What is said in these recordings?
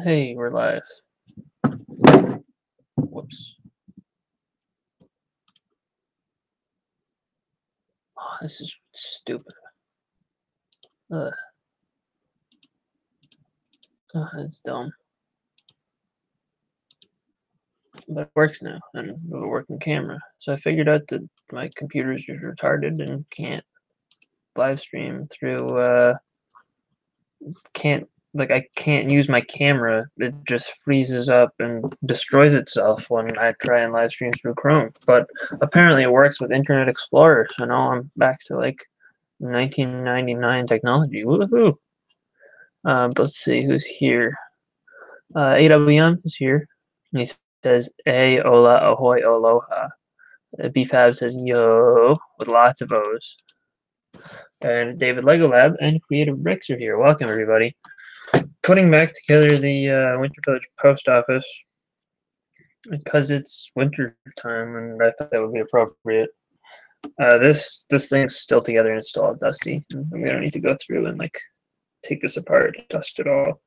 Hey, we're live. Whoops. Oh, this is stupid. Ugh. Oh, that's dumb. But it works now, and with a working camera. So I figured out that my computer's just retarded and can't live stream through, I can't use my camera. It just freezes up and destroys itself when I try and live stream through Chrome. But apparently it works with Internet Explorer, so now I'm back to like 1999 technology. Woohoo! Let's see who's here. AWM is here. He says, "Hey, hola, ahoy, aloha." BFab says, "Yo," with lots of O's. And David Legolab and Creative Bricks are here. Welcome, everybody. Putting back together the Winter Village post office because it's winter time, and I thought that would be appropriate. This thing's still together and it's still all dusty. We don't need to go through and like take this apart, dust it all,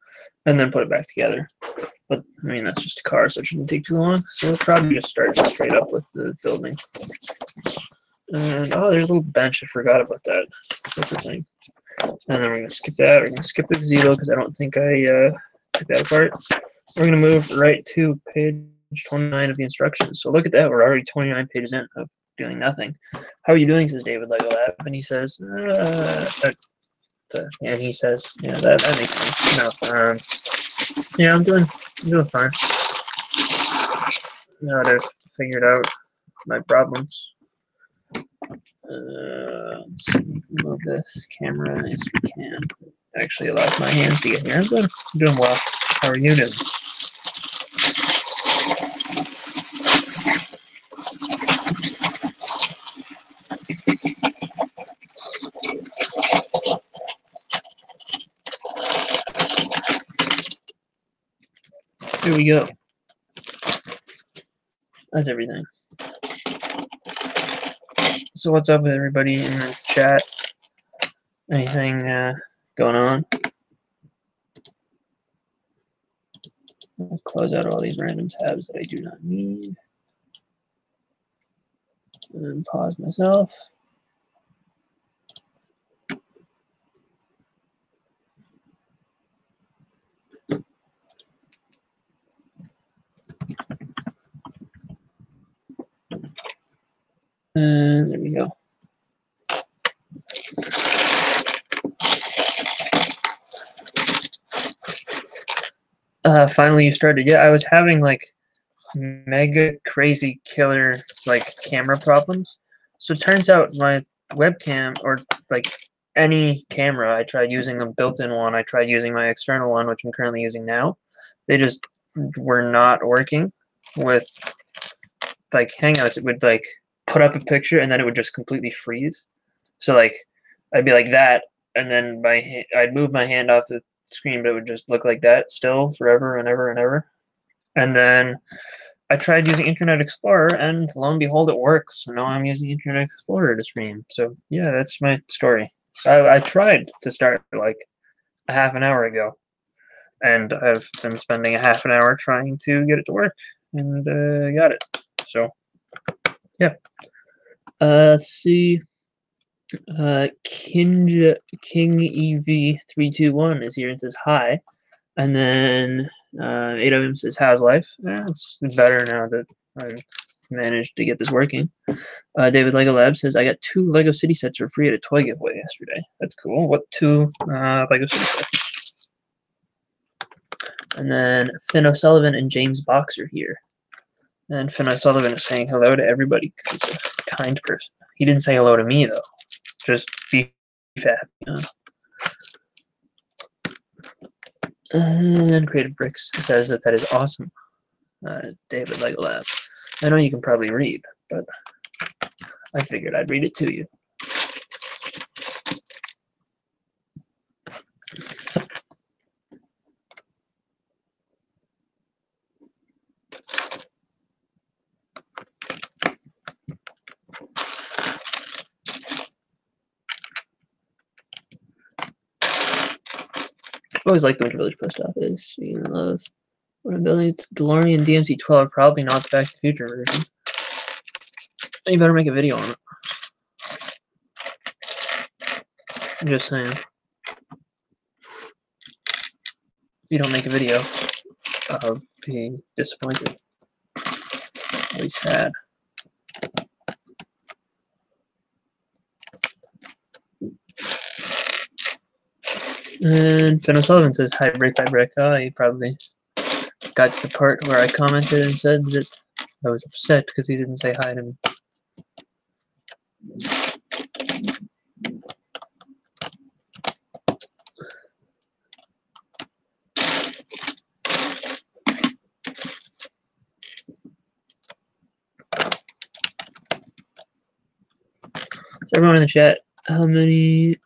and then put it back together. But I mean, that's just a car, so it shouldn't take too long. So we'll probably just start straight up with the building. And oh, there's a little bench. I forgot about that. That's the thing. And then we're gonna skip that. We're gonna skip the gazebo because I don't think I took that apart. We're gonna move right to page 29 of the instructions. So look at that. We're already 29 pages in of doing nothing. How are you doing? Says David Legolab, and he says, and he says, yeah, that makes sense. No, yeah, I'm doing fine. Now that I've figured out my problems. Let's see, move this camera as we can. Actually allows my hands to get here. I'm doing well. How are you doing? Here we go. That's everything. So what's up with everybody in the chat? Anything going on? I'll close out all these random tabs that I do not need. And then pause myself. And there we go. Finally you started. Yeah, I was having like mega crazy killer like camera problems. So it turns out my webcam, or like any camera, I tried using a built-in one, I tried using my external one, which I'm currently using now. They just were not working with like Hangouts. It would like put up a picture and then it would just completely freeze. So like I'd be like that, and then I'd move my hand off the screen, but it would just look like that still forever and ever and ever. And then I tried using Internet Explorer, and lo and behold, it works. So now I'm using Internet Explorer to stream. So yeah, that's my story. So I tried to start like a half an hour ago, and I've been spending a half an hour trying to get it to work, and got it. So yeah. Let's see. King EV321 is here and says hi, and then 8 of them says how's life. Yeah, it's better now that I've managed to get this working. David Lego Lab says I got 2 Lego City sets for free at a toy giveaway yesterday. That's cool. What 2 Lego City sets? And then Finn O'Sullivan and James Box are here. And Finn O'Sullivan is saying hello to everybody because he's a kind person. He didn't say hello to me though. Just be fat. And Creative Bricks says that is awesome. David Lego Lab. I know you can probably read, but I figured I'd read it to you. always liked the Winter Village post office. You love what I'm building. It's DeLorean DMC-12, probably not the Back to the Future version. You better make a video on it. I'm just saying. If you don't make a video, I'll be disappointed. I'll be sad. And Finn O'Sullivan says, hi, BrickByBrick. Oh, he probably got to the part where I commented and said that I was upset because he didn't say hi to me. So everyone in the chat, how many?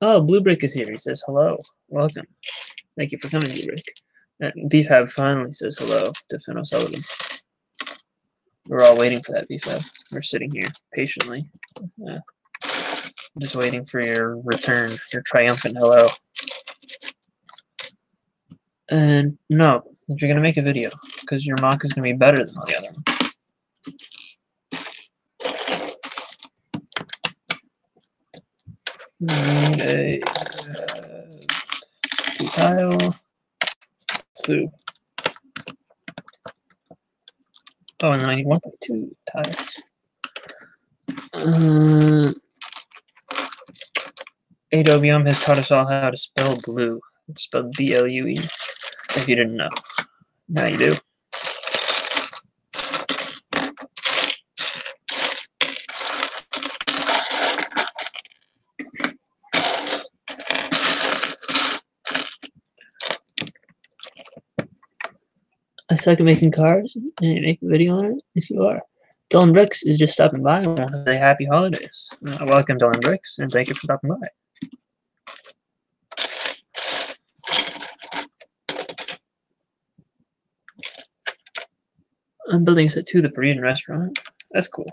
Oh, Blue Brick is here. He says hello. Welcome. Thank you for coming, Blue Brick. And BFAB finally says hello to Finn O'Sullivan. We're all waiting for that, BFAB. We're sitting here patiently. Just waiting for your return, your triumphant hello. And no, you're going to make a video because your mock is going to be better than all the other ones. Need a tile. Blue. Oh, and then I need 1.2 tiles. AWM has taught us all how to spell blue. It's spelled B-L-U-E. If you didn't know. Now you do. I suck at making cars, and you make a video on it if you are. Dylan Bricks is just stopping by. I want to say happy holidays. Welcome, Dylan Bricks, and thank you for stopping by. I'm building this at 2, the Parisian restaurant. That's cool.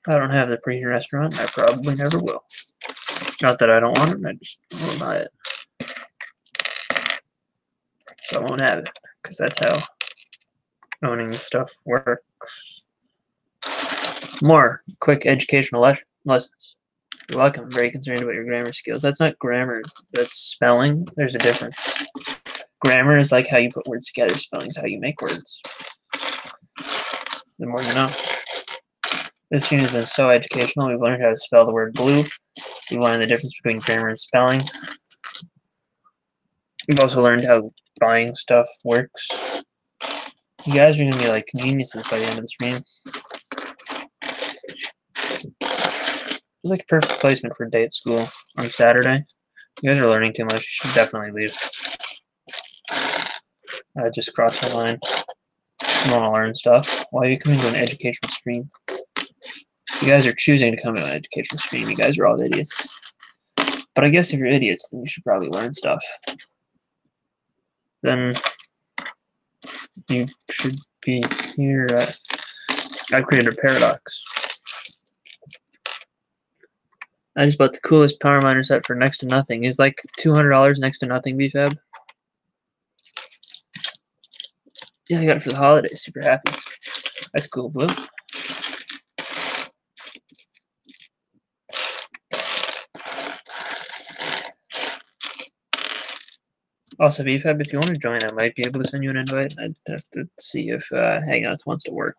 I don't have the Parisian restaurant. I probably never will. Not that I don't want it, I just won't buy it. So I won't have it, because that's how owning stuff works. More quick educational lessons. You're welcome. I'm very concerned about your grammar skills. That's not grammar. That's spelling. There's a difference. Grammar is like how you put words together. Spelling is how you make words. The more you know. This stream has been so educational. We've learned how to spell the word blue. We've learned the difference between grammar and spelling. We've also learned how buying stuff works. You guys are going to be like geniuses by the end of the stream. It's like a perfect placement for a day at school on Saturday. You guys are learning too much. You should definitely leave. I just crossed the line. You want to learn stuff. Why are you coming to an educational stream? You guys are choosing to come to an educational stream. You guys are all idiots. But I guess if you're idiots, then you should probably learn stuff. Then you should be here. I've created a paradox. I just bought the coolest power miner set for next to nothing. Is like $200 next to nothing, BFAB? Yeah, I got it for the holidays. Super happy. That's cool, Blue. Also, BFAB, if you want to join, I might be able to send you an invite. I'd have to see if Hangouts wants to work.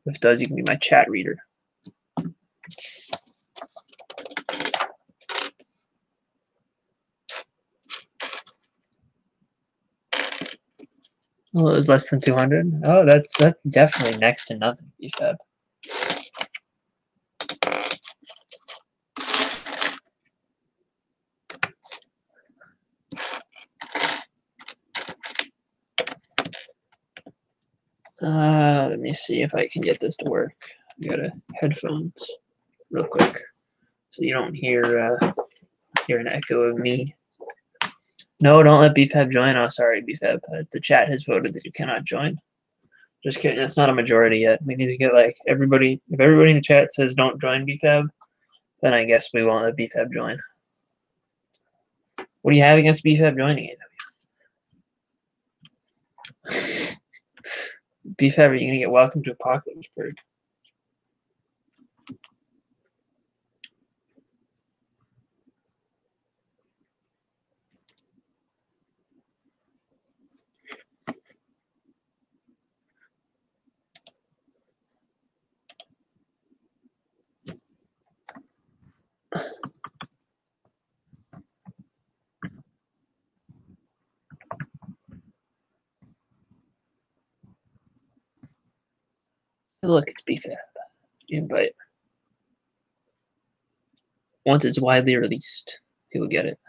If it does, you can be my chat reader. Oh, it was less than 200. Oh, that's definitely next to nothing, BFAB. Let me see if I can get this to work. I got a headphones real quick, so you don't hear an echo of me. No, don't let BFAB join. Oh, sorry, BFAB. The chat has voted that you cannot join. Just kidding. That's not a majority yet. We need to get like everybody. If everybody in the chat says don't join BFAB, Then I guess we won't let BFAB join. What do you have against BFAB joining AW? BFAB, are you going to get welcome to Apocalypseburg? Look, it's BFAB. Invite. Once it's widely released, he will get it.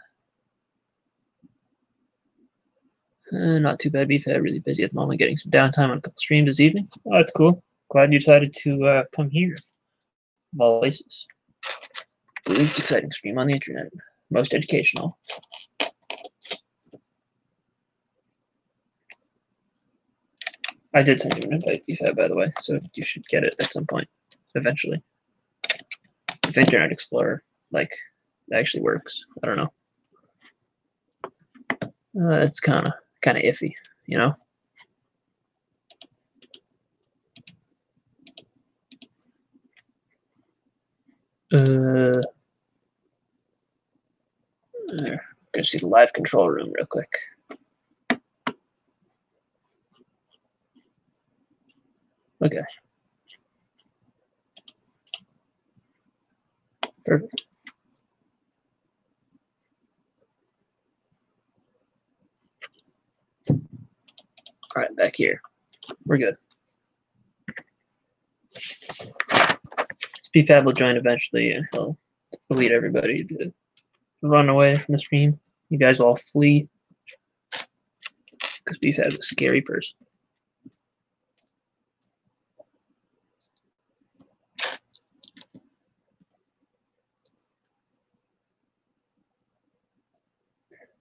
Not too bad, BFAB. Really busy at the moment, getting some downtime on a couple streams this evening. Oh, that's cool. Glad you decided to come here. Of all places. The least exciting stream on the internet. Most educational. I did send you an invite, BFAB, by the way, so you should get it at some point, eventually. If Internet Explorer, like, actually works. I don't know. It's kind of iffy, you know? Gonna see the live control room real quick. Okay. Perfect. All right, back here. We're good. BFAB will join eventually, and he'll lead everybody to run away from the stream. You guys all flee. Because BFAB is a scary person.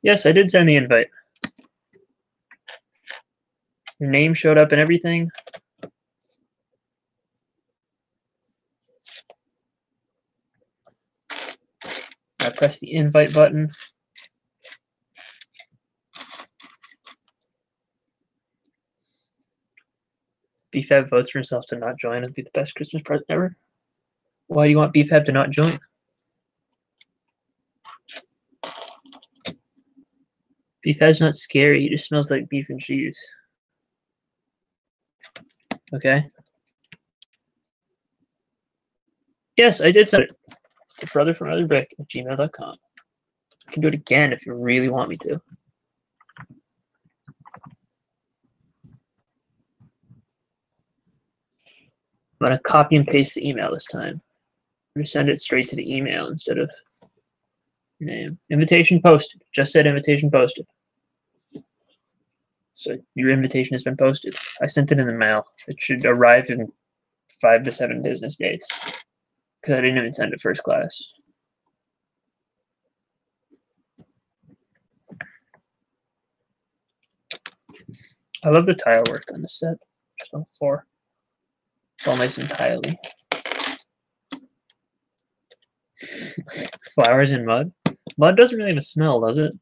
Yes, I did send the invite. Your name showed up and everything. I pressed the invite button. BFAB votes for himself to not join and be the best Christmas present ever. Why do you want BFAB to not join? BFAB's not scary. He just smells like beef and cheese. Okay. Yes, I did send it to brotherfromanotherbrick@gmail.com. I can do it again if you really want me to. I'm going to copy and paste the email this time. I'm going to send it straight to the email instead of your name. Invitation posted. Just said invitation posted. So your invitation has been posted. I sent it in the mail. It should arrive in 5 to 7 business days. Because I didn't even send it first class. I love the tile work on the set. Just on the floor. It's all nice and tiley. Flowers in mud? Mud doesn't really have a smell, does it?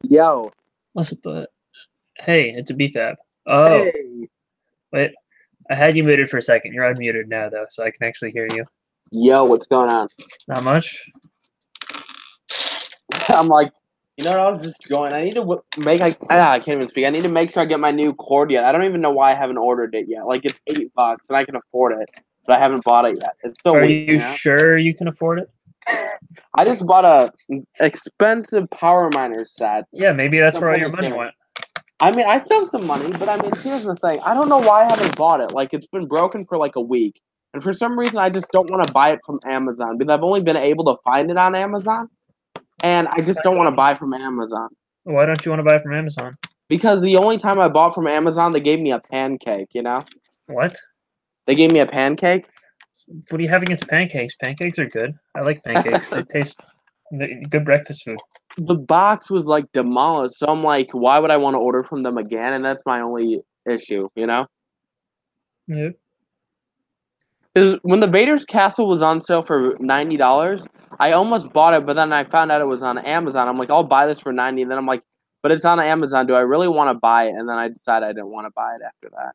Yo. What's up, but hey, it's a BFAB. Oh. Hey. Wait. I had you muted for a second. You're unmuted now, though, so I can actually hear you. Yo, what's going on? Not much. I'm like, you know what? I was just going. I need to make. I can't even speak. I need to make sure I get my new cord yet. I don't even know why I haven't ordered it yet. Like, it's $8 and I can afford it, but I haven't bought it yet. It's so. Are weird, you sure you can afford it? I just bought a expensive power miner set. Yeah, maybe that's where all your money went. I mean, I still have some money, but I mean, here's the thing. I don't know why I haven't bought it. Like, it's been broken for like a week. And for some reason, I just don't want to buy it from Amazon because I've only been able to find it on Amazon. And I just don't want to buy from Amazon. Why don't you want to buy from Amazon? Because the only time I bought from Amazon, they gave me a pancake, you know? What? They gave me a pancake? What do you have against pancakes? Pancakes are good. I like pancakes. They taste good breakfast food. The box was, like, demolished. So I'm like, why would I want to order from them again? And that's my only issue, you know? Yep. Because when the Vader's Castle was on sale for $90, I almost bought it, but then I found out it was on Amazon. I'm like, I'll buy this for 90, and then I'm like, but it's on Amazon. Do I really want to buy it? And then I decided I didn't want to buy it after that.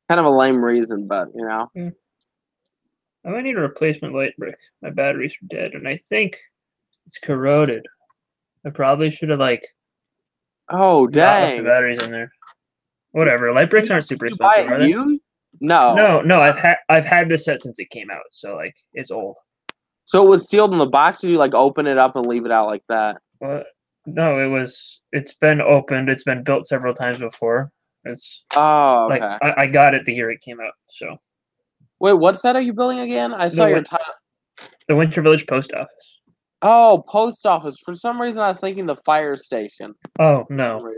Kind of a lame reason, but you know. Yeah. I might need a replacement light brick. My batteries are dead, and I think it's corroded. I probably should have like Oh not left the dang! batteries in there. Whatever. Light bricks aren't super Did you buy expensive, it are they? used? No. No. I've had this set since it came out, so like it's old. So it was sealed in the box. Did you like open it up and leave it out like that? But no, it's been opened. It's been built several times before. It's Oh, like okay. I got it the year it came out. So Wait, what set are you building again? I saw your title. the Winter Village Post Office. Oh, post office. For some reason, I was thinking the fire station. Oh no.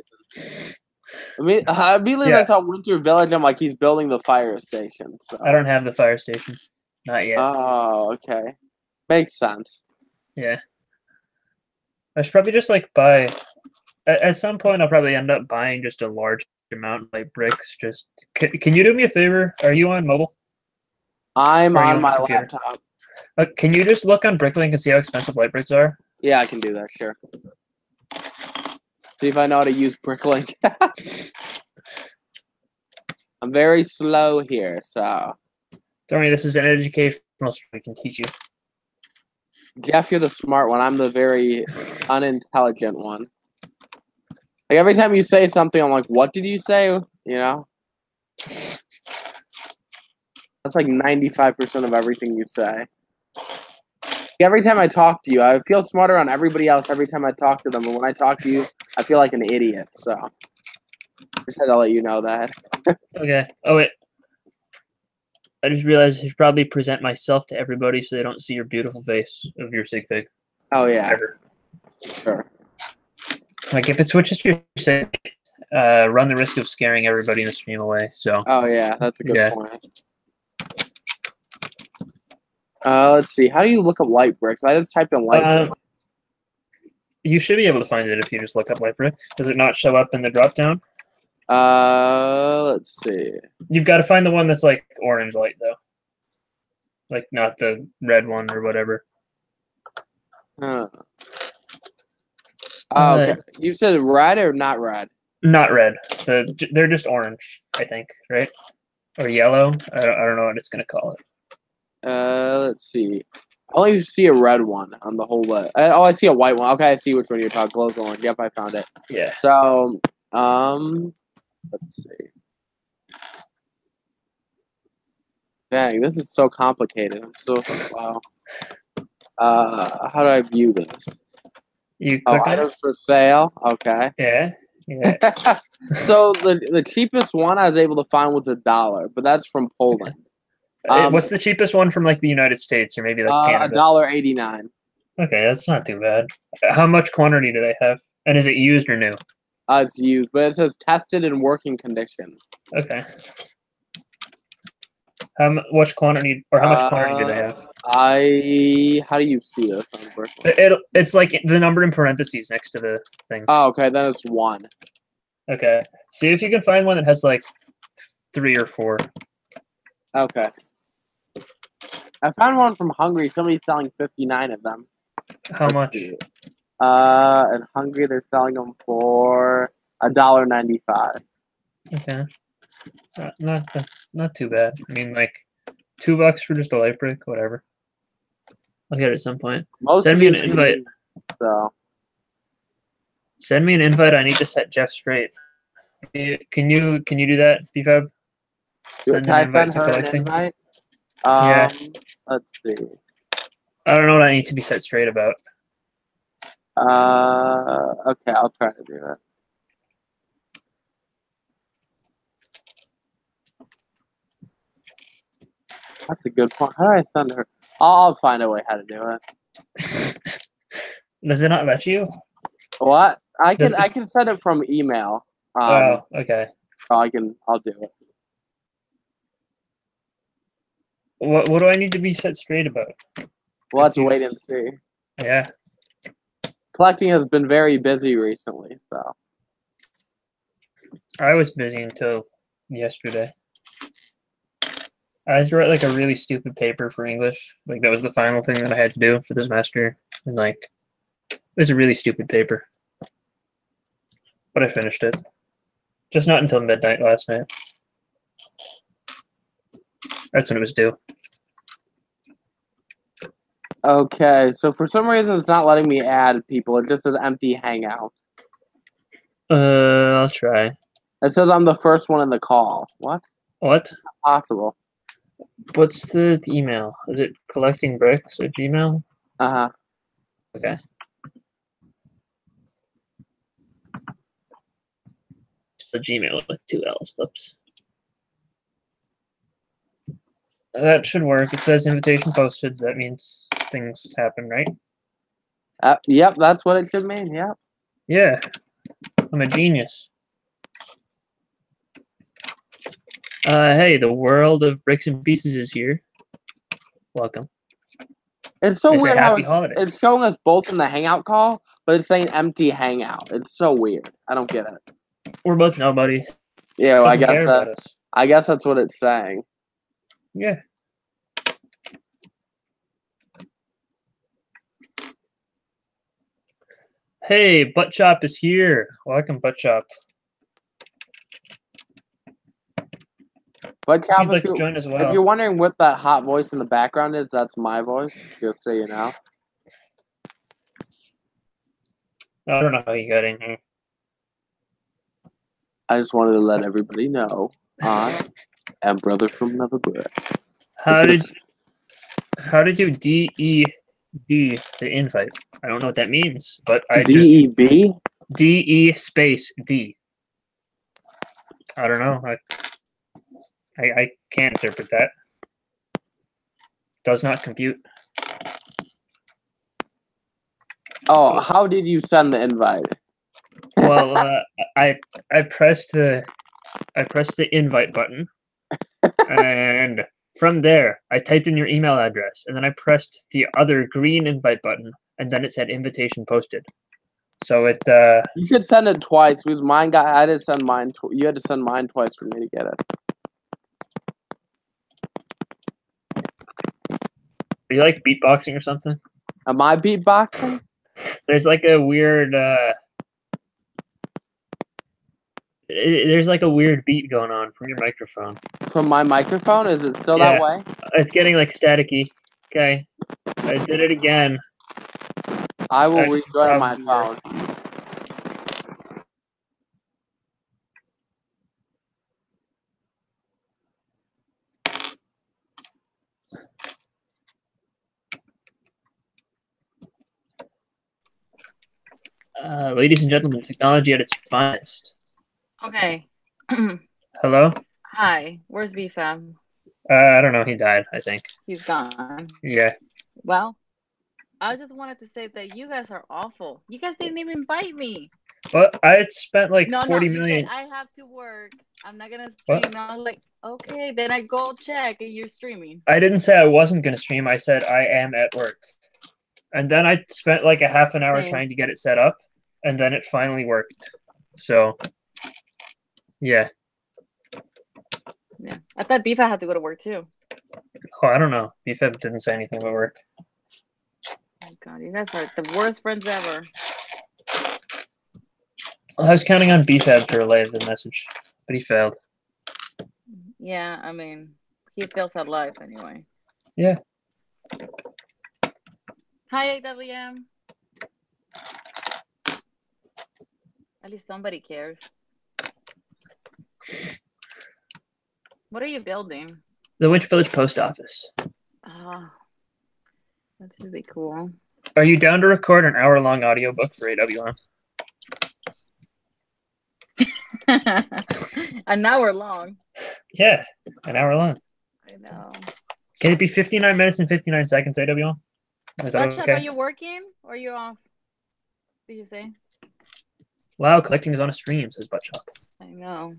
I immediately Yeah. I saw Winter Village. I'm like, he's building the fire station. So. I don't have the fire station. Not yet. Oh, okay. Makes sense. Yeah. I should probably just like buy. At some point, I'll probably end up buying just a large amount of like bricks. Just can you do me a favor? Are you on mobile? I'm Or are you on my computer? laptop. Can you just look on Bricklink and see how expensive light bricks are? Yeah, I can do that, sure. See if I know how to use BrickLink. I'm very slow here, so. Don't worry, this is an educational so we can teach you. Jeff, you're the smart one. I'm the very unintelligent one. Like every time you say something, I'm like, what did you say? You know? That's like 95% of everything you say. Every time I talk to you, I feel smarter on everybody else every time I talk to them. And when I talk to you, I feel like an idiot. So just had to let you know that. Okay. Oh wait. I just realized I should probably present myself to everybody so they don't see your beautiful face of your sig fig. Oh yeah. Ever. Sure. Like if it switches to your sig, run the risk of scaring everybody in the stream away. So. Oh yeah, that's a good point. Let's see. How do you look up light bricks? I just typed in light brick. You should be able to find it if you just look up light brick. Does it not show up in the drop down? Let's see. You've got to find the one that's like orange light though. Like not the red one or whatever. Oh, okay. You said red or not red? Not red. They're just orange, I think, right? Or yellow. I don't know what it's gonna call it. Let's see. I only see a red one on the whole list. Oh, I see a white one. Okay, I see which one you're talking. Glow orange. Yep, I found it. Yeah. So, let's see. Dang, this is so complicated. I'm so wow. How do I view this? You click on items for sale. Okay. Yeah. Yeah. So the cheapest one I was able to find was $1, but that's from Poland. What's the cheapest one from like the United States or maybe like Canada? $1.89. Okay, that's not too bad. How much quantity do they have? And is it used or new? It's used, but it says tested in working condition. Okay. How much quantity or how much quantity do they have? How do you see this on Bricklink? It's like the number in parentheses next to the thing. Oh, okay, then it's 1. Okay. See if you can find one that has like 3 or 4. Okay. I found one from Hungary. Somebody's selling 59 of them. How much? In Hungary, they're selling them for $1.95. Okay. Not too bad. I mean, like $2 for just a light brick, whatever. I'll get it at some point. Send me an invite. Send me an invite. I need to set Jeff straight. Can you do that, BFAB? Can I send her an invite? Yeah. Let's see. I don't know what I need to be set straight about. Okay, I'll try to do that. That's a good point. How do I send her? I'll find a way how to do it. Does it not let you? What? I can send it from email. Oh, okay. I'll do it. What do I need to be set straight about? We'll have to wait and see. Yeah. Collecting has been very busy recently, so. I was busy until yesterday. I just wrote like a really stupid paper for English. Like that was the final thing that I had to do for the semester, and like it was a really stupid paper, but I finished it. Just not until midnight last night. That's when it was due. Okay, so for some reason it's not letting me add people. It just says empty hangout. I'll try. It says I'm the first one in the call. What? What? Possible. What's the email? Is it collecting bricks at Gmail? Uh-huh. Okay. The Gmail with 2 L's. Whoops. That should work. It says invitation posted. That means things happen, right? Yep, that's what it should mean. Yep. Yeah. I'm a genius. Hey, the world of bricks and pieces is here. Welcome. It's so They say weird how happy holidays. it's showing us both in the hangout call, but it's saying empty hangout. It's so weird. I don't get it. We're both nobodies. Yeah, well, Doesn't care about us. I guess that's what it's saying. Yeah. Hey, Butt Chop is here. Welcome, Butt Chop. But If Chop, you'd like to join as well. if you're wondering what that hot voice in the background is, that's my voice, just so you know. I don't know how you got in here. I just wanted to let everybody know I am brother from another brother. How did you DED the invite? I don't know what that means, but I DEB? DE space D. I don't know. I can't interpret that. Does not compute. Oh, how did you send the invite? Well, I pressed the invite button, and from there I typed in your email address, and then I pressed the other green invite button, and then it said invitation posted. So it. You could send it twice because mine got. I had to send mine. You had to send mine twice for me to get it. Are you like beatboxing or something? Am I beatboxing? There's like a weird. There's like a weird beat going on from your microphone. From my microphone? Is it still that way? It's getting like staticky. Okay. I did it again. I will rejoin my phone. Ladies and gentlemen, technology at its finest. Okay. Hello? Hi. Where's BFAB? I don't know. He died, I think. He's gone. Yeah. Well, I just wanted to say that you guys are awful. You guys didn't even invite me. Well, I had spent like No, 40 you million. said I have to work. I'm not gonna stream. What? I was like, okay, then I go check and you're streaming. I didn't say I wasn't gonna stream. I said I am at work. And then I spent like a half an hour trying to get it set up, and then it finally worked. So, yeah. Yeah, I thought BFAB had to go to work too. Oh, I don't know. BFAB didn't say anything about work. Oh God, you guys are the worst friends ever. Well, I was counting on BFAB to relay the message, but he failed. Yeah, I mean, he fails at life anyway. Yeah. Hi, AWM. At least somebody cares. What are you building? The Winter Village Post Office. Oh, that's really cool. Are you down to record an hour-long audiobook for AWM? An hour long. Yeah, an hour long. I know. Can it be 59 minutes and 59 seconds, AWM? Is that Buckshot, okay? are you working or are you off? Did you say? Wow, collecting is on a stream, says Buttshop. I know.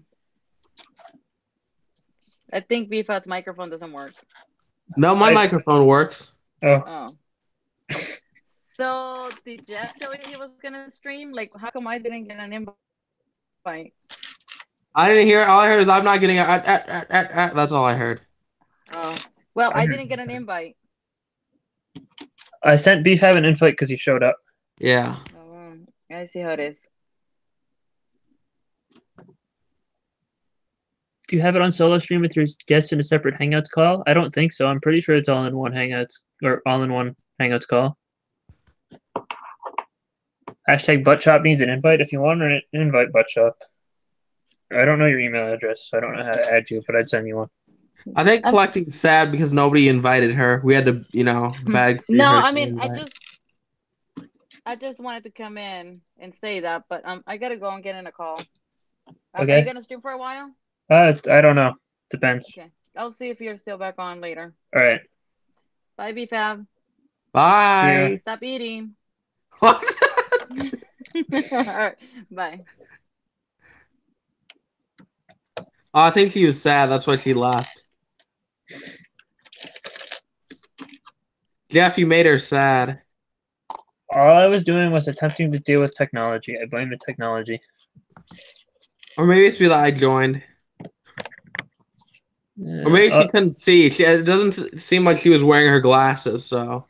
I think BFAT's microphone doesn't work. No, my microphone works. Oh. So did Jeff tell you he was gonna stream? Like, how come I didn't get an invite? I didn't hear. All I heard is I'm not getting. That's all I heard. Oh, well, I didn't get an invite. I sent B5 an invite because he showed up. Yeah. Oh, I see how it is. Do you have it on solo stream with your guests in a separate Hangouts call? I don't think so. I'm pretty sure it's all in one Hangouts or all in one Hangouts call. Hashtag buttshop needs an invite. If you want an invite, buttshop. I don't know your email address, so I don't know how to add you, but I'd send you one. I think collecting's sad because nobody invited her. We had to, beg for No, her I to mean, invite. I just wanted to come in and say that, but I gotta go and get in a call. Are Okay. you gonna stream for a while? I don't know. Depends. Okay, I'll see if you're still back on later. All right. Bye, BFab. Bye. Stop eating. What? All right, bye. Oh, I think she was sad. That's why she left. Jeff, you made her sad. All I was doing was attempting to deal with technology. I blame the technology. Or maybe it's because I joined. Or maybe she couldn't see. It doesn't seem like she was wearing her glasses, so.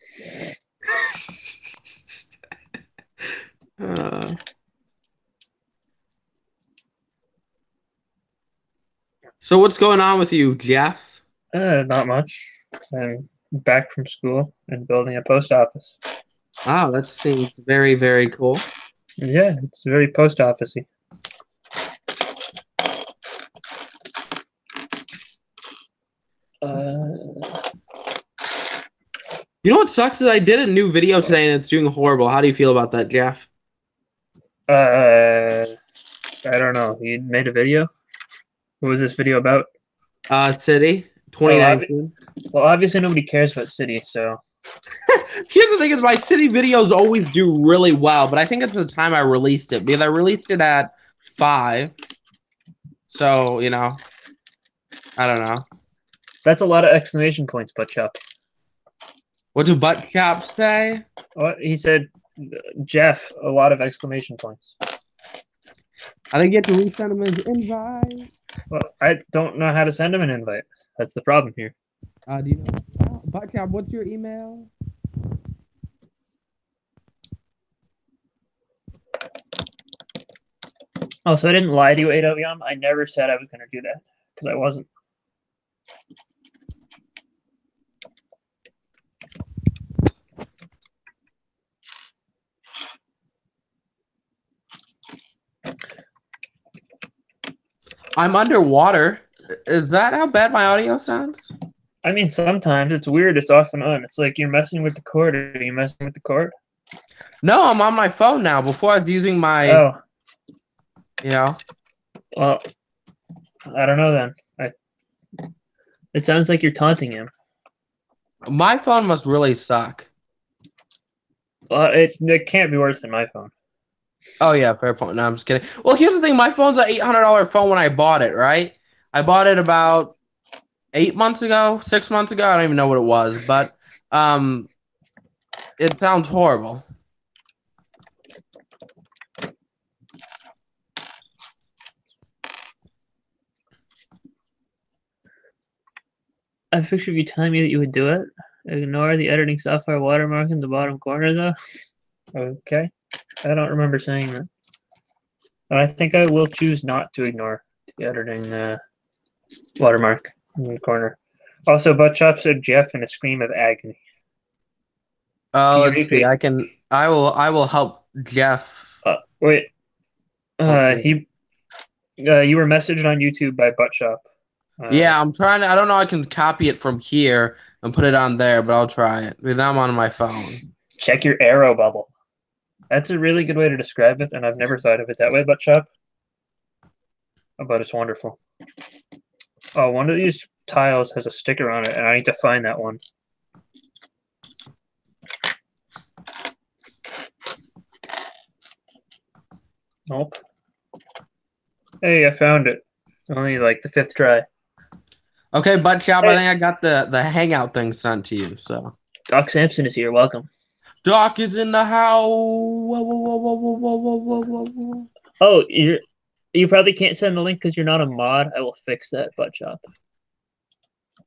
So what's going on with you, Jeff? Not much. I'm back from school and building a post office. Wow, that seems very, very cool. Yeah, it's very post officey. You know what sucks is I did a new video today and it's doing horrible. How do you feel about that, Jeff? I don't know. You made a video? What was this video about? City 2019. Well, obviously nobody cares about City, so. Here's the thing: is my City videos always do really well, but I think it's the time I released it because I released it at 5. So I don't know. That's a lot of exclamation points, Buttchop. What did Buttchop say? What he said, Jeff, a lot of exclamation points. I didn't get to resend him his invite. Well, I don't know how to send him an invite. That's the problem here. Do you know? Buttchop, what's your email? Oh, so I didn't lie to you, AWM. I never said I was going to do that because I wasn't. I'm underwater. Is that how bad my audio sounds? I mean, sometimes it's weird. It's off and on. It's like you're messing with the cord. Are you messing with the cord? No, I'm on my phone now. Before I was using my. Oh. Well, I don't know then. It sounds like you're taunting him. My phone must really suck. It can't be worse than my phone. Oh yeah, fair point. No, I'm just kidding. Well, here's the thing. My phone's an $800 phone when I bought it, right? I bought it about 8 months ago, 6 months ago. I don't even know what it was, but it sounds horrible. I have a picture of you telling me that you would do it. Ignore the editing software watermark in the bottom corner, though. Okay. I don't remember saying that. But I think I will choose not to ignore the editing watermark in the corner. Also, Buttchop said Jeff in a scream of agony. Let's see. I will help Jeff. Wait. You were messaged on YouTube by Buttchop. Yeah, I'm trying to. I don't know. I can copy it from here and put it on there, but I'll try it. Because I'm on my phone. Check your arrow bubble. That's a really good way to describe it, and I've never thought of it that way, Buttchop. But it's wonderful. Oh, one of these tiles has a sticker on it, and I need to find that one. Nope. Hey, I found it. Only like the 5th try. Okay, Buttchop, I think I got the hangout thing sent to you. So Doc Sampson is here. Welcome. Doc is in the house. Whoa, whoa, whoa, whoa, whoa, whoa, whoa, whoa, whoa. Oh, you probably can't send the link because you're not a mod. I will fix that, Buttchop.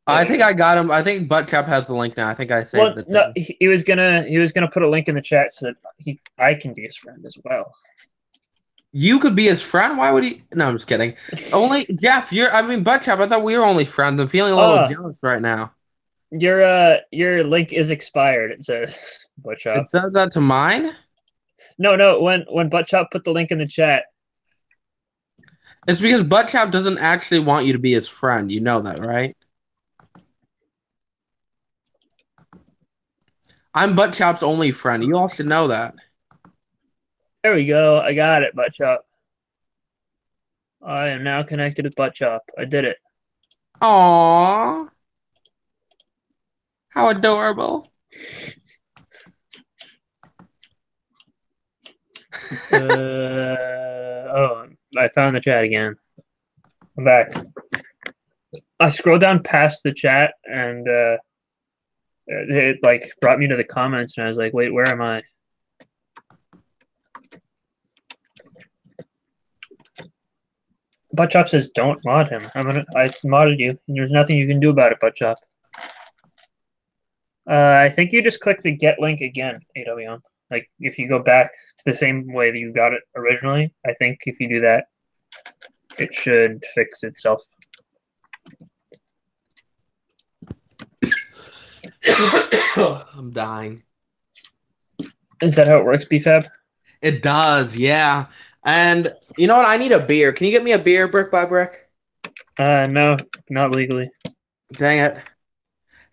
I think I got him. I think Buttchop has the link now. I think I saved Well, it. no, he was gonna put a link in the chat so that I can be his friend as well. You could be his friend? Why would he? No, I'm just kidding. Only Jeff, Buttchop, I thought we were only friends. I'm feeling a little jealous right now. Your link is expired. It says Buttchop. It says that to mine? No. When Buttchop put the link in the chat. It's because Buttchop doesn't actually want you to be his friend. You know that, right? I'm Buttchop's only friend. You all should know that. There we go. I got it, Buttchop. I am now connected with Buttchop. I did it. Aww. How adorable. Oh, I found the chat again. I'm back. I scrolled down past the chat and it like brought me to the comments and I was like, wait, where am I? Buttchop says don't mod him. I modded you and there's nothing you can do about it, Buttchop. I think you just click the get link again, AWM. Like if you go back to the same way that you got it originally, I think if you do that, it should fix itself. I'm dying. Is that how it works, BFAB? It does, yeah. And you know what? I need a beer. Can you get me a beer, BrickByBrick? No, not legally. Dang it.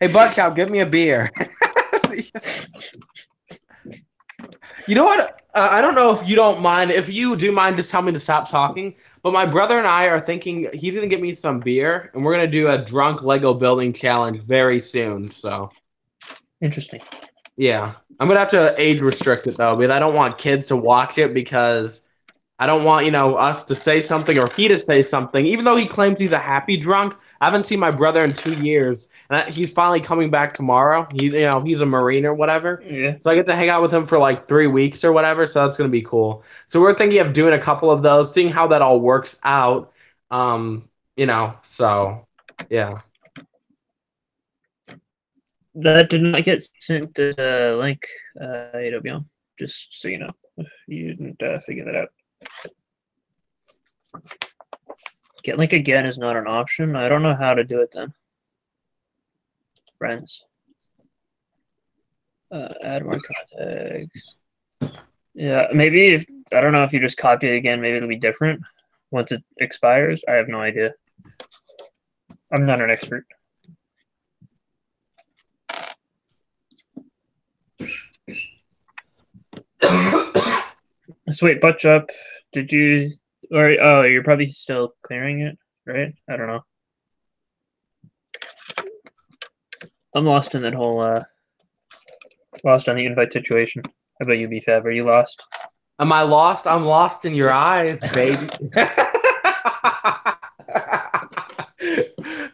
Hey, Buttchop, give me a beer. You know what? I don't know if you don't mind. If you do mind, just tell me to stop talking. But my brother and I are thinking he's going to get me some beer, and we're going to do a drunk Lego building challenge very soon. So, Interesting. yeah. I'm going to have to age restrict it, though, because I don't want kids to watch it because I don't want, us to say something or he to say something. Even though he claims he's a happy drunk, I haven't seen my brother in 2 years, and he's finally coming back tomorrow. He's a Marine or whatever. Yeah. So I get to hang out with him for like 3 weeks or whatever, so that's going to be cool. So we're thinking of doing a couple of those, seeing how that all works out. So, yeah. That did not get sent as a link, AWM, just so you know, if you didn't figure that out. Get link again is not an option. I don't know how to do it then. Friends. Add more contacts. Yeah, maybe I don't know if you just copy it again, maybe it'll be different once it expires. I have no idea. I'm not an expert. Sweet, Buttchop, did you, you're probably still clearing it, right? I don't know. I'm lost in that whole, lost on the invite situation. How about you, BFAB? Are you lost? Am I lost? I'm lost in your eyes, baby.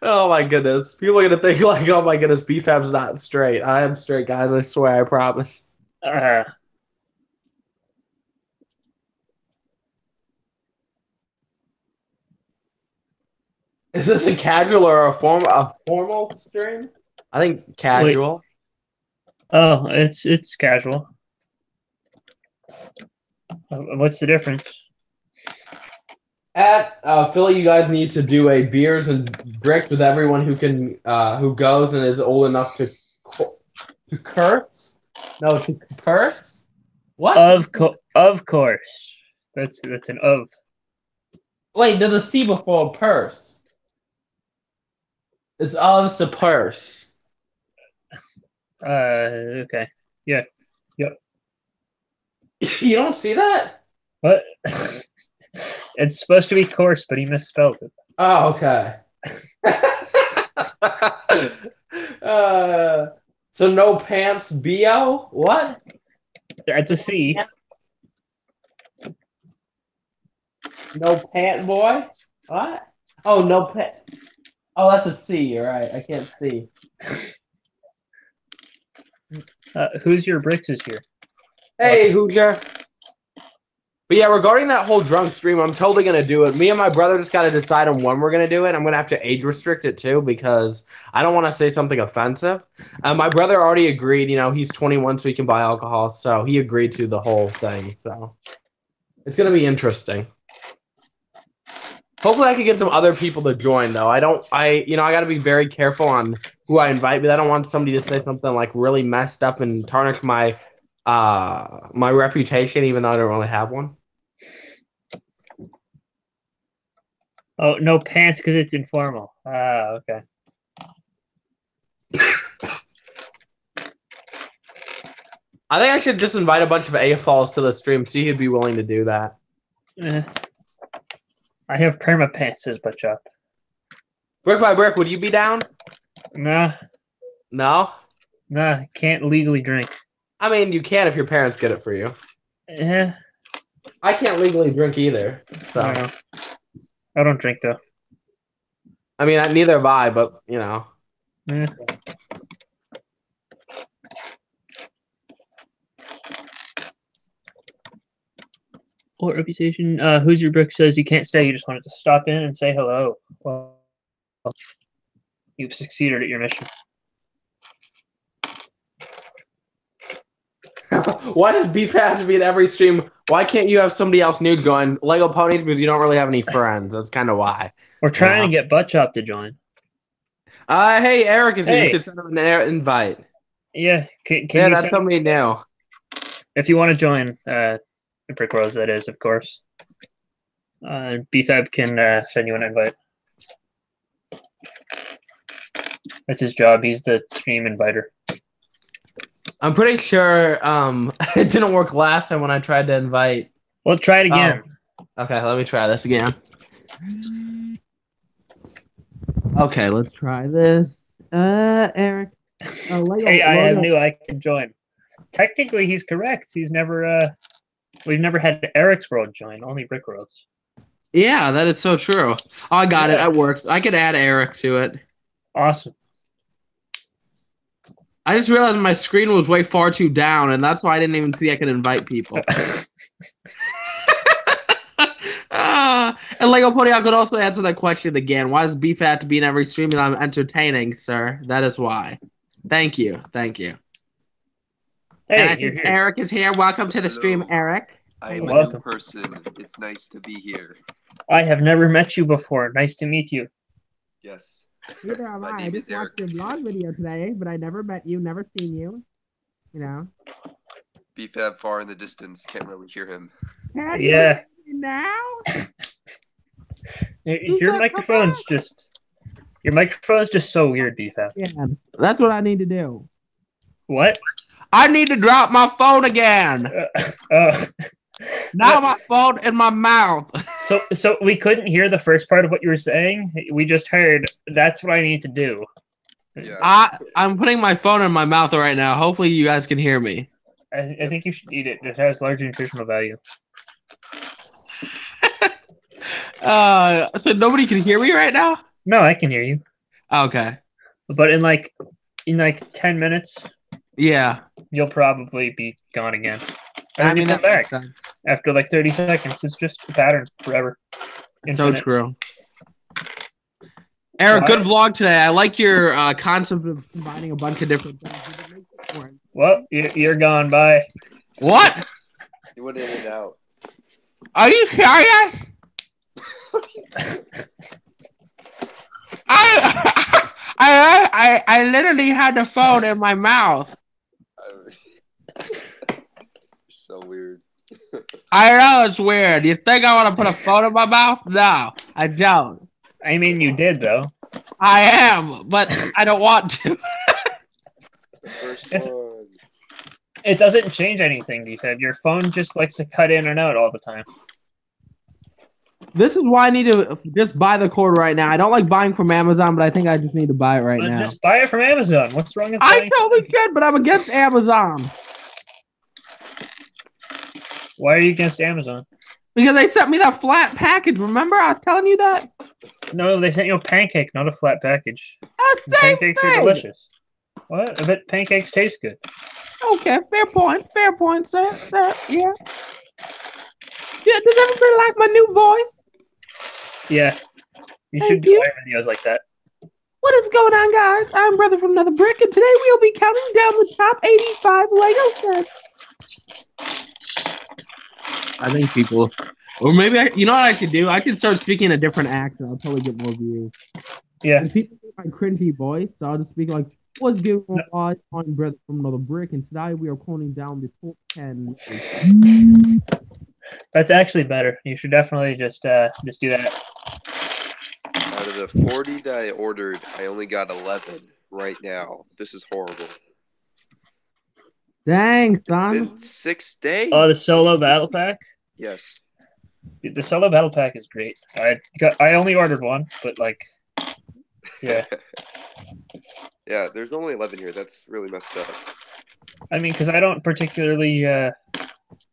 Oh my goodness. People are going to think like, oh my goodness, BFAB's not straight. I am straight, guys. I swear, I promise. Is this a casual or a formal stream? I think casual. Wait. Oh, it's casual. What's the difference? At Philly, you guys need to do a beers and bricks with everyone who goes and is old enough to curse. No, to purse. What? Of course. That's an of. Wait, there's a C before purse. It's of the purse. Okay. Yeah. Yep. You don't see that? What? It's supposed to be course, but he misspelled it. Oh, okay. So no pants, BO? What? That's a C. No pant boy? What? Oh, no pant. Oh, that's a C. You're right. I can't see. Who's your bricks is here? Hey, Hoosier. But yeah, regarding that whole drunk stream, I'm totally going to do it. Me and my brother just got to decide on when we're going to do it. I'm going to have to age restrict it too because I don't want to say something offensive. My brother already agreed. You know, he's 21, so he can buy alcohol. So he agreed to the whole thing. So it's going to be interesting. Hopefully I can get some other people to join, though. I got to be very careful on who I invite, but I don't want somebody to say something like really messed up and tarnish my my reputation, even though I don't really have one. Oh, no pants because it's informal. Ah, okay. I think I should just invite a bunch of AFOLs to the stream, see who'd be willing to do that. I have perma pants, says Butchop. Brick by Brick, would you be down? Nah. No? Nah, can't legally drink. I mean, you can if your parents get it for you. Yeah. I can't legally drink either, so. I don't know. I don't drink, though. I mean, neither have I, but, you know. Yeah. What reputation? Who's Your Brick says you can't stay. You just wanted to stop in and say hello. Well, you've succeeded at your mission. Why does Beef have to be in every stream? Why can't you have somebody else new join? Lego Ponies, because you don't really have any friends. That's kind of why. We're trying to get Butchop to join. Hey, Eric is here. You should send him an invite. Yeah, can yeah, you that's somebody new. If you want to join, Brick Rose, that is, of course. BFAB can send you an invite. That's his job. He's the stream inviter. I'm pretty sure it didn't work last time when I tried to invite. Well, try it again. Okay, let me try this again. Okay, let's try this. Eric. Hey, I have new. I can join. Technically, he's correct. He's never. We've never had Eric's World join. Only Brick Worlds. Yeah, that is so true. Oh, I got it. That works. I could add Eric to it. Awesome. I just realized my screen was way far too down, and that's why I didn't even see I could invite people. And Lego Pony, I could also answer that question again. Why does Beef have to be in every stream and I'm entertaining, sir? That is why. Thank you. Thank you. Hey, and I think Eric is here. Welcome to the stream, Eric. I am a new person. It's nice to be here. I have never met you before. Nice to meet you. Yes. Neither have I. I just watched your vlog video today, but I never met you, never seen you. You know. BFAB far in the distance. Can't really hear him. Yeah. Now? Your microphone's just so weird, BFAB. Yeah, that's what I need to do. What? I need to drop my phone again. Now my phone in my mouth. So we couldn't hear the first part of what you were saying. We just heard. That's what I need to do. Yeah. I'm putting my phone in my mouth right now. Hopefully you guys can hear me. I think you should eat it. It has large nutritional value. So nobody can hear me right now? No, I can hear you. Okay. But in like 10 minutes, yeah, you'll probably be gone again. And I mean, that back after like 30 seconds. It's just a pattern forever. Infinite. So true. Eric, good vlog today. I like your concept of combining a bunch of different things. Well, you're gone. Bye. What? You went in and out. Are you serious? I literally had the phone in my mouth. So weird. I know it's weird. You think I want to put a phone in my mouth? No, I don't. I mean, you did though. I am, but I don't want to. The first one. It doesn't change anything, you said. Your phone just likes to cut in and out all the time. This is why I need to just buy the cord right now. I don't like buying from Amazon, but I think I just need to buy it right now. Just buy it from Amazon. What's wrong with I totally should, but I'm against Amazon. Why are you against Amazon? Because they sent me that flat package. Remember? I was telling you that? No, they sent you a pancake, not a flat package. Pancakes are delicious. What? I bet pancakes taste good. Okay, fair point, sir. Yeah. Yeah, does everybody like my new voice? Yeah. You Thank should do you. live videos like that. What is going on, guys? I'm Brother from Another Brick, and today we'll be counting down the top 85 Lego sets. I think people, or maybe you know what I should do? I should start speaking a different accent. I'll probably get more views. Yeah. And people hear my cringy voice, so I'll just speak like, "What's going on? I'm Brother from Another Brick, and today we are counting down the top 10." That's actually better. You should definitely just do that. Out of the 40 that I ordered, I only got 11 right now. This is horrible. Dang, It's son. been 6 days. Oh, the solo battle pack? Yes. The solo battle pack is great. I only ordered one, but like, yeah. Yeah, there's only 11 here. That's really messed up. I mean, because I don't particularly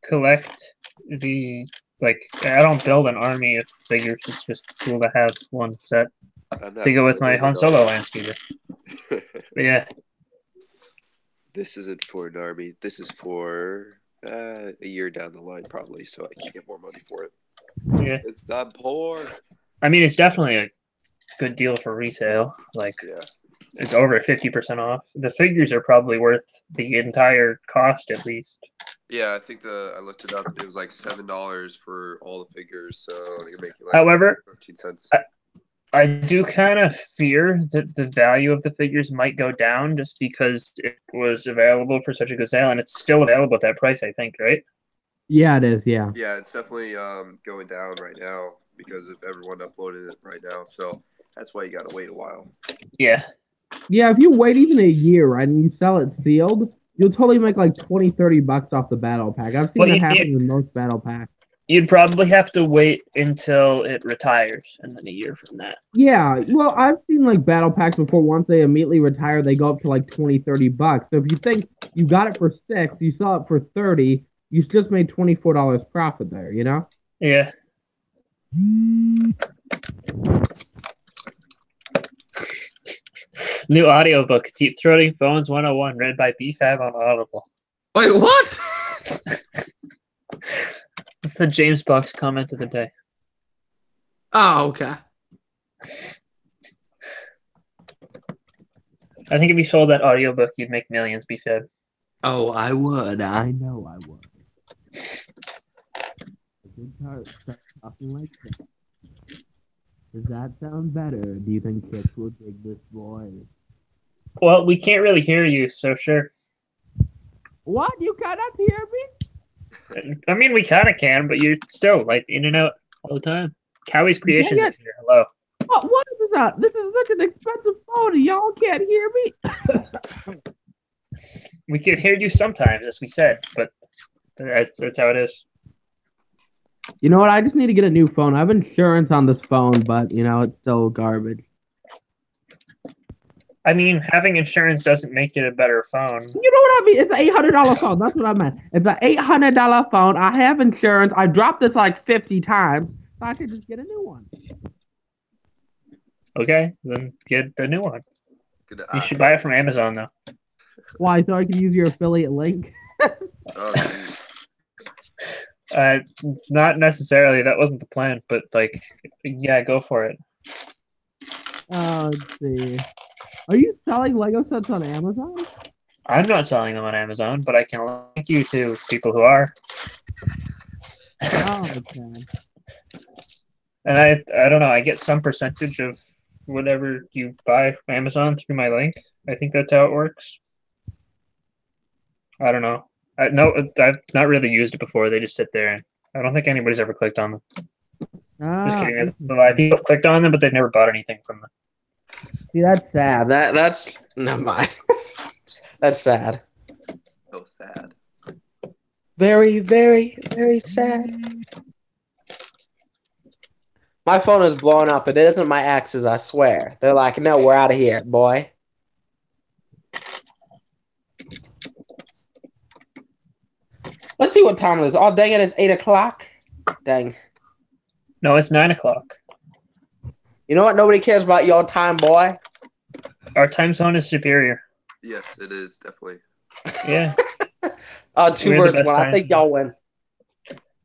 collect the I don't build an army of figures. It's just cool to have one set to go with my Han Solo landscaper. But yeah. This isn't for an army. This is for a year down the line, probably, so I can get more money for it. Yeah. It's not poor. I mean, it's definitely a good deal for resale. Like, Yeah. It's over 50% off. The figures are probably worth the entire cost at least. Yeah, I think I looked it up. It was like $7 for all the figures, so you're making like However, 13 cents. I do kind of fear that the value of the figures might go down just because it was available for such a good sale, and it's still available at that price, I think, right? Yeah, it is. Yeah. Yeah, it's definitely going down right now because of everyone uploading it right now. So that's why you gotta wait a while. Yeah. Yeah, if you wait even a year, right, and you sell it sealed, you'll totally make like $20-$30 off the battle pack. I've seen it happen with most battle packs. You'd probably have to wait until it retires, and then a year from that. Yeah, well, I've seen like battle packs before. Once they immediately retire, they go up to like $20-$30. So if you think you got it for $6, you sell it for $30, you just made $24 profit there. You know? Yeah. New audiobook, Deep Throating Phones 101, read by BFab on Audible. Wait, what? That's the James Box comment of the day. Oh, okay. I think if you sold that audiobook, you'd make millions, BFab. Oh, I would. I know I would. Start talking like that. Does that sound better? Do you think kids will dig this voice? Well, we can't really hear you, so sure. What? You cannot hear me? I mean, we kind of can, but you're still like in and out all the time. Cowie's Creations is here. Hello. What is that? This is such an expensive phone. Y'all can't hear me. We can hear you sometimes, as we said, but that's how it is. You know what? I just need to get a new phone. I have insurance on this phone, but you know it's still garbage. I mean, having insurance doesn't make it a better phone. You know what I mean? It's an $800 phone. That's what I meant. It's an $800 phone. I have insurance. I dropped this like 50 times, so I could just get a new one. Okay, then get the new one. You should buy it from Amazon, though. Why? So I can use your affiliate link? Oh, not necessarily. That wasn't the plan, but like, yeah, go for it. Let's see. Are you selling Lego sets on Amazon? I'm not selling them on Amazon, but I can link you to people who are. Oh, okay. And I don't know. I get some percentage of whatever you buy from Amazon through my link. I think that's how it works. I don't know. No, I've not really used it before. They just sit there, and I don't think anybody's ever clicked on them. Just kidding. A lot of people have clicked on them, but they've never bought anything from them. See, that's sad. That's never mind. That's sad. so sad. Very, very, very sad. My phone is blowing up. It isn't my ex's, I swear. They're like, no, we're out of here, boy. Let's see what time it is. Oh, dang it, it's 8 o'clock. Dang. No, it's 9 o'clock. You know what? Nobody cares about your time, boy. Our time zone is superior. Yes, it is, definitely. Yeah. 2 versus 1. I think y'all win.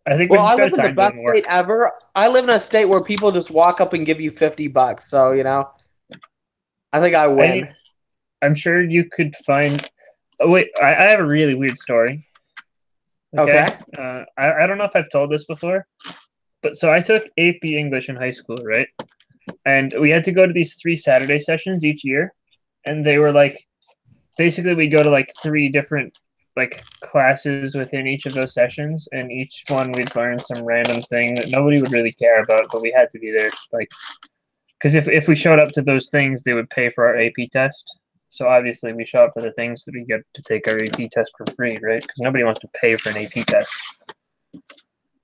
I think Well, we I just live got in the time doing best more. state ever. I live in a state where people just walk up and give you $50. So, you know, I think I win. I'm sure you could find. Oh, wait, I have a really weird story. Okay. I don't know if I've told this before, but so I took AP English in high school, right? And we had to go to these 3 Saturday sessions each year, and they were like basically we go to like 3 different like classes within each of those sessions, and each one we'd learn some random thing that nobody would really care about, but we had to be there, like, because if we showed up to those things, they would pay for our AP test. So obviously, we show up for the things that we get to take our AP test for free, right? Because nobody wants to pay for an AP test.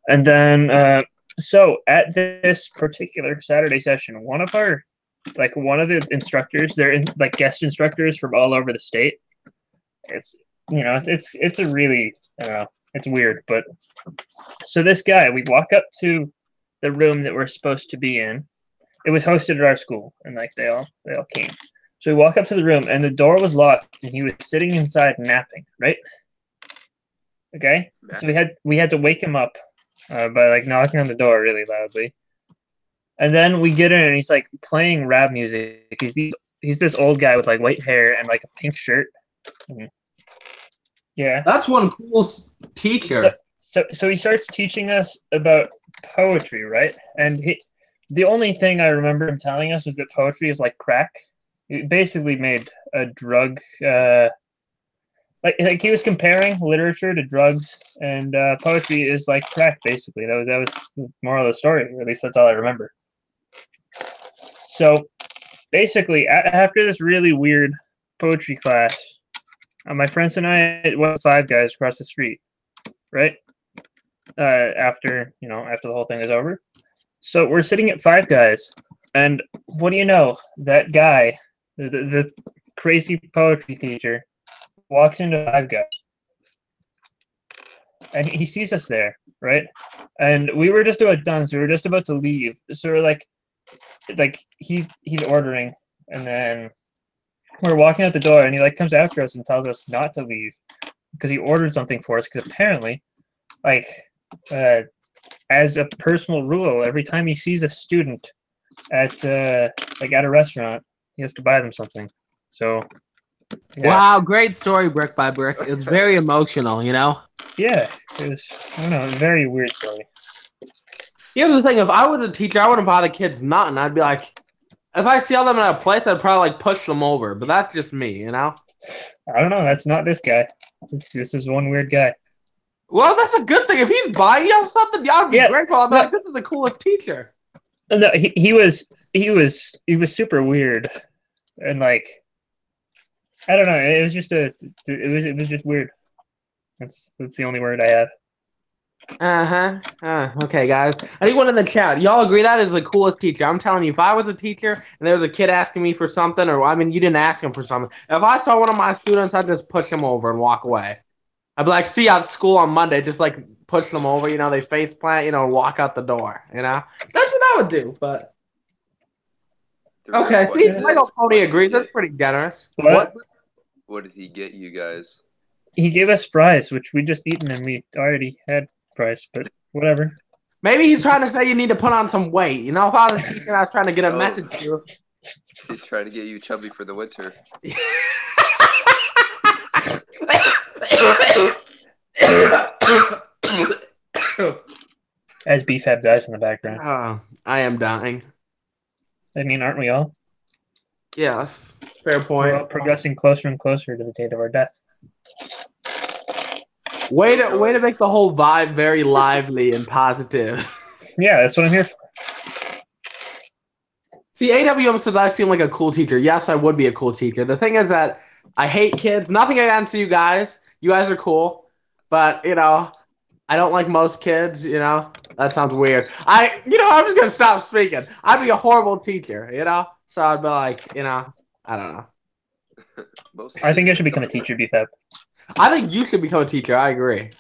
And then, so at this particular Saturday session, one of the instructors, they're like guest instructors from all over the state. It's it's a really, I don't know, it's weird, but so this guy, we walk up to the room that we're supposed to be in. It was hosted at our school, and like they all came. So we walk up to the room, and the door was locked, and he was sitting inside napping. Right? Okay. So we had to wake him up by like knocking on the door really loudly, and then we get in, and he's like playing rap music. He's this old guy with like white hair and like a pink shirt. Yeah. That's one cool teacher. So he starts teaching us about poetry, right? And the only thing I remember him telling us was that poetry is like crack. He basically made a drug. Like he was comparing literature to drugs, and poetry is like crack. Basically, that was the moral of the story. Or at least that's all I remember. So basically, after this really weird poetry class, my friends and I went with 5 guys across the street, right? After the whole thing is over. So we're sitting at 5 guys, and what do you know? That guy, the crazy poetry teacher, walks into 5 guys, and he sees us there, right? And we were just about done, so we were just about to leave. So we're like he's ordering, and then we're walking out the door, and he like comes after us and tells us not to leave because he ordered something for us. Because apparently, like, as a personal rule, every time he sees a student at a restaurant, he has to buy them something. So, yeah. Wow, great story, Brick by Brick. It's very emotional, you know? Yeah, it was, I don't know, a very weird story. Here's the thing, if I was a teacher, I wouldn't buy the kids nothing. I'd be like, if I see them in a place, I'd probably like push them over. But that's just me, you know? I don't know, that's not this guy. This is one weird guy. Well, that's a good thing. If he's buying you something, y'all be grateful. I'd be like, this is the coolest teacher. No, he was super weird, and like, I don't know. It was just weird. That's the only word I have. Okay, guys. Anyone in the chat, y'all agree that is the coolest teacher? I'm telling you, if I was a teacher and there was a kid asking me for something, or I mean, you didn't ask him for something. If I saw one of my students, I'd just push him over and walk away. I'd be like, see you at school on Monday. Just like push them over, you know, they face plant, you know, and walk out the door, you know? That's what I would do, but. Okay, see, Michael Pony agrees. That's pretty generous. What did he get you guys? He gave us fries, which we just eaten, and we already had fries, but whatever. Maybe he's trying to say you need to put on some weight. You know, if I was a teacher, I was trying to get a message to you. He's trying to get you chubby for the winter. As BFAB dies in the background. Oh, I am dying. I mean, aren't we all? Yes, fair point. We're all progressing closer and closer to the date of our death. Way to make the whole vibe very lively and positive. Yeah, that's what I'm here for. See, AWM says I seem like a cool teacher. Yes, I would be a cool teacher. The thing is that I hate kids. Nothing against you guys. You guys are cool. But, you know, I don't like most kids, you know. That sounds weird. I'm just going to stop speaking. I'd be a horrible teacher, you know. So I'd be like, you know, I don't know. I think I should become a teacher, BFAB. I think you should become a teacher. I agree.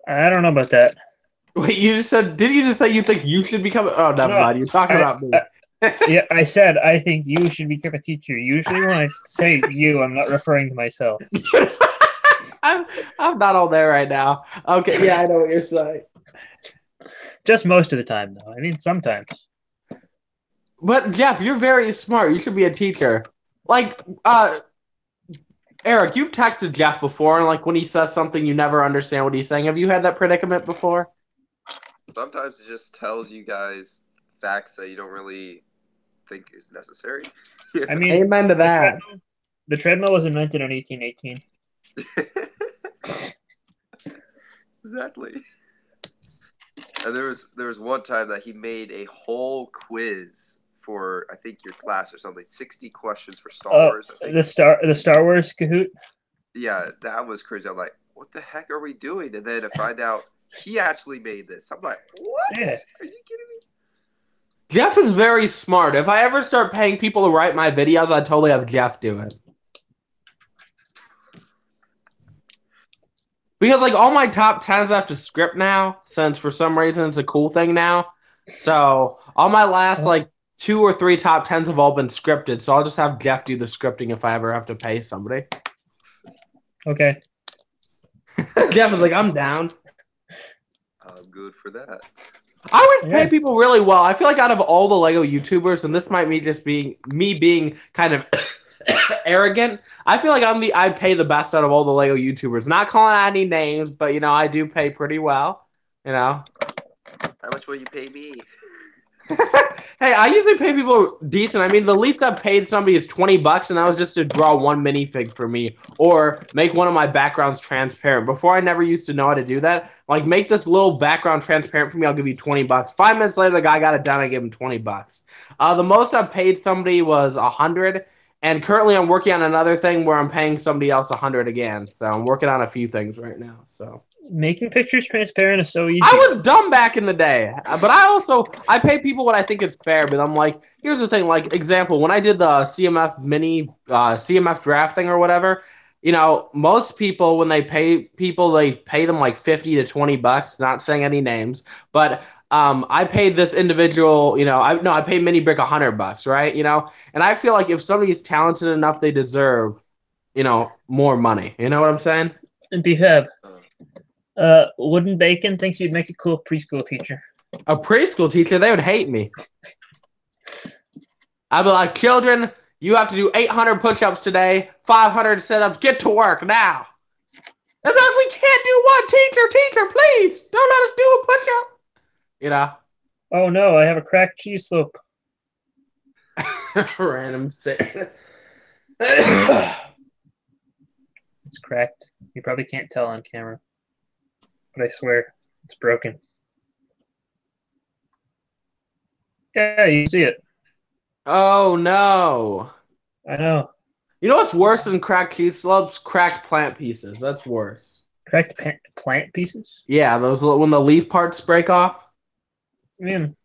I don't know about that. Wait, did you just say you think you should become? Oh, never mind. You're talking about me. Yeah, I said I think you should become a teacher. Usually when I say you, I'm not referring to myself. I'm not all there right now. Okay, yeah, I know what you're saying. Just most of the time, though. I mean, sometimes. But Jeff, you're very smart. You should be a teacher. Like, Eric, you've texted Jeff before, and like when he says something, you never understand what he's saying. Have you had that predicament before? Sometimes it just tells you guys facts that you don't really think is necessary. I mean, Amen to that. The treadmill was invented in 1818. Exactly. And there was one time that he made a whole quiz for, I think, your class or something. 60 questions for Star Wars. I think. The Star Wars Kahoot. Yeah, that was crazy. I'm like, what the heck are we doing? And then to find out he actually made this, I'm like, what? Yeah. Are you kidding me? Jeff is very smart. If I ever start paying people to write my videos, I'd totally have Jeff do it. Because like all my top 10s I have to script now, since for some reason it's a cool thing now. So all my last like 2 or 3 top 10s have all been scripted. So I'll just have Jeff do the scripting if I ever have to pay somebody. Okay. Jeff is like, I'm down. I'm good for that. I always pay people really well. I feel like out of all the Lego YouTubers, and this might be just being me being kind of arrogant, I feel like I pay the best out of all the Lego YouTubers. Not calling out any names, but I do pay pretty well. How much will you pay me? Hey, I usually pay people decent. I mean, the least I've paid somebody is $20, and that was just to draw one minifig for me or make one of my backgrounds transparent. Before, I never used to know how to do that. Like, make this little background transparent for me, I'll give you $20. 5 minutes later, the guy got it done, I gave him $20. The most I've paid somebody was $100, and currently I'm working on another thing where I'm paying somebody else $100 again. So I'm working on a few things right now. So making pictures transparent is so easy. I was dumb back in the day, but I pay people what I think is fair. But I'm like, here's the thing. Like, example, when I did the CMF CMF draft thing or whatever, most people when they pay people, they pay them like $50 to $20. Not saying any names, but I paid this individual. I paid Mini Brick $100, right? And I feel like if somebody's talented enough, they deserve, more money. You know what I'm saying? And BFAB. Wooden Bacon thinks you'd make a cool preschool teacher. A preschool teacher? They would hate me. I'd be like, children, you have to do 800 push-ups today, 500 sit-ups. Get to work now. And then we can't do one. Teacher, please. Don't let us do a push-up. Oh, no, I have a cracked cheese slope. Random sit. It's cracked. You probably can't tell on camera. But I swear, it's broken. Yeah, you see it. Oh, no. I know. You know what's worse than cracked cheese slopes? Cracked plant pieces. That's worse. Cracked plant pieces? Yeah, those when the leaf parts break off. I mean,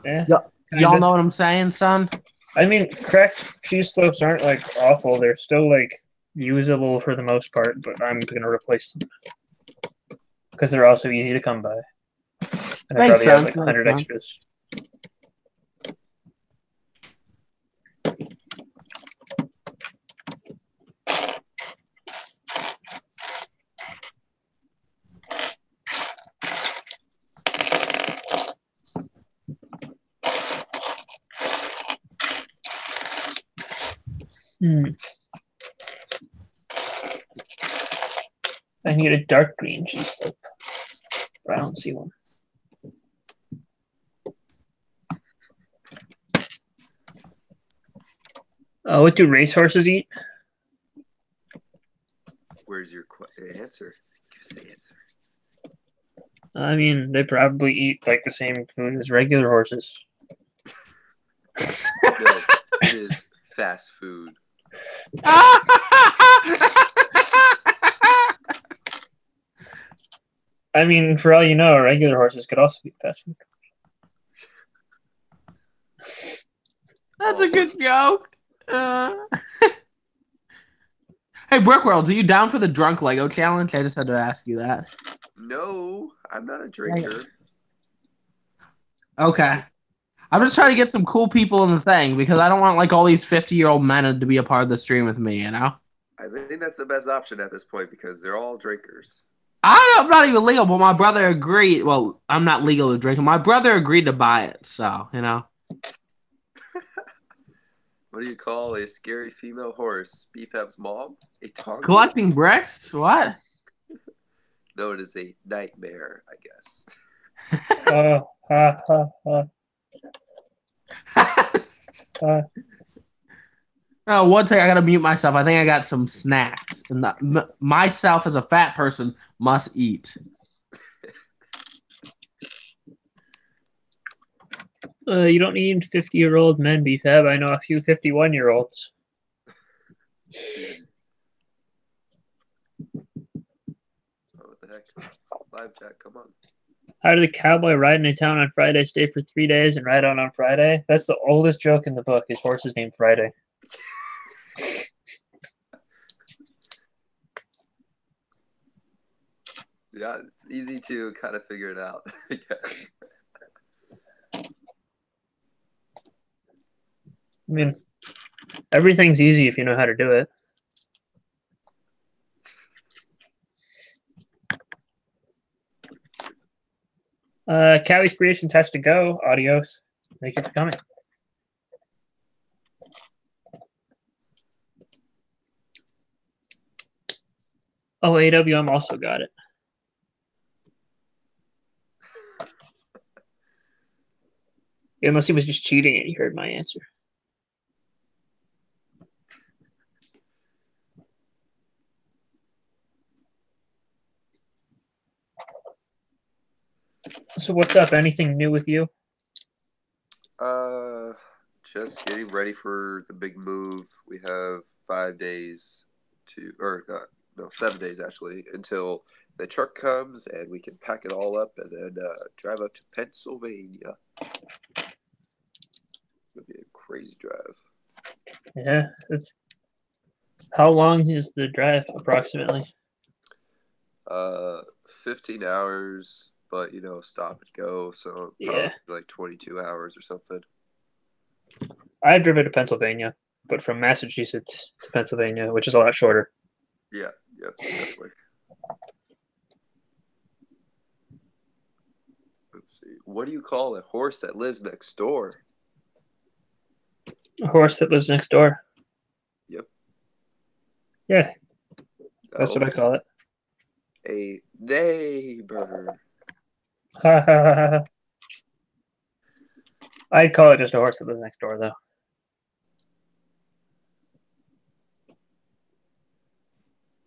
y'all know what I'm saying, son? I mean, cracked cheese slopes aren't, like, awful. They're still, like, usable for the most part, but I'm going to replace them. Because they're also easy to come by. And I probably have like 100 extras. I need a dark green cheese slope. But I don't see one. What do racehorses eat? Where's your answer? Give us the answer. I mean, they probably eat like the same food as regular horses. No, it is fast food. I mean, for all you know, regular horses could also eat fast food. That's a good joke. Hey, Brookworld, are you down for the drunk Lego challenge? I just had to ask you that. No, I'm not a drinker. Okay. I'm just trying to get some cool people in the thing because I don't want like all these 50-year-old men to be a part of the stream with me, I think that's the best option at this point because they're all drinkers. I'm not even legal, but my brother agreed. Well, I'm not legal to drink it. My brother agreed to buy it, so you know. What do you call a scary female horse? BFAB's mom? A donkey? Collecting bricks? What? No, it is a nightmare, I guess. Ha ha ha. Oh, one thing I gotta mute myself. I think I got some snacks. And myself as a fat person must eat. You don't need 50-year-old men, BFAB. I know a few 51-year-olds. Oh, what the heck? Live chat, come on. How did the cowboy ride into town on Friday, stay for 3 days, and ride out on Friday? That's the oldest joke in the book. His horse is named Friday. Yeah, it's easy to kind of figure it out. I mean, everything's easy if you know how to do it. Cowie's Creations has to go. Adios. Thank you for coming. Oh, AWM also got it. Unless he was just cheating and he heard my answer. So what's up? Anything new with you? Just getting ready for the big move. We have 5 days to, or no, 7 days actually, until the truck comes and we can pack it all up and then drive up to Pennsylvania. It'll be a crazy drive. Yeah. How long is the drive approximately? 15 hours, but you know, stop and go, so probably like 22 hours or something. I've driven to Pennsylvania, but from Massachusetts to Pennsylvania, which is a lot shorter. Yeah, definitely. Let's see. What do you call a horse that lives next door? A horse that lives next door. Yep. Yeah, that's No. what I call it. A neighbor. I'd call it just a horse that lives next door, though.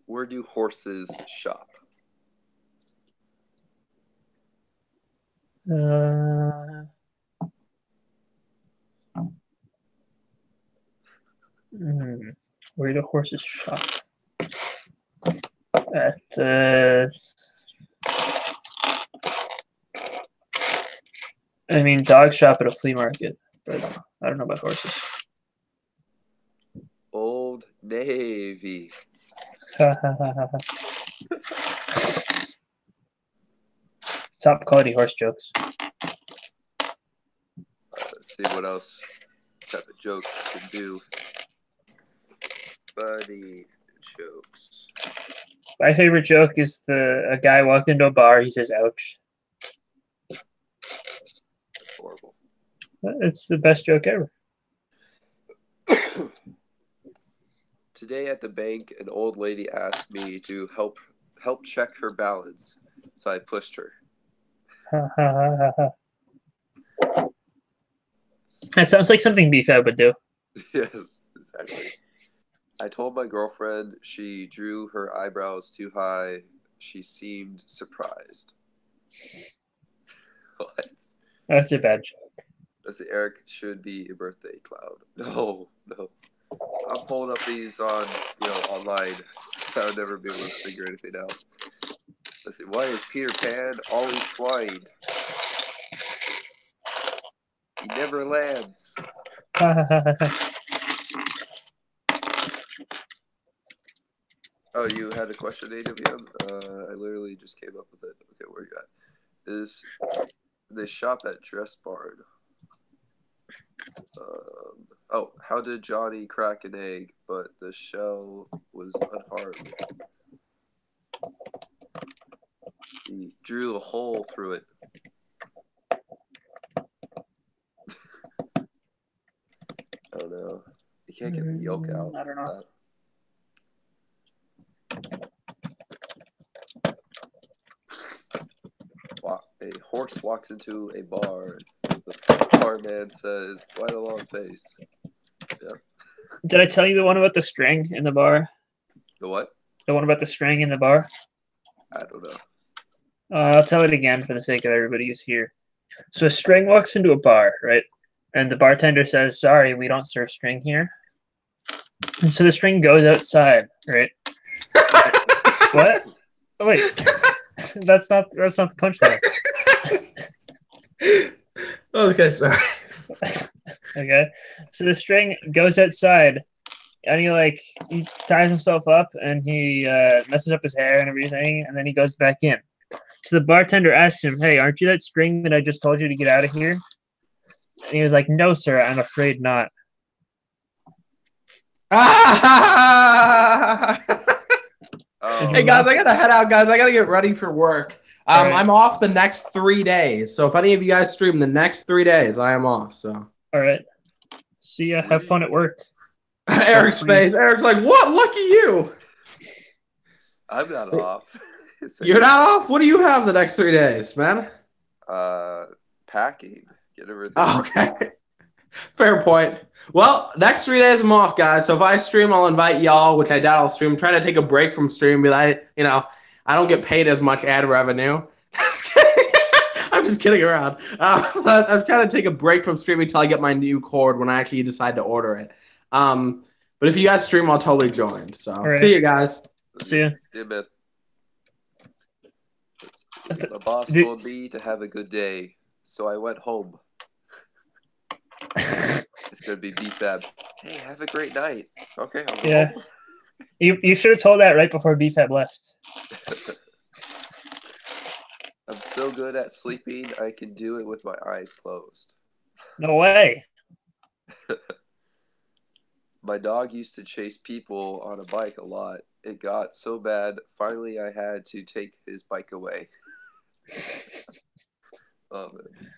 Where do horses shop? Where do horses shop? At I mean, dogs shop at a flea market, but I don't know about horses. Old Navy. Top quality horse jokes. Let's see what else type of jokes we can do. Funny jokes. My favorite joke is a guy walked into a bar. He says, "Ouch." That's horrible. It's the best joke ever. Today at the bank, an old lady asked me to help check her balance, so I pushed her. That sounds like something BFAB would do. Yes, exactly. I told my girlfriend she drew her eyebrows too high. She seemed surprised. What? That's a bad joke. Let's see, Eric should be a birthday cloud. No. I'm pulling up these online. I would never be able to figure anything out. Let's see, why is Peter Pan always flying? He never lands. Oh, you had a question, AWM? I literally just came up with it. Okay, where you at? They shop at Dress Barn. How did Johnny crack an egg, but the shell was unharmed? He drew a hole through it. I don't know. You can't get the yolk out. I don't know. A horse walks into a bar. The barman says, "Why the long face?" Yeah. Did I tell you the one about the string in the bar? The what? The one about the string in the bar? I don't know. I'll tell it again for the sake of everybody who's here. So a string walks into a bar, right? And the bartender says, "Sorry, we don't serve string here." And so the string goes outside, right? What? Oh, wait. That's not the punchline. Okay, sorry. Okay. So the string goes outside and he ties himself up and he messes up his hair and everything, and then he goes back in. So the bartender asks him, "Hey, aren't you that string that I just told you to get out of here?" And he was like, "No, sir, I'm afraid not." Hey guys, I gotta head out, guys. I gotta get ready for work. Right. I'm off the next 3 days. So if any of you guys stream the next 3 days, I am off. So All right. See ya. Have fun at work. Eric's face. Eric's like, "What? Lucky you." I'm not off. You're not off? What do you have the next 3 days, man? Packing. Get everything. Oh, okay. Fair point. Well, next 3 days I'm off, guys. So if I stream, I'll invite y'all, which I doubt I'll stream. I'm trying to take a break from stream, but I don't get paid as much ad revenue. Just kidding. I'm just kidding around. I'm trying to take a break from streaming until I get my new cord when I actually decide to order it. But if you guys stream, I'll totally join. So right. See you guys. See ya. Yeah, man. The boss told me to have a good day, so I went home. It's gonna be BFAB. Hey, have a great night. Okay, I'll go home. You should have told that right before BFAB left. I'm so good at sleeping, I can do it with my eyes closed. No way. My dog used to chase people on a bike a lot. It got so bad, finally I had to take his bike away. Oh, man.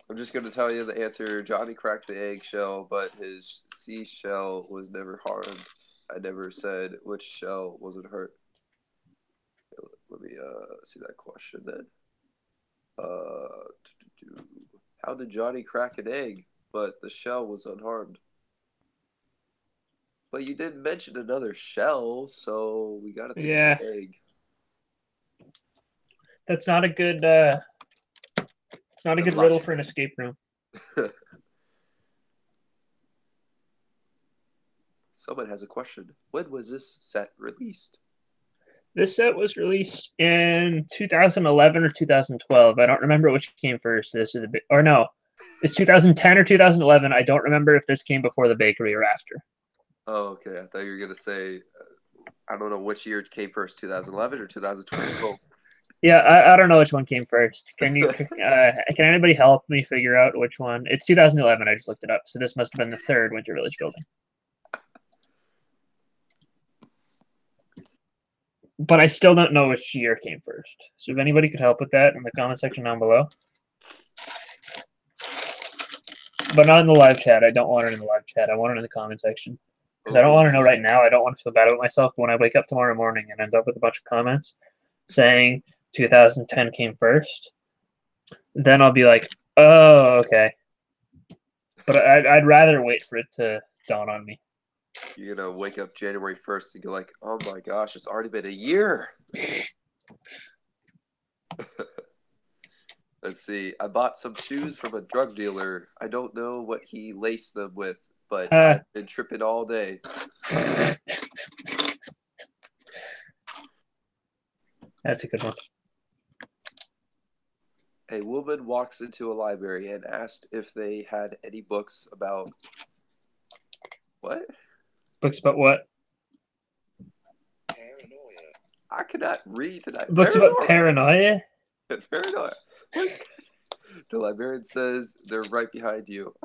I'm just going to tell you the answer. Johnny cracked the eggshell, but his seashell was never harmed. I never said which shell wasn't hurt. Let me see that question then. How did Johnny crack an egg, but the shell was unharmed? But you didn't mention another shell, so we got to think of the egg. That's not a good. It's not a good riddle for an escape room. Someone has a question. When was this set released? This set was released in 2011 or 2012. I don't remember which came first. This is it's 2010 or 2011. I don't remember if this came before the bakery or after. Oh, okay. I thought you were gonna say, I don't know which year it came first, 2011 or 2012. Yeah, I don't know which one came first. Can anybody help me figure out which one? It's 2011. I just looked it up. So this must have been the third Winter Village building. But I still don't know which year came first. So if anybody could help with that in the comment section down below. But not in the live chat. I don't want it in the live chat. I want it in the comment section. Because I don't want to know right now. I don't want to feel bad about myself. But when I wake up tomorrow morning and end up with a bunch of comments saying 2010 came first, then I'll be like, oh, okay. But I'd rather wait for it to dawn on me. You're going to wake up January 1st and go like, oh my gosh, it's already been a year. Let's see. I bought some shoes from a drug dealer. I don't know what he laced them with, but I've been tripping all day. That's a good one. A woman walks into a library and asked if they had any books about what? Books about what? Paranoia. I cannot read tonight. Books about paranoia? Paranoia. The librarian says they're right behind you.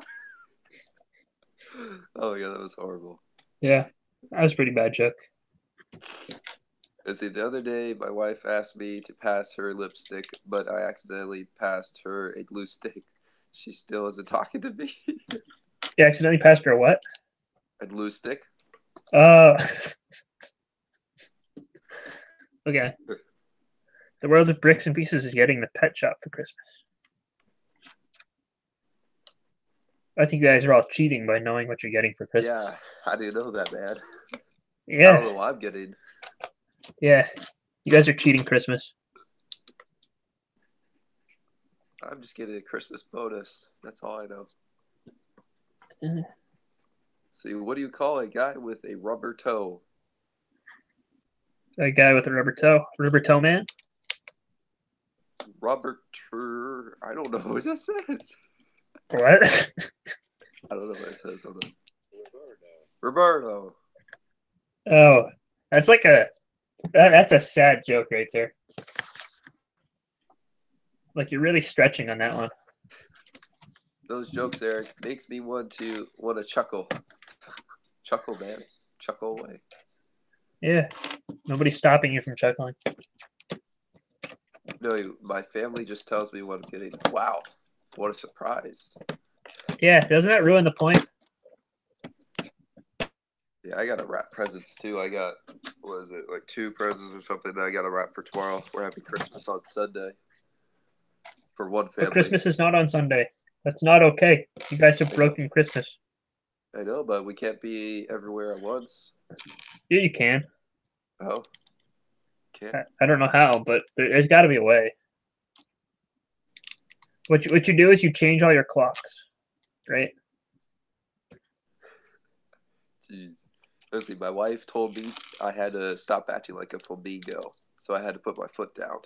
Oh, yeah, that was horrible. Yeah, that was a pretty bad joke. Let's see, the other day, my wife asked me to pass her lipstick, but I accidentally passed her a glue stick. She still isn't talking to me. You accidentally passed her what? A glue stick? Oh. Okay. The world of bricks and pieces is getting the pet shop for Christmas. I think you guys are all cheating by knowing what you're getting for Christmas. Yeah, how do you know that, man? I Yeah. don't know what I'm getting. Yeah. You guys are cheating Christmas. I'm just getting a Christmas bonus. That's all I know. Mhm. So what do you call a guy with a rubber toe? A guy with a rubber toe. Rubber toe man? I don't know what that says. What? I don't know what it says. Hold on. Roberto. Oh. That's like that's a sad joke right there. Like you're really stretching on that one. Those jokes, Eric, makes me want to chuckle. Chuckle, man. Chuckle away. Yeah. Nobody's stopping you from chuckling. No, my family just tells me what I'm getting. Wow, what a surprise. Yeah, doesn't that ruin the point? Yeah, I got to wrap presents too. I got, what is it, like 2 presents or something that I got to wrap for tomorrow. We're having Christmas on Sunday for one family. But Christmas is not on Sunday. That's not okay. You guys have broken Christmas. I know, but we can't be everywhere at once. Yeah, you can. Oh, can't. I don't know how, but there's got to be a way. What you do is you change all your clocks, right? Jeez. Let's see, my wife told me I had to stop acting like a flamingo, so I had to put my foot down.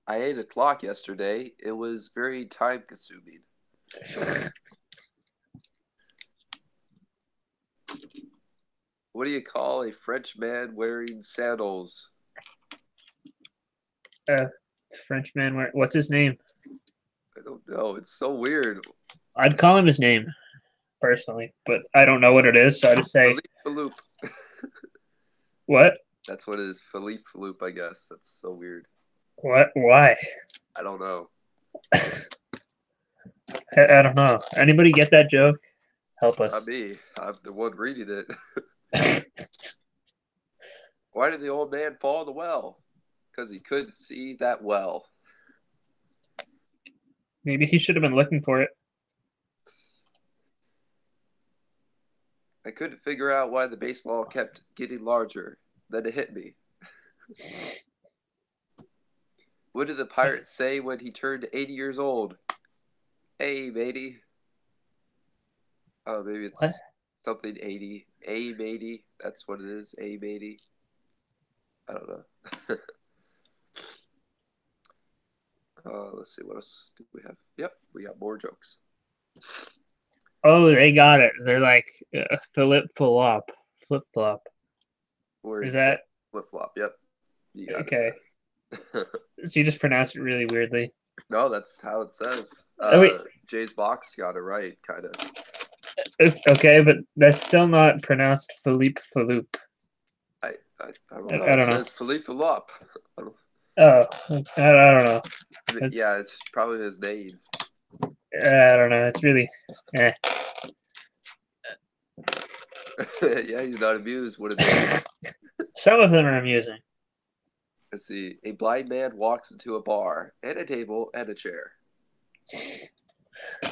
I ate a clock yesterday. It was very time consuming. What do you call a French man wearing sandals? French man, what's his name? I don't know. It's so weird. I'd call him his name, personally, but I don't know what it is, so I just say Philippe Philippe. What? That's what it is. Philippe Philippe, I guess. That's so weird. What? Why? I don't know. I don't know. Anybody get that joke? Help us. Not me. I'm the one reading it. Why did the old man fall in the well? Because he couldn't see that well. Maybe he should have been looking for it. I couldn't figure out why the baseball kept getting larger. Then it hit me. What did the pirate say when he turned 80 years old? Hey, matey. Oh, maybe it's something 80. A matey. That's what it is. A matey. I don't know. Let's see. What else do we have? Yep, we got more jokes. Oh, they got it. They're like Philip Flop. Flip flop. Is that flip flop? Yep. You got okay? It. So you just pronounced it really weirdly. No, that's how it says. Jay's box got it right, kind of. Okay, but that's still not pronounced Philippe Phaloop. I don't know. I don't know. It says Philippe Philop. Oh, I don't know. Yeah, it's probably his name. I don't know. It's really. Yeah, he's not amused. What it is. Some of them are amusing. Let's see. A blind man walks into a bar and a table and a chair.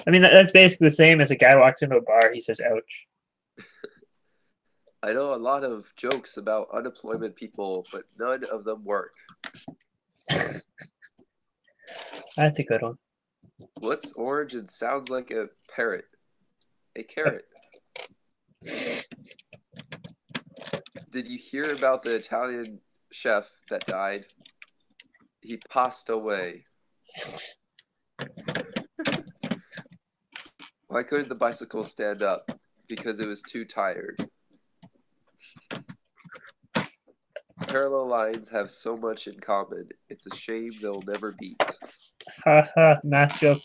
I mean, that's basically the same as a guy walks into a bar. He says, "Ouch." I know a lot of jokes about unemployment people, but none of them work. That's a good one. What's orange and sounds like a parrot? A carrot. Did you hear about the Italian chef that died? He passed away. Why couldn't the bicycle stand up? Because it was too tired. Parallel lines have so much in common. It's a shame they'll never beat. Ha ha, math joke.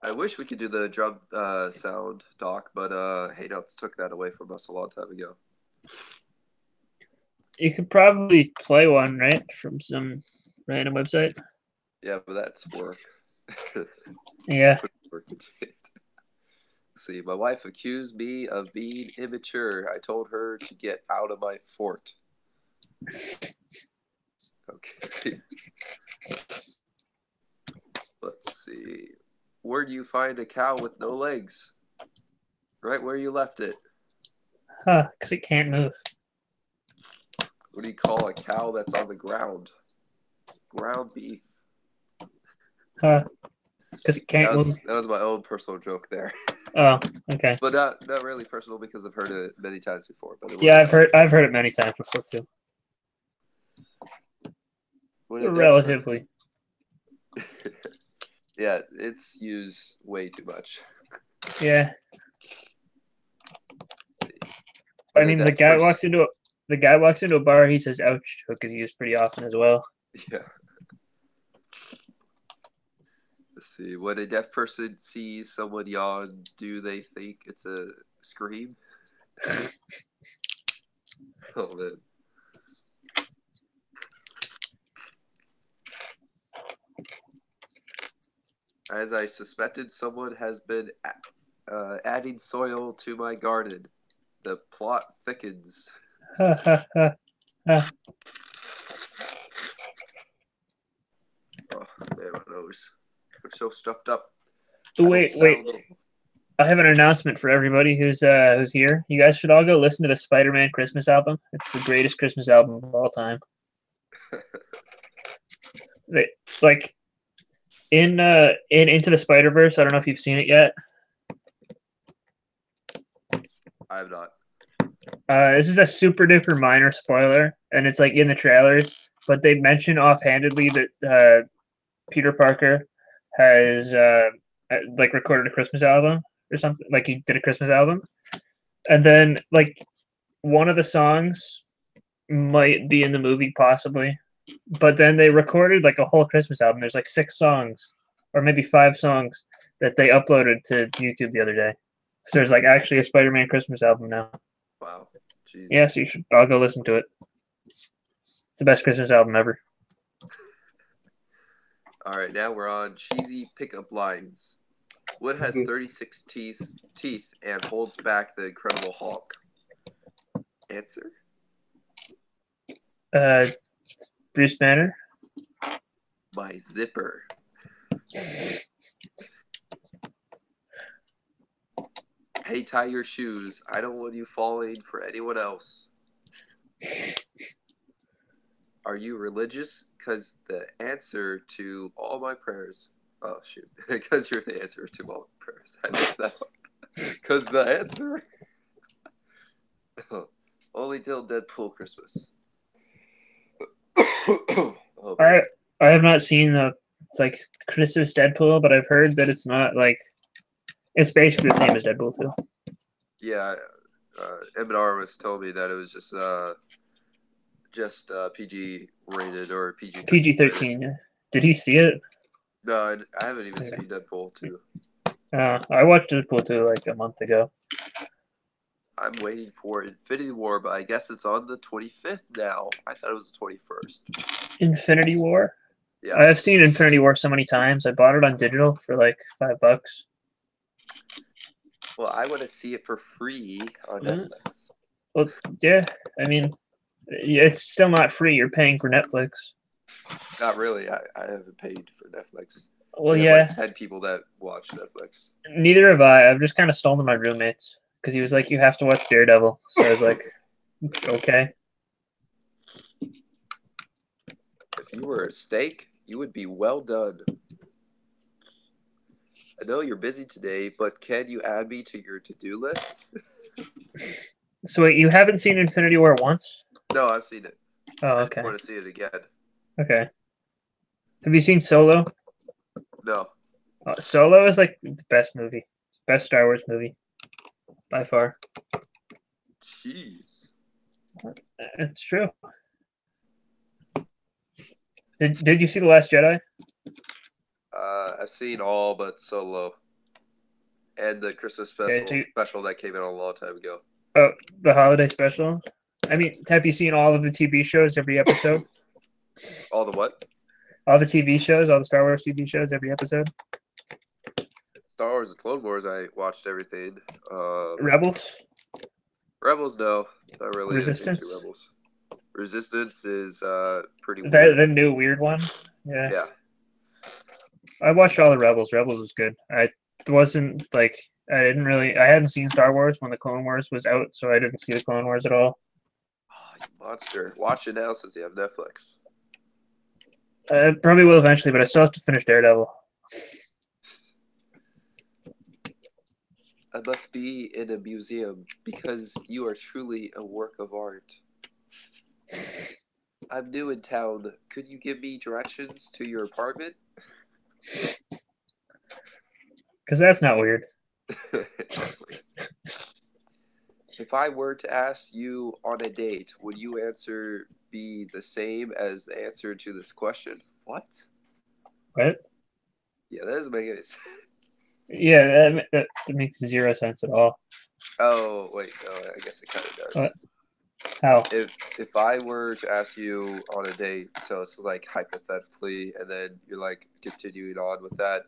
I wish we could do the drum sound, Doc, but Hangouts took that away from us a long time ago. You could probably play one, right, from some random website. Yeah, but that's work. Yeah. See, my wife accused me of being immature. I told her to get out of my fort. Okay. Let's see. Where do you find a cow with no legs? Right where you left it. Huh, because it can't move. What do you call a cow that's on the ground? Ground beef. Huh, because it can't move. That was my own personal joke there. Oh, okay. But not really personal because I've heard it many times before. But Yeah, I've heard it many times before too. Relatively. Yeah, it's used way too much. Yeah. I mean, the guy walks into a bar. He says "ouch" joke is used pretty often as well. Yeah. Let's see. When a deaf person sees someone yawn, do they think it's a scream? Oh man. As I suspected, someone has been adding soil to my garden. The plot thickens. Ha ha ha ha. Oh man, my nose. I'm so stuffed up. Wait. I have an announcement for everybody who's here. You guys should all go listen to the Spider-Man Christmas album. It's the greatest Christmas album of all time. Like in Into the Spider-Verse. I don't know if you've seen it yet. I have not. This is a super duper minor spoiler, and it's like in the trailers, but they mention offhandedly that Peter Parker has like recorded a Christmas album or something. Like he did a Christmas album, and then like one of the songs might be in the movie possibly, but then they recorded like a whole Christmas album. There's like 6 songs or maybe 5 songs that they uploaded to YouTube the other day. So there's like actually a Spider-Man Christmas album now. Wow. Jeez. Yeah, so you should all go listen to it. It's the best Christmas album ever. All right, now we're on cheesy pickup lines. What has 36 teeth and holds back the Incredible Hulk? Answer? Bruce Banner. My zipper. Hey, tie your shoes. I don't want you falling for anyone else. Are you religious? Because the answer to all my prayers. Oh, shoot. Because you're the answer to all my prayers. I missed that one. Because the answer. Only till Deadpool Christmas. Oh, I have not seen the like Christmas Deadpool, but I've heard that it's not like it's basically the same as Deadpool 2. Yeah, M&R was telling me that it was just PG rated or PG PG-13. Did he see it? No, I haven't even seen Deadpool 2. I watched Deadpool 2 like a month ago. I'm waiting for Infinity War, but I guess it's on the 25th now. I thought it was the 21st. Infinity War? Yeah. I've seen Infinity War so many times. I bought it on digital for like $5. Well, I want to see it for free on Netflix. Well, yeah. I mean, it's still not free. You're paying for Netflix. Not really. I haven't paid for Netflix. Well, we yeah. have like 10 people that watch Netflix. Neither have I. I've just kind of stolen my roommates because he was like, "You have to watch Daredevil." So I was like, "Okay." If you were a steak, you would be well done. I know you're busy today, but can you add me to your to-do list? So wait, you haven't seen Infinity War once? No, I've seen it. Oh, okay. I want to see it again. Okay. Have you seen Solo? No. Solo is like the best movie, best Star Wars movie, by far. Jeez. It's true. Did you see The Last Jedi? I've seen all but Solo. And the Christmas Okay, special that came out a long time ago. Oh, the holiday special. I mean, have you seen all of the TV shows, every episode? All the what? All the TV shows, all the Star Wars TV shows, every episode. Star Wars: The Clone Wars. I watched everything. Rebels. Rebels, no, not really. Resistance? Into Rebels. Resistance is pretty weird. The new weird one. Yeah. Yeah. I watched all the Rebels. Rebels was good. I wasn't like I hadn't seen Star Wars when the Clone Wars was out, so I didn't see the Clone Wars at all. Oh, you monster! Watch it now since you have Netflix. I probably will eventually, but I still have to finish Daredevil. I must be in a museum because you are truly a work of art. I'm new in town. Could you give me directions to your apartment? Because that's not weird. If I were to ask you on a date, would you answer be the same as the answer to this question? What? What? Yeah, that doesn't make any sense. Yeah, that makes zero sense at all. Oh, wait, no, I guess it kind of does. What? How? If I were to ask you on a date, so it's like hypothetically, and then you're like continuing on with that,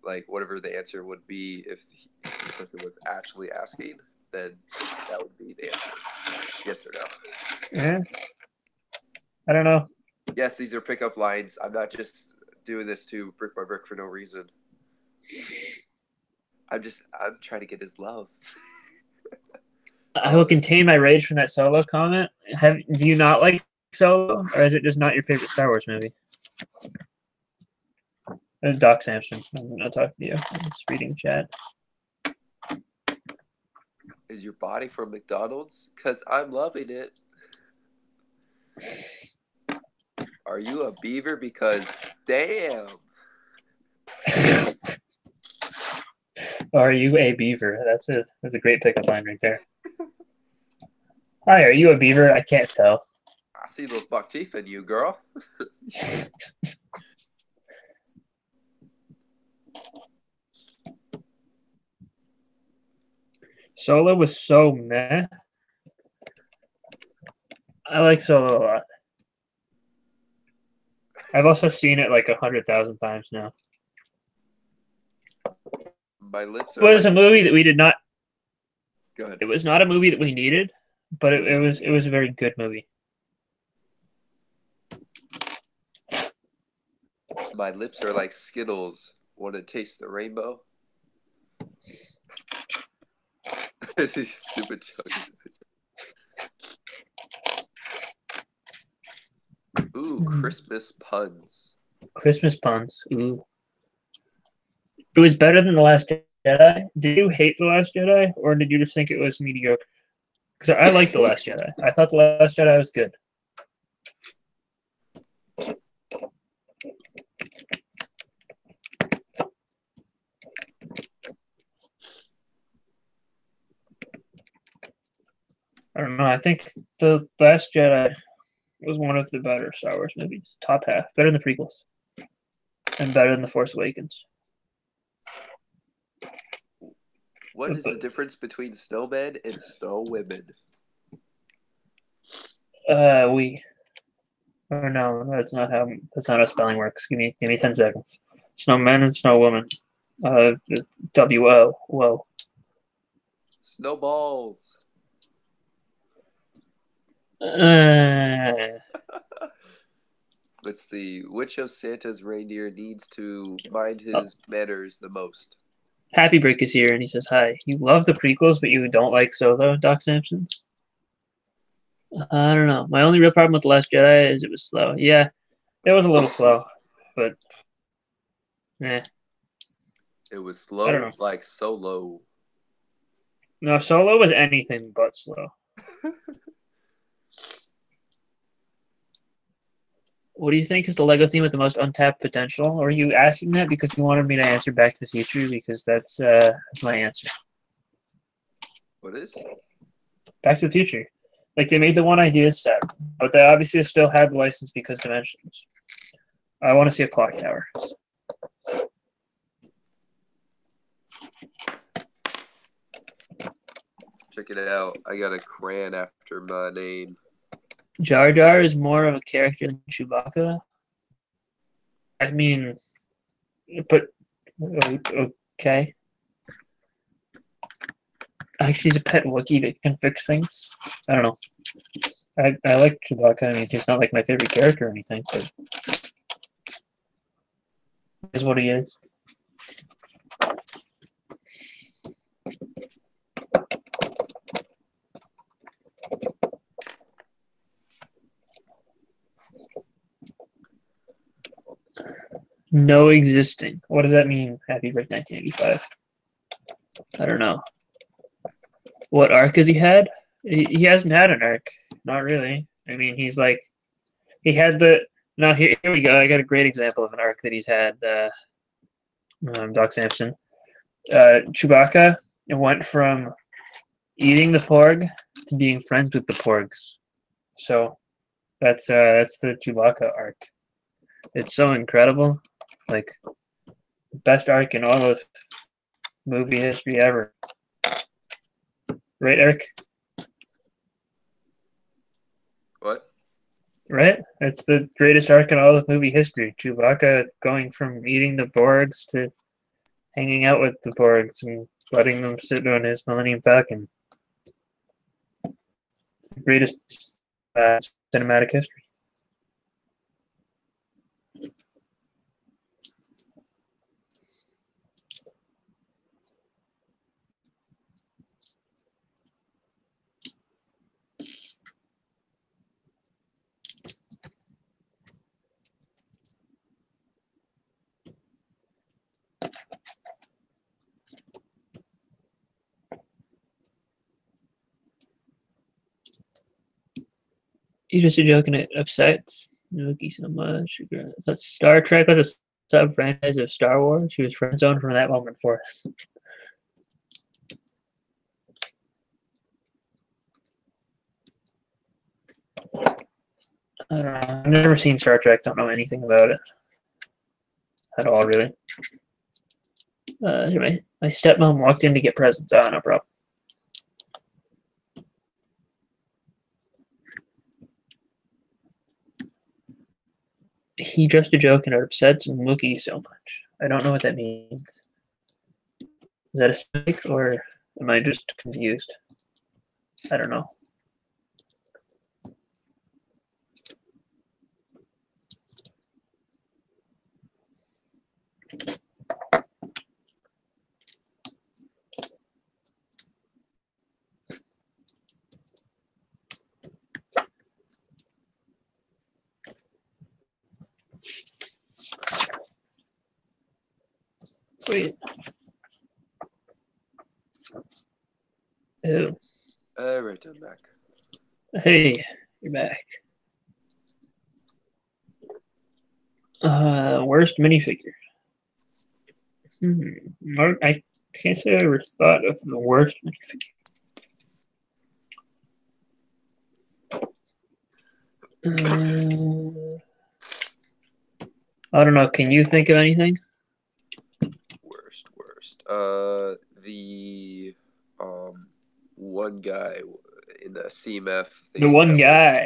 like whatever the answer would be if the person was actually asking, then that would be the answer. Yes or no? Yeah. I don't know. Yes, these are pickup lines. I'm not just doing this to brick by brick for no reason. I'm trying to get his love. I will contain my rage from that Solo comment. Do you not like Solo, or is it just not your favorite Star Wars movie? Doc Samson. I'm not talking to you. I'm just reading chat. Is your body from McDonald's? Because I'm loving it. Are you a beaver? Because damn. Are you a beaver? That's a great pickup line right there. Hi, are you a beaver? I can't tell. I see those buck teeth in you, girl. Solo was so meh. I like Solo a lot. I've also seen it like 100,000 times now. My lips are. It was a movie that we did not. Go ahead. It was not a movie that we needed, but it was a very good movie. My lips are like Skittles. Want to taste the rainbow? These stupid jokes. Ooh, Christmas puns. Christmas puns. Ooh. It was better than The Last Jedi. Did you hate The Last Jedi, or did you just think it was mediocre? Because I liked The Last Jedi. I thought The Last Jedi was good. I don't know. I think The Last Jedi was one of the better Star Wars movies. Top half. Better than the prequels. And better than The Force Awakens. What is the difference between snowmen and snow women? Or no, that's not how spelling works. Give me 10 seconds. Snowmen and snowwoman. WO. Whoa. Snowballs. Let's see. Which of Santa's reindeer needs to mind his manners the most? Happy Brick is here, and he says, hi. You love the prequels, but you don't like Solo, Doc Samson? I don't know. My only real problem with The Last Jedi is it was slow. Yeah, it was a little slow, but It was slow, I don't know. like Solo. No, Solo was anything but slow. What do you think is the Lego theme with the most untapped potential? Or are you asking that because you wanted me to answer Back to the Future? Because that's my answer. What is? Back to the Future. Like, they made the one idea set, but they obviously still had the license because dimensions. I want to see a clock tower. Check it out. I got a crayon after my name. Jar Jar is more of a character than Chewbacca. I mean, but okay. Actually, he's a pet Wookiee that can fix things. I don't know. I like Chewbacca. I mean, he's not like my favorite character or anything, but is what he is. No existing. What does that mean? Happy birthday, 1985. I don't know. What arc has he had? He hasn't had an arc. Not really. I mean, he's like, he had the. No, here we go. I got a great example of an arc that he's had. Doc Samson. Chewbacca went from eating the porg to being friends with the porgs. So that's the Chewbacca arc. It's so incredible. Like, best arc in all of movie history ever. Right, Eric? What? Right? It's the greatest arc in all of movie history. Chewbacca going from eating the Borgs to hanging out with the Borgs and letting them sit on his Millennium Falcon. It's the greatest cinematic history. You're just a joke and it upsets Nookie so much. That's Star Trek was a sub-franchise of Star Wars. She was friend zoned from that moment forth. I don't know. I've never seen Star Trek. Don't know anything about it at all, really. My stepmom walked in to get presents. Oh, no problem. He just a joke and it upsets Mookie so much. I don't know what that means. Is that a mistake or am I just confused? I don't know. Wait. Oh. Alright, I'm back. Hey, you're back. Worst minifigure. I can't say I ever thought of the worst minifigure. I don't know. Can you think of anything? Worst. The one guy in the CMF thing. The one guy.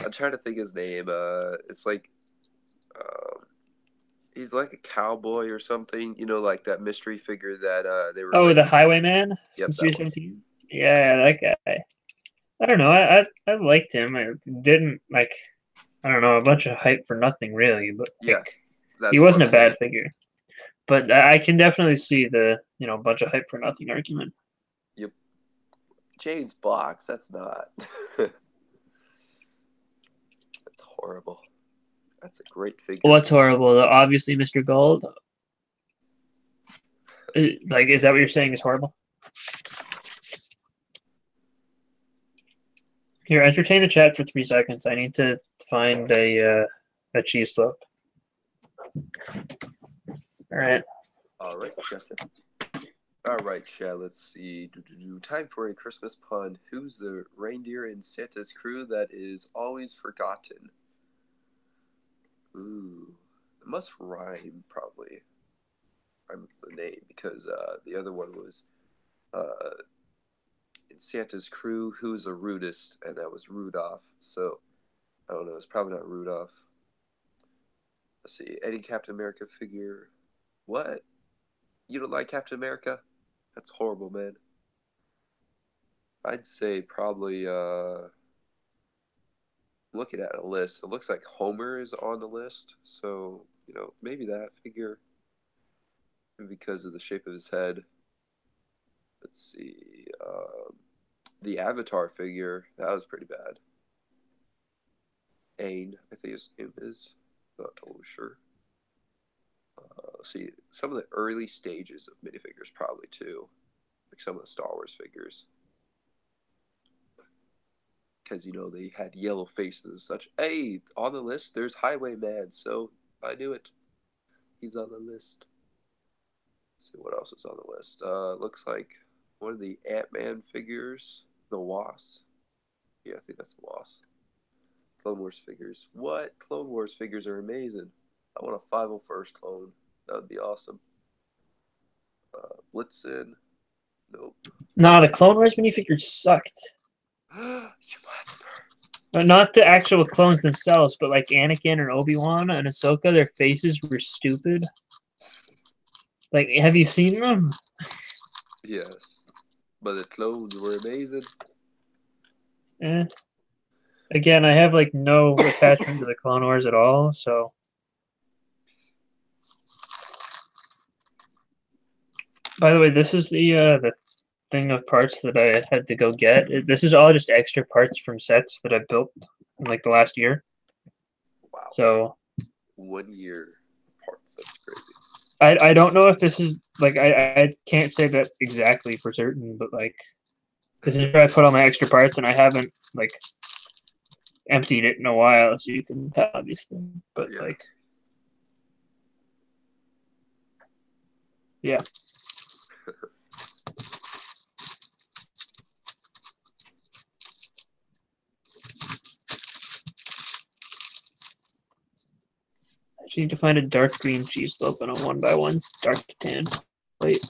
I'm trying to think his name. It's like he's like a cowboy or something. You know, like that mystery figure that they were. Oh, the Highwayman Yep, from 317. Yeah, that guy. I don't know. I liked him. I didn't like. I don't know, a bunch of hype for nothing really, but like, yeah, he wasn't a bad figure. But I can definitely see the bunch of hype for nothing argument. Yep. James Box. That's not. That's horrible. That's a great figure. What's horrible? Obviously, Mr. Gold. Like, is that what you're saying is horrible? Here, entertain the chat for 3 seconds. I need to find a cheese slope. All right. All right, gotcha. All right, Chad, let's see. Time for a Christmas pun. Who's the reindeer in Santa's crew that is always forgotten? Ooh, it must rhyme, probably. Rhyme with the name, because the other one was in Santa's crew, who's the rudest? And that was Rudolph. So, I don't know. It's probably not Rudolph. Let's see. Any Captain America figure. What? You don't like Captain America? That's horrible, man. I'd say probably, looking at a list, it looks like Homer is on the list. So, you know, maybe that figure. Because of the shape of his head. Let's see. The Avatar figure, that was pretty bad. Aang, I think his name is. Not totally sure. Let's see. Some of the early stages of minifigures, probably too. Like some of the Star Wars figures. Because, you know, they had yellow faces and such. Hey, on the list, there's Highwayman, so I knew it. He's on the list. Let's see what else is on the list. Looks like one of the Ant-Man figures, the Wasp. Yeah, I think that's the Wasp. Clone Wars figures. What? Clone Wars figures are amazing. I want a 501st clone. That would be awesome. Blitzen. Nope. Nah, the Clone Wars minifigures sucked. You monster. But not the actual clones themselves, but like Anakin and Obi-Wan and Ahsoka, their faces were stupid. Like, have you seen them? Yes. But the clones were amazing. Eh. Again, I have like no attachment to the Clone Wars at all, so. By the way, this is the thing of parts that I had to go get. This is all just extra parts from sets that I built in like the last year. Wow. So 1 year parts. That's crazy. I don't know if this is like I can't say that exactly for certain, but like this is where I put all my extra parts, and I haven't like emptied it in a while, so you can tell obviously. But Yeah. like, yeah. I just need to find a dark green cheese slope and a 1x1 dark tan plate.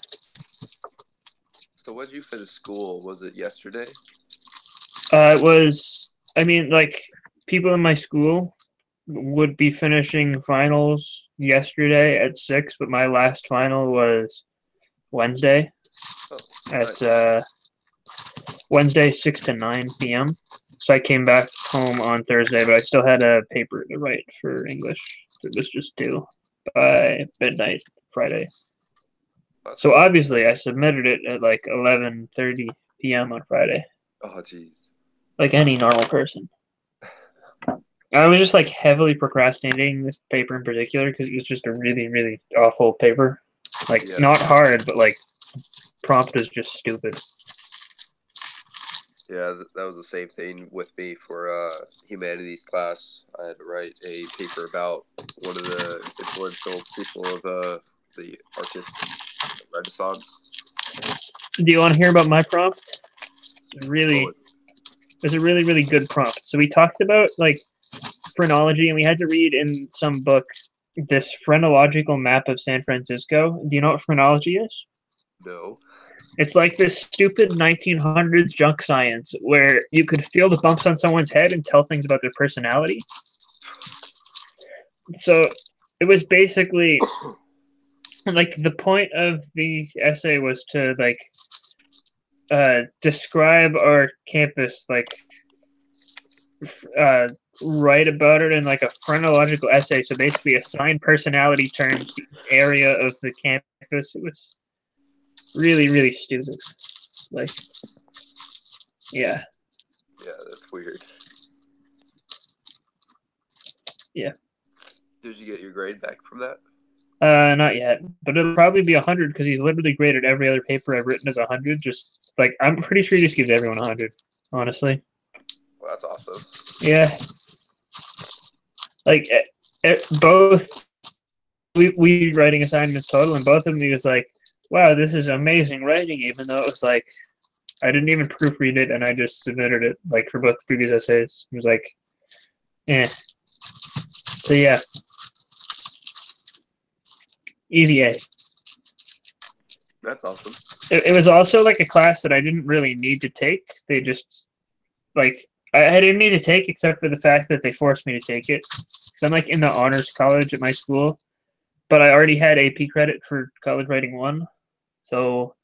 So when did you finish school? Was it yesterday? It was. I mean, like people in my school would be finishing finals yesterday at 6, but my last final was Wednesday Oh, at nice. Wednesday 6 to 9 p.m. So I came back home on Thursday, but I still had a paper to write for English that was just due by midnight Friday. That's So cool. obviously I submitted it at like 11:30 p.m. on Friday, Oh, jeez. like any normal person. I was just like heavily procrastinating this paper in particular because it was just a really, really awful paper. Like Yeah. not hard, but like prompt is just stupid. Yeah, that was the same thing with me for humanities class. I had to write a paper about one of the influential people of the artist Renaissance. Do you want to hear about my prompt? Really, Oh, it's a really, really good prompt. So we talked about like phrenology, and we had to read in some book this phrenological map of San Francisco. Do you know what phrenology is? no. It's like this stupid 1900s junk science where you could feel the bumps on someone's head and tell things about their personality. So it was basically like the point of the essay was to like describe our campus, like write about it in like a phrenological essay. So basically assign personality terms to the area of the campus. It was really, really stupid. Like, yeah. Yeah, that's weird. Yeah. Did you get your grade back from that? Not yet, but it'll probably be 100 because he's literally graded every other paper I've written as 100. Just like I'm pretty sure he just gives everyone 100. Honestly. Well, that's awesome. Yeah. Like both we writing assignments total, and both of them he was like, "Wow, this is amazing writing," even though it was like I didn't even proofread it, and I just submitted it like for both previous essays. He was like, "Eh." So yeah. Easy A. That's awesome. it was also like a class that I didn't really need to take. They just like I didn't need to take except for the fact that they forced me to take it. Because I'm like in the honors college at my school, but I already had AP credit for college writing 1, so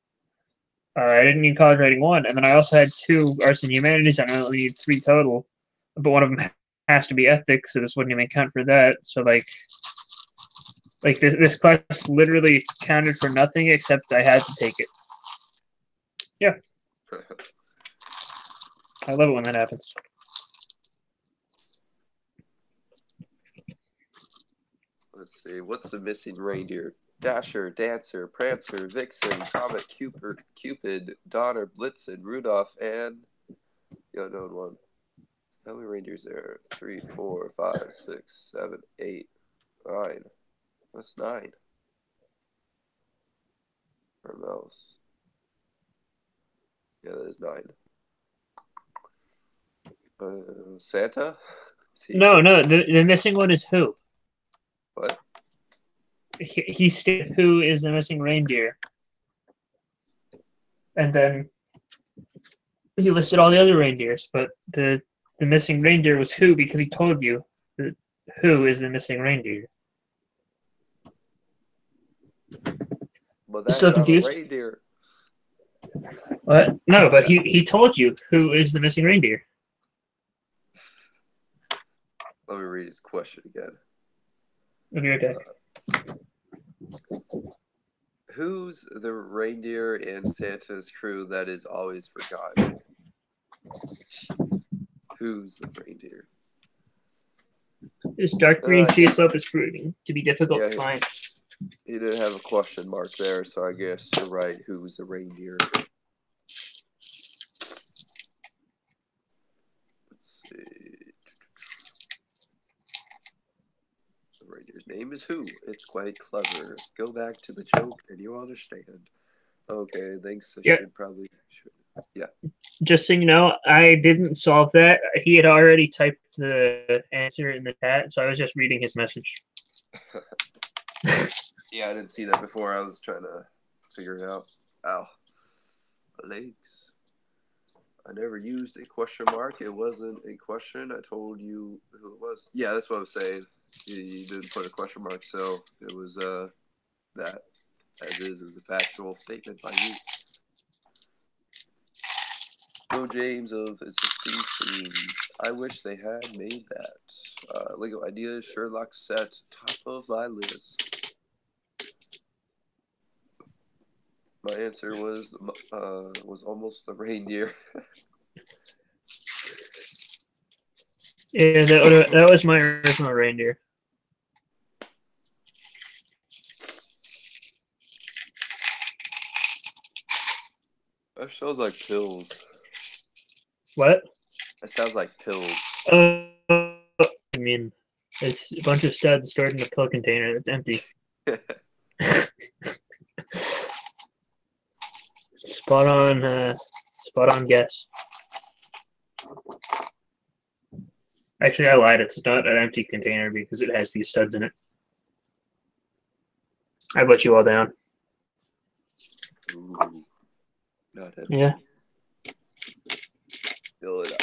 I didn't need college writing 1. And then I also had 2 arts and humanities, and I only need 3 total. But one of them has to be ethics, so this wouldn't even count for that. So like this class literally counted for nothing except I had to take it. Yeah. I love it when that happens. Let's see. What's the missing reindeer? Dasher, Dancer, Prancer, Vixen, Comet, Cupid, Donner, Blitzen, Rudolph, and the unknown one. How many reindeers there? 3, 4, 5, 6, 7, 8, 9. That's 9. Or else. Yeah, that is 9. Santa? No, the missing one is who? What? He stated who is the missing reindeer. And then he listed all the other reindeers, but the missing reindeer was who because he told you that who is the missing reindeer. But that's Still not confused? a reindeer. What? No, but he told you who is the missing reindeer. Let me read his question again. Of your deck. Who's the reindeer in Santa's crew that is always forgotten? Jeez. Who's the reindeer? This dark green tree guess- slope is proving to be difficult Yeah, to find. He didn't have a question mark there, so I guess you're right. Who's the reindeer? Let's see. The reindeer's name is Who. It's quite clever. Go back to the joke and you'll understand. Okay, thanks. Yeah. Yeah. Just so you know, I didn't solve that. He had already typed the answer in the chat, so I was just reading his message. Yeah, I didn't see that before. I was trying to figure it out. Ow. Legs. I never used a question mark. It wasn't a question. I told you who it was. Yeah, that's what I was saying. You didn't put a question mark, so it was that. As is, it was a factual statement by you. Go James of Existing Themes. I wish they had made that. Lego Ideas, Sherlock set, top of my list. My answer was almost the reindeer. Yeah, that was my original reindeer. That sounds like pills. What? That sounds like pills. I mean, it's a bunch of studs stored in a pill container that's empty. Spot on guess. Actually, I lied. It's not an empty container because it has these studs in it. I let you all down. Ooh, not empty. Yeah. Fill it up.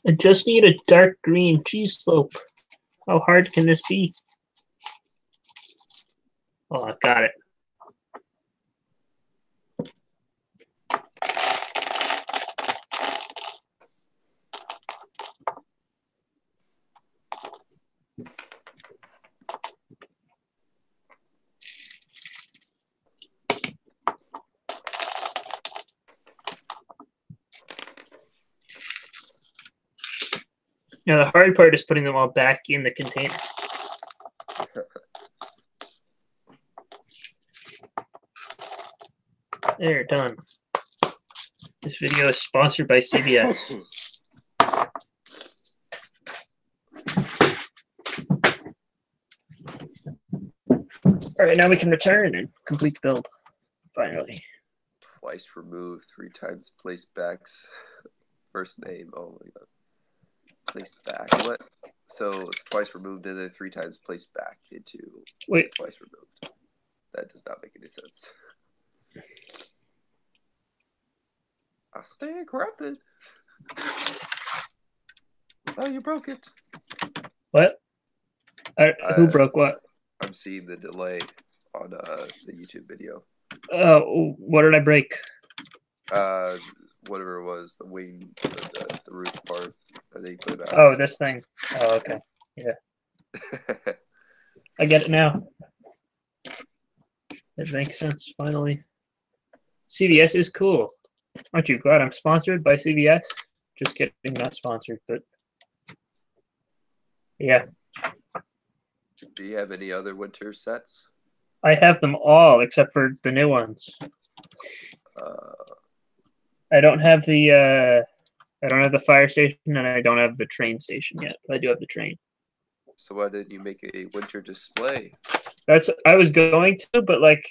I just need a dark green cheese slope. How hard can this be? Oh, I got it. Now the hard part is putting them all back in the container. There, done. This video is sponsored by CBS. All right, now we can return and complete the build. Finally. Twice removed, 3 times placed backs. First name. Oh my god. Placed back. What? So it's twice removed and then 3 times placed back into twice removed. That does not make any sense. I stand corrupted. Oh, you broke it. What? Who broke what? I'm seeing the delay on the YouTube video. What did I break? Whatever it was, the wing, the roof part. I think you put it back. Oh, this thing. Oh, okay. Yeah. I get it now. It makes sense, finally. CVS is cool. Aren't you glad I'm sponsored by CVS? Just kidding, not sponsored, but yeah. Do you have any other winter sets? I have them all except for the new ones. I don't have the fire station and I don't have the train station yet. But I do have the train. So why didn't you make a winter display? I was going to, but like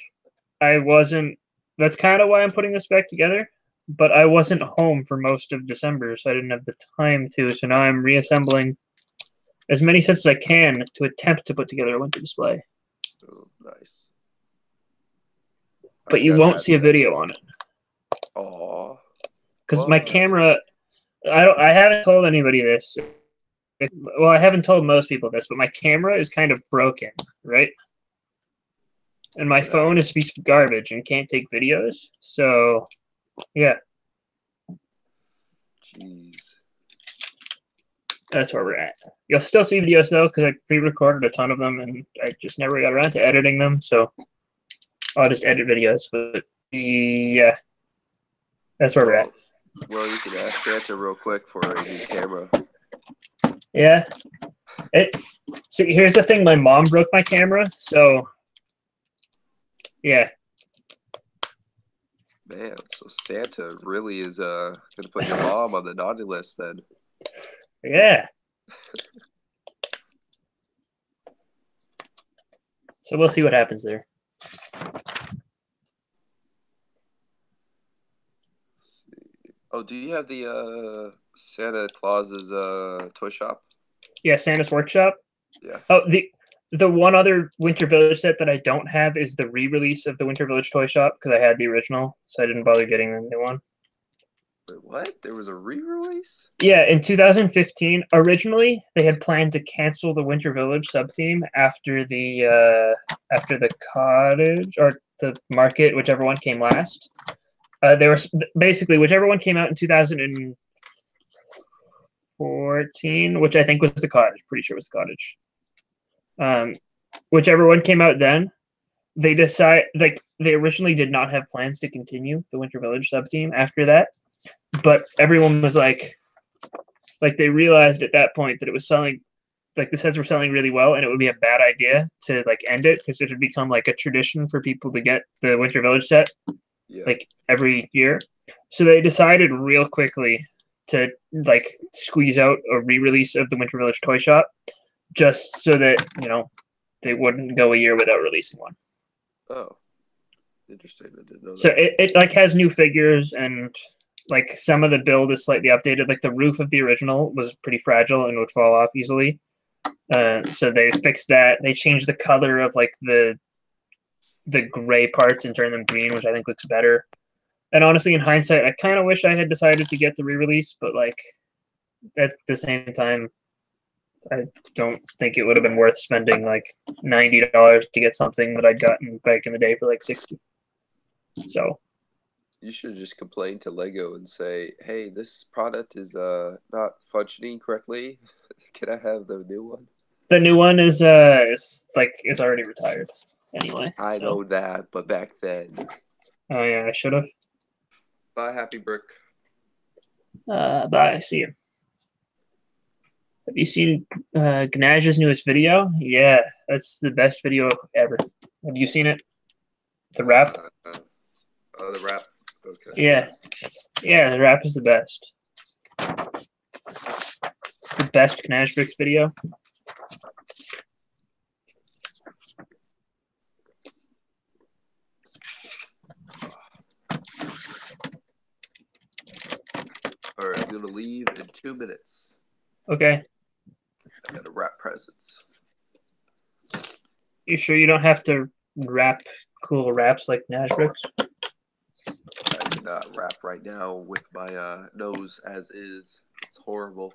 I wasn't. That's kind of why I'm putting this back together. But I wasn't home for most of December, so I didn't have the time to. So now I'm reassembling as many sets as I can to attempt to put together a winter display. Oh, nice. But you won't see a video on it. Aw. Because my camera, I haven't told anybody this. Well, I haven't told most people this, but my camera is kind of broken, right? And my phone is a piece of garbage and can't take videos. So, yeah. Jeez. That's where we're at. You'll still see videos, though, because I pre-recorded a ton of them, and I just never got around to editing them. So, I'll just edit videos. But, yeah. That's where we're at. Well, you can ask Santa real quick for a new camera. Yeah. See, here's the thing. My mom broke my camera, so yeah. Man, so Santa really is gonna put your mom on the naughty list then. Yeah. So we'll see what happens there. Oh, do you have the Santa Claus's toy shop? Yeah, Santa's Workshop. Yeah. Oh, the one other Winter Village set that I don't have is the re-release of the Winter Village toy shop because I had the original, so I didn't bother getting the new one. Wait, what? There was a re-release? Yeah, in 2015, originally they had planned to cancel the Winter Village sub-theme after the cottage or the market, whichever one came last. They were basically whichever one came out in 2014, which I think was the cottage. Pretty sure it was the cottage. Whichever one came out then, they originally did not have plans to continue the Winter Village sub theme after that, but everyone was like they realized at that point that it was selling, like the sets were selling really well, and it would be a bad idea to like end it because it would become like a tradition for people to get the Winter Village set like every year. So they decided real quickly to like squeeze out a re-release of the Winter Village toy shop just so that, you know, they wouldn't go a year without releasing one. Oh, interesting. I didn't know that. So it like has new figures and like some of the build is slightly updated. Like the roof of the original was pretty fragile and would fall off easily. So they fixed that. They changed the color of like the gray parts and turned them green, which I think looks better. And honestly, in hindsight, I kind of wish I had decided to get the re-release, but like at the same time, I don't think it would have been worth spending like $90 to get something that I'd gotten back in the day for like $60. So you should just complain to Lego and say, "Hey, this product is not functioning correctly. Can I have the new one?" The new one is already retired anyway. I know that, but back then. Oh yeah, I should have. Bye, Happy Brick. Bye. See you. Have you seen Gnash's newest video? Yeah, that's the best video ever. Have you seen it? The rap? Oh, the rap. Okay. Yeah. Yeah, the rap is the best. The best Gnash Bricks video. All right, I'm going to leave in 2 minutes. Okay. I gotta wrap presents. You sure you don't have to rap cool raps like Nashbricks? I cannot rap right now with my nose as is. It's horrible.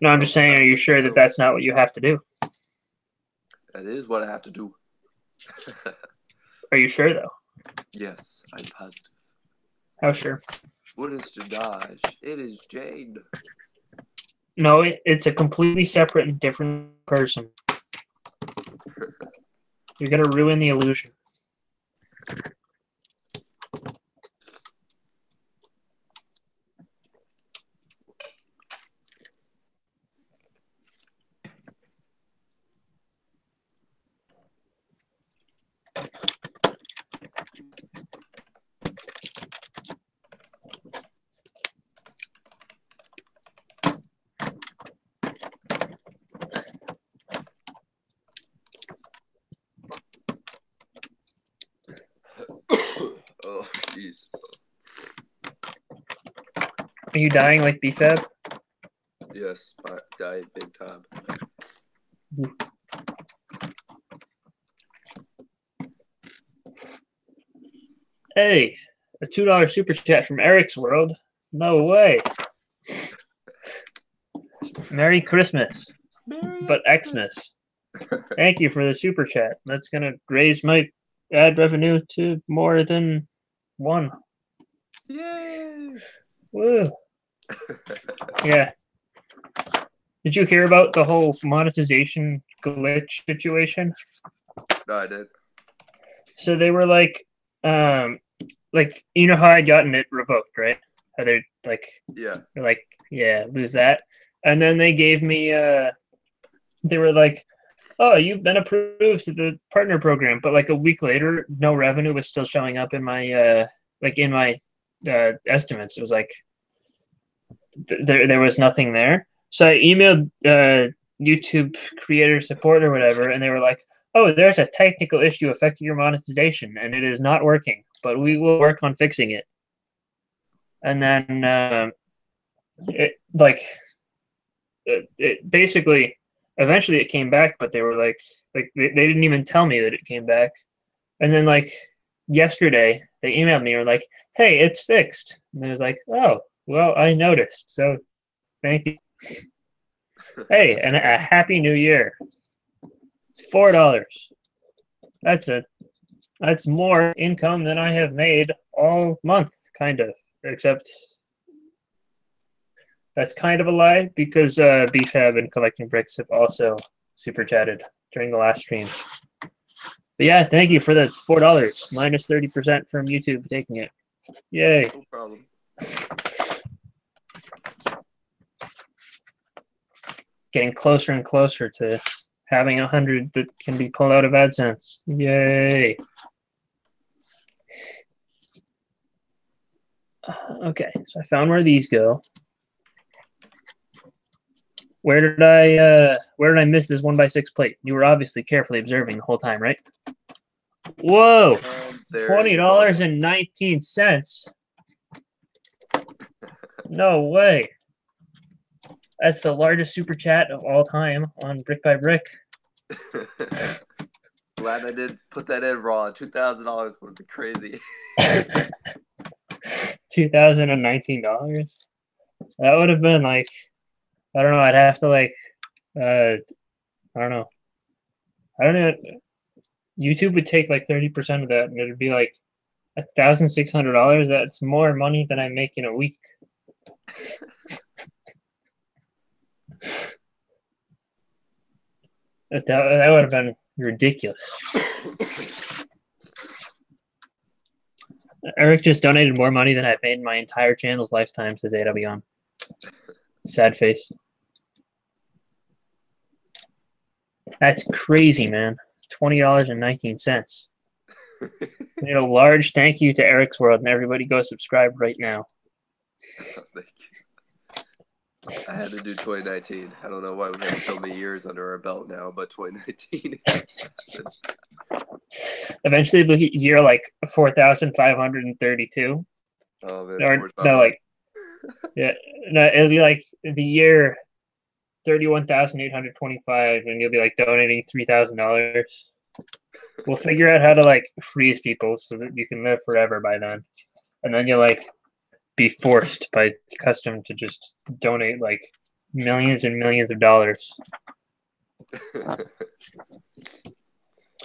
No, I'm just saying, are you sure that that's not what you have to do? That is what I have to do. Are you sure, though? Yes, I'm positive. How sure? What is Jadaj? It is Jade. No, it's a completely separate and different person. You're going to ruin the illusion. Oh, jeez. Are you dying like BFAB? Yes, I died big time. Hey, a $2 super chat from Eric's World. No way. Merry Christmas, but Xmas. Thank you for the super chat. That's gonna raise my ad revenue to more than 1. Yay! Woo. Yeah. Did you hear about the whole monetization glitch situation? No, I did. So they were like you know how I'd gotten it revoked, right? How they're like, Yeah. yeah, lose that. And then they gave me they were like, oh, you've been approved to the partner program, but like a week later, no revenue was still showing up in my estimates. It was like there was nothing there. So I emailed YouTube creator support or whatever, and they were like, oh, there's a technical issue affecting your monetization, and it is not working, but we will work on fixing it. And then it basically, eventually it came back, but they were like they didn't even tell me that it came back. And then like yesterday, they emailed me and were like, hey, it's fixed. And I was like, oh, well, I noticed. So thank you. Hey, and a happy new year. It's $4. That's more income than I have made all month, kind of. Except that's kind of a lie because BFAB and Collecting Bricks have also super chatted during the last stream. But yeah, thank you for the $4 minus 30% from YouTube taking it. Yay! No problem. Getting closer and closer to having 100 that can be pulled out of AdSense. Yay! Okay, so I found where these go. Where did I miss this 1x6 plate? You were obviously carefully observing the whole time, right? Whoa! $20.19. No way. That's the largest super chat of all time on BrickByBrick. Glad I did put that in raw. $2,000 would be crazy. $2,019. That would have been like, I don't know. I'd have to like, I don't know. I don't know. YouTube would take like 30% of that, and it'd be like $1,600. That's more money than I make in a week. That would have been ridiculous. Eric just donated more money than I've made in my entire channel's lifetime, says AW. Sad face. That's crazy, man. $20.19. We need a large thank you to Eric's World, and everybody go subscribe right now. Thank you. I had to do 2019. I don't know why we have so many years under our belt now, but 2019. Eventually, it'll be year like 4,532. Oh man, or no, like yeah, no, it'll be like the year $31,825, and you'll be like donating $3,000. We'll figure out how to like freeze people so that you can live forever by then, and then you'll like be forced by custom to just donate like millions and millions of dollars.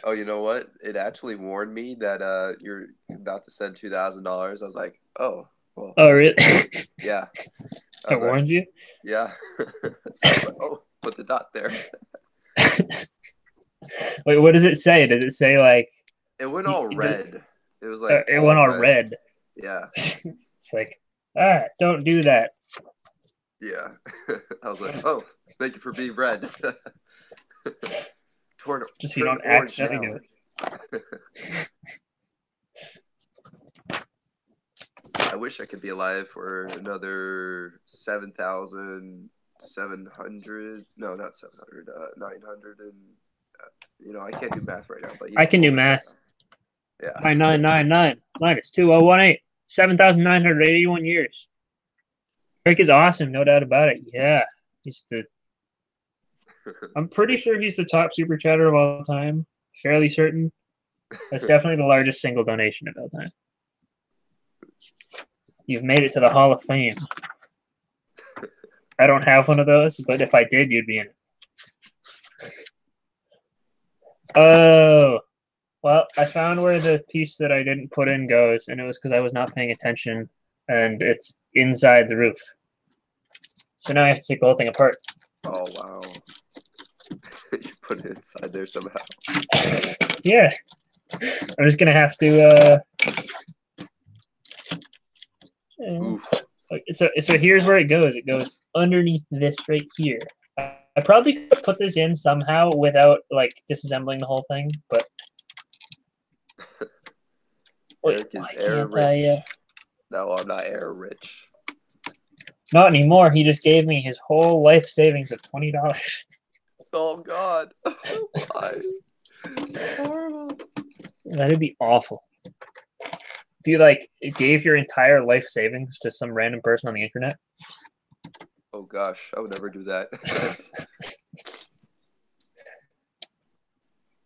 Oh, you know what? It actually warned me that you're about to send $2,000. I was like, oh, well. Oh, really? Yeah. It warns you? Yeah. So I was like, oh, put the dot there. Wait, what does it say? Does it say like? It went all red. It was like it went all red. Yeah. It's like, don't do that. Yeah. I was like, oh, thank you for being red. Just so you don't accidentally do it. I wish I could be alive for another 7,700. No, not 700. 900 and I can't do math right now, but I can do math. Yeah. 9999 minus 2018. 7,981 years. Rick is awesome, no doubt about it. Yeah, I'm pretty sure he's the top super chatter of all time. Fairly certain. That's definitely the largest single donation of all time. You've made it to the Hall of Fame. I don't have one of those, but if I did, you'd be in it. Oh, well, I found where the piece that I didn't put in goes, and it was because I was not paying attention, and it's inside the roof. So now I have to take the whole thing apart. Oh, wow. You put it inside there somehow. Yeah. I'm just going to have to... So here's where it goes. It goes underneath this right here. I probably could put this in somehow without like disassembling the whole thing, but Eric is air rich. No, I'm not air rich. Not anymore. He just gave me his whole life savings of $20. Oh God! Why? Horrible. That'd be awful. If you like gave your entire life savings to some random person on the internet. Oh gosh, I would never do that.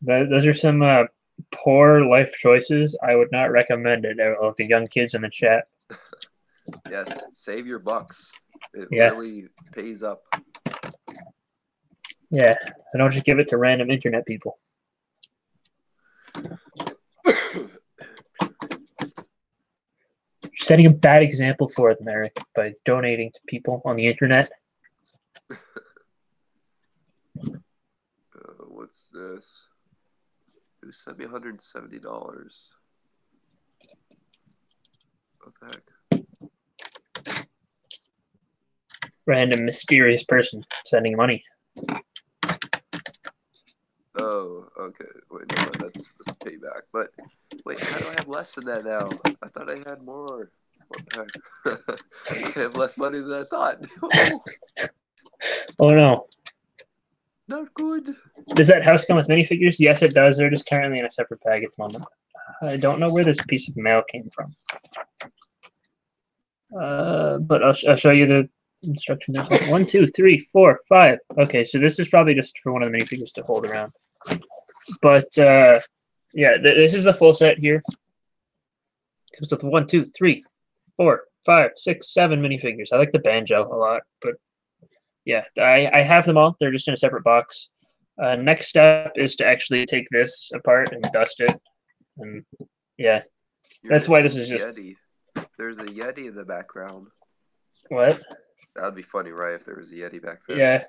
Those are some poor life choices. I would not recommend it. The young kids in the chat. Yes, save your bucks. It really pays up. Yeah, I don't just give it to random internet people. You're setting a bad example for them, Eric, by donating to people on the internet. What's this? Who sent me $170? What the heck? Random mysterious person sending money. Oh, okay. Wait, no, that's payback. But wait, how do I have less than that now? I thought I had more. What the heck? I have less money than I thought. Oh no. Not good. Does that house come with minifigures? Yes, it does. They're just currently in a separate bag at the moment. I don't know where this piece of mail came from. But I'll show you the instruction. 1, 2, 3, 4, 5. Okay, so this is probably just for one of the minifigures to hold around. But yeah, this is the full set here. Comes with 1, 2, 3, 4, 5, 6, 7 minifigures. I like the banjo a lot, but yeah, I have them all. They're just in a separate box. Next step is to actually take this apart and dust it. And yeah, that's why this is just. Yeti. There's a Yeti in the background. What? That would be funny, right? If there was a Yeti back there. Yeah,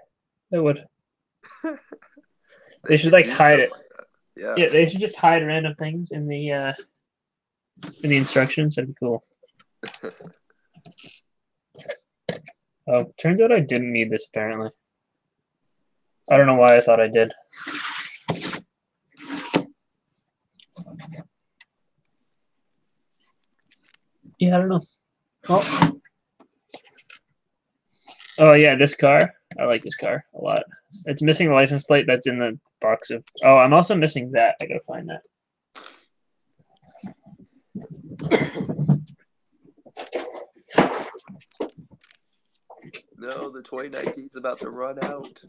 it would. They should like hide it. Like Yeah, they should just hide random things in the instructions. That'd be cool. Oh, turns out I didn't need this apparently. I don't know why I thought I did. Yeah, I don't know. Oh yeah, this car. I like this car a lot. It's missing the license plate that's in the box of. Oh, I'm also missing that. I gotta find that. No, the 2019 is about to run out.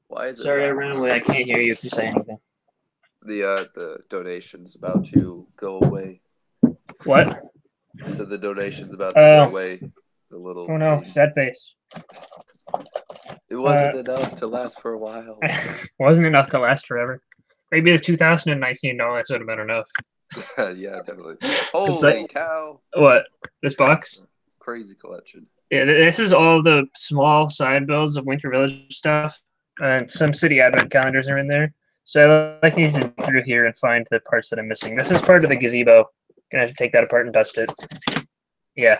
Why is it? Sorry, I ran away. I can't hear you if you say anything. The donation's about to go away. What? I said the donation's about to go away. The little. Oh no, baby. sad face. It wasn't enough to last for a while. Wasn't enough to last forever. Maybe the $2019 would have been enough. Yeah, definitely. Holy cow! What? This box? Crazy collection. Yeah, this is all the small side builds of Winter Village stuff, and some city advent calendars are in there. So I like to go through here and find the parts that I'm missing. This is part of the gazebo. Gonna have to take that apart and dust it. Yeah.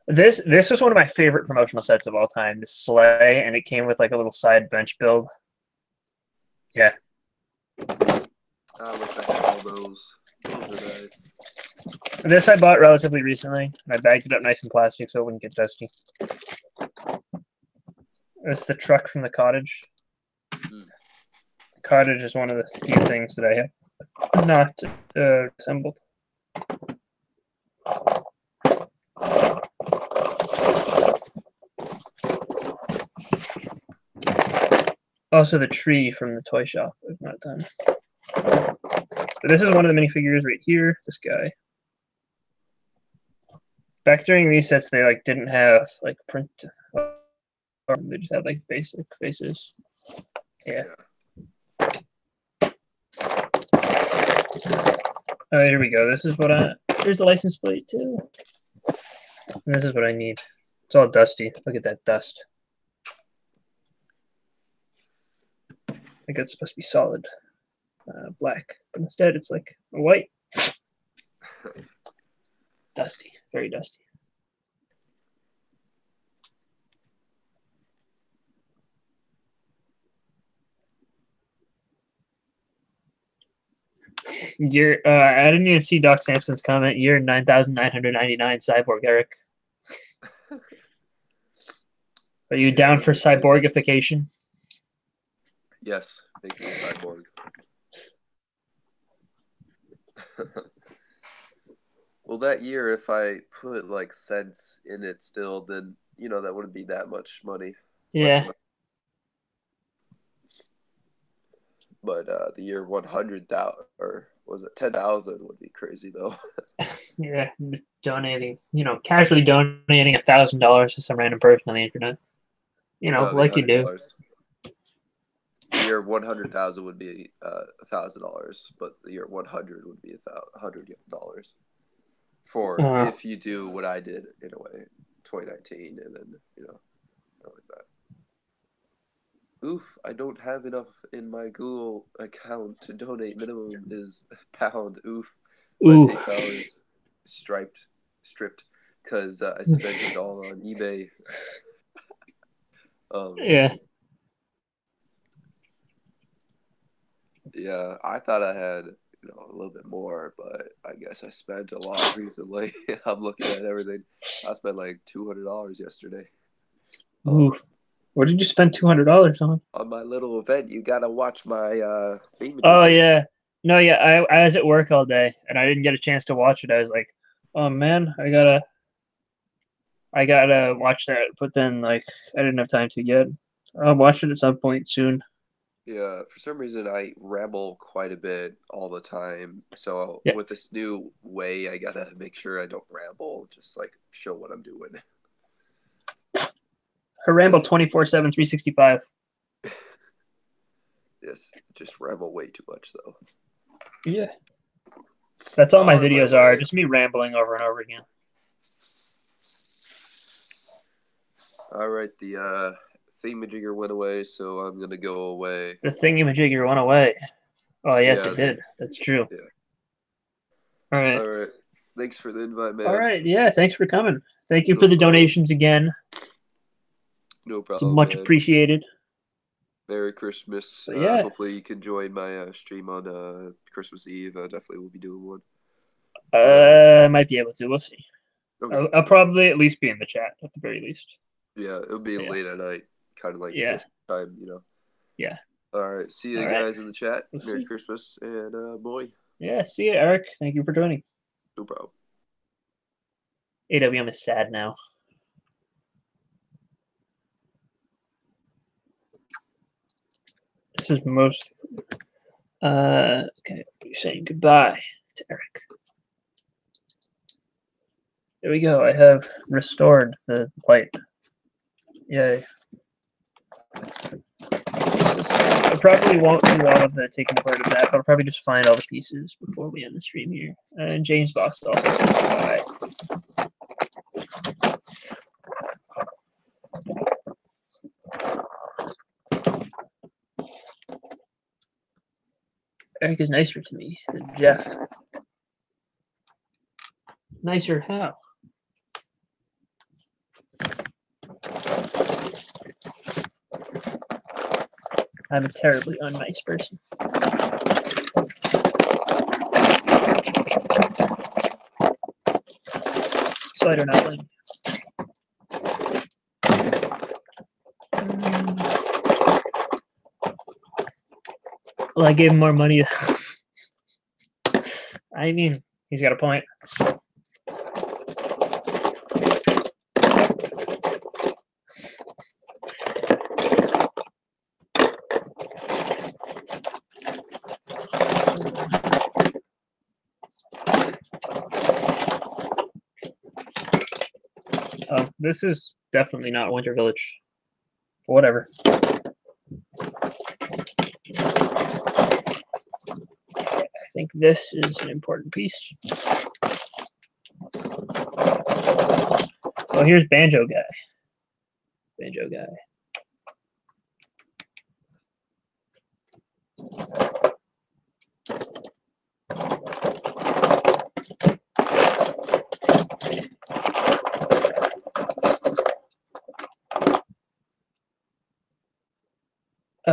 This was one of my favorite promotional sets of all time. The sleigh, and it came with like a little side bench build. Yeah. I wish I had all those. Those are nice. This I bought relatively recently, and I bagged it up nice and plastic so it wouldn't get dusty. That's the truck from the cottage. The cottage is one of the few things that I have not assembled. Also, the tree from the toy shop is not done. But this is one of the minifigures right here. This guy. Back during these sets, they like didn't have like print. They just had like basic faces. Yeah. Oh, here we go. This is what here's the license plate too. And this is what I need. It's all dusty. Look at that dust. I think it's supposed to be solid black, but instead it's like white. It's dusty, very dusty. I didn't even see Doc Sampson's comment. Year 9,999 Cyborg Eric. Are you down for cyborgification? Yes, thank you, Cyborg. Well, that year, if I put like cents in it still, then that wouldn't be that much money. Yeah. But the year 100,000 or was it 10,000 would be crazy though. Yeah, donating, casually donating $1,000 to some random person on the internet. Like you do. The year 100,000 would be $1,000, but the year 100 would be $100 for if you do what I did in a way, 2019, and then like that. Oof, I don't have enough in my Google account to donate. Minimum is £1. Oof. My PayPal is stripped because I spent it all on eBay. Yeah. Yeah, I thought I had a little bit more, but I guess I spent a lot recently. I'm looking at everything. I spent like $200 yesterday. Oof. What did you spend $200 on? On my little event. You gotta watch my theme. Oh yeah, no, yeah. I was at work all day and I didn't get a chance to watch it. I was like, oh man, I gotta watch that. But then like I didn't have time to yet. I'll watch it at some point soon. Yeah, for some reason I ramble quite a bit all the time. So with this new way, I gotta make sure I don't ramble. Just like show what I'm doing. Her ramble 24/7, 365. Yes, just ramble way too much though. Yeah, that's all my videos are. Just me rambling over and over again. All right, the thingamajigger went away, so I'm gonna go away. The thingamajigger went away. Oh yes, it did. That's true. Yeah. All right. All right. Thanks for the invite, man. All right. Yeah. Thanks for coming. Thank you for the donations again. No problem. It's much appreciated. Merry Christmas. Yeah. Hopefully you can join my stream on Christmas Eve. I definitely will be doing one. I might be able to. We'll see. Okay. I'll probably at least be in the chat at the very least. Yeah, it'll be late at night, kind of like this time, Yeah. All right. See you guys in the chat. Merry Christmas and boy. Yeah. See you, Eric. Thank you for joining. No problem. AWM is sad now. This is most. Okay, saying goodbye to Eric. There we go. I have restored the light. Yay. I probably won't do all of the taking apart of that, but I'll probably just find all the pieces before we end the stream here. And James Box also says goodbye. Eric is nicer to me than Jeff. Nicer how? I'm a terribly unnice person. So I do not blame you. Well, I gave him more money. I mean, he's got a point. Oh, this is definitely not Winter Village. But whatever. I think this is an important piece. Oh, here's Banjo Guy. Banjo Guy.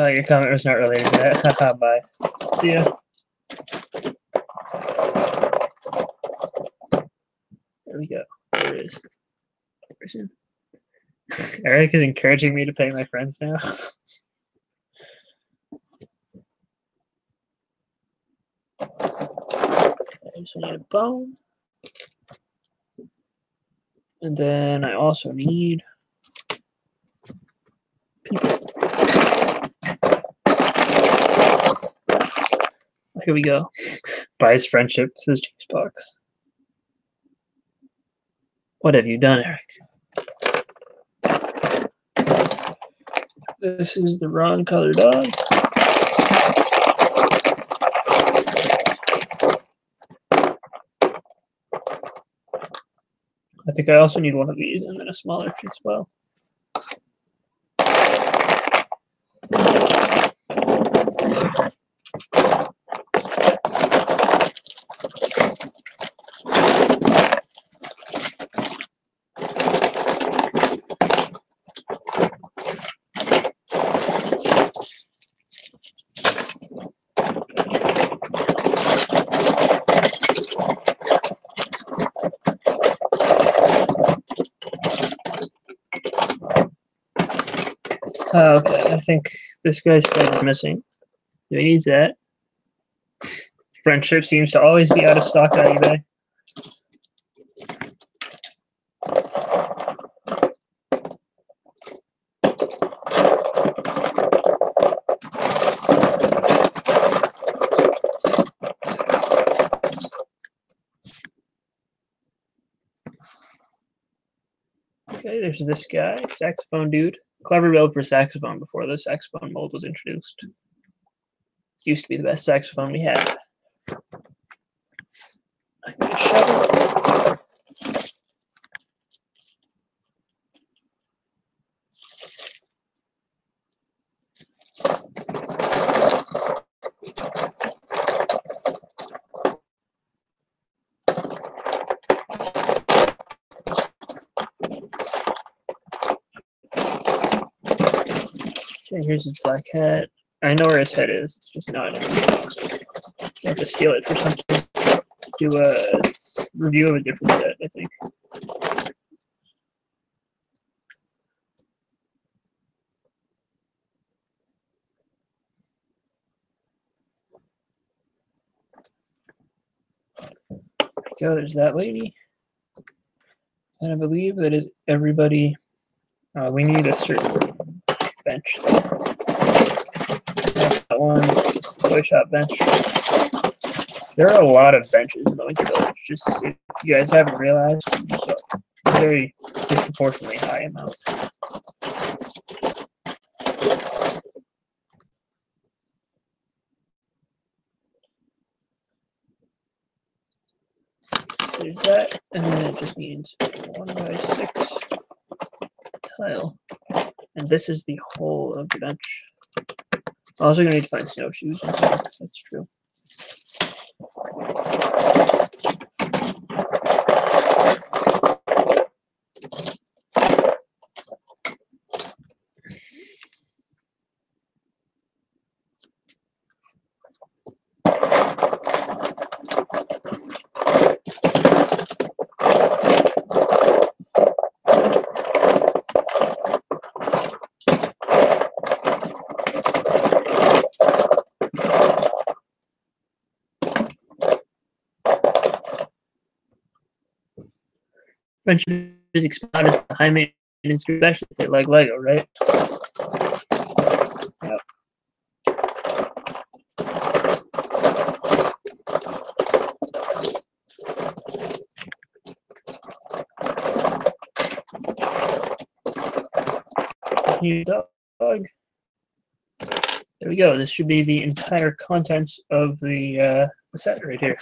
Your comment was not related to that. Haha, bye. See ya. There we go. There it is. Person. Eric is encouraging me to pay my friends now. I just need a bone. And then I also need people. Here we go. Buys friendship, says James Box. What have you done, Eric? This is the wrong color dog. I think I also need one of these and then a smaller tree as well. Okay, I think this guy's probably missing. He needs that. Friendship seems to always be out of stock on eBay. Okay, there's this guy, saxophone dude. Clever build for saxophone before the saxophone mold was introduced. It used to be the best saxophone we had. I need a shovel. Okay, here's his black hat. I know where his head is. It's just not in it. I have to steal it for something. Do a review of a different set, I think. Go, there's that lady. And I believe that is everybody. We need a certain bench. That one toy shop bench. There are a lot of benches in the Winter Village. Just if you guys haven't realized, so very disproportionately high amount. There's that, and then it just needs 1x6 tile. And this is the whole of the bench. Also gonna need to find snowshoes. That's true. Bench is exploded as a high maintenance, especially if they like Lego, right? Yep. New dog. There we go. This should be the entire contents of the set right here.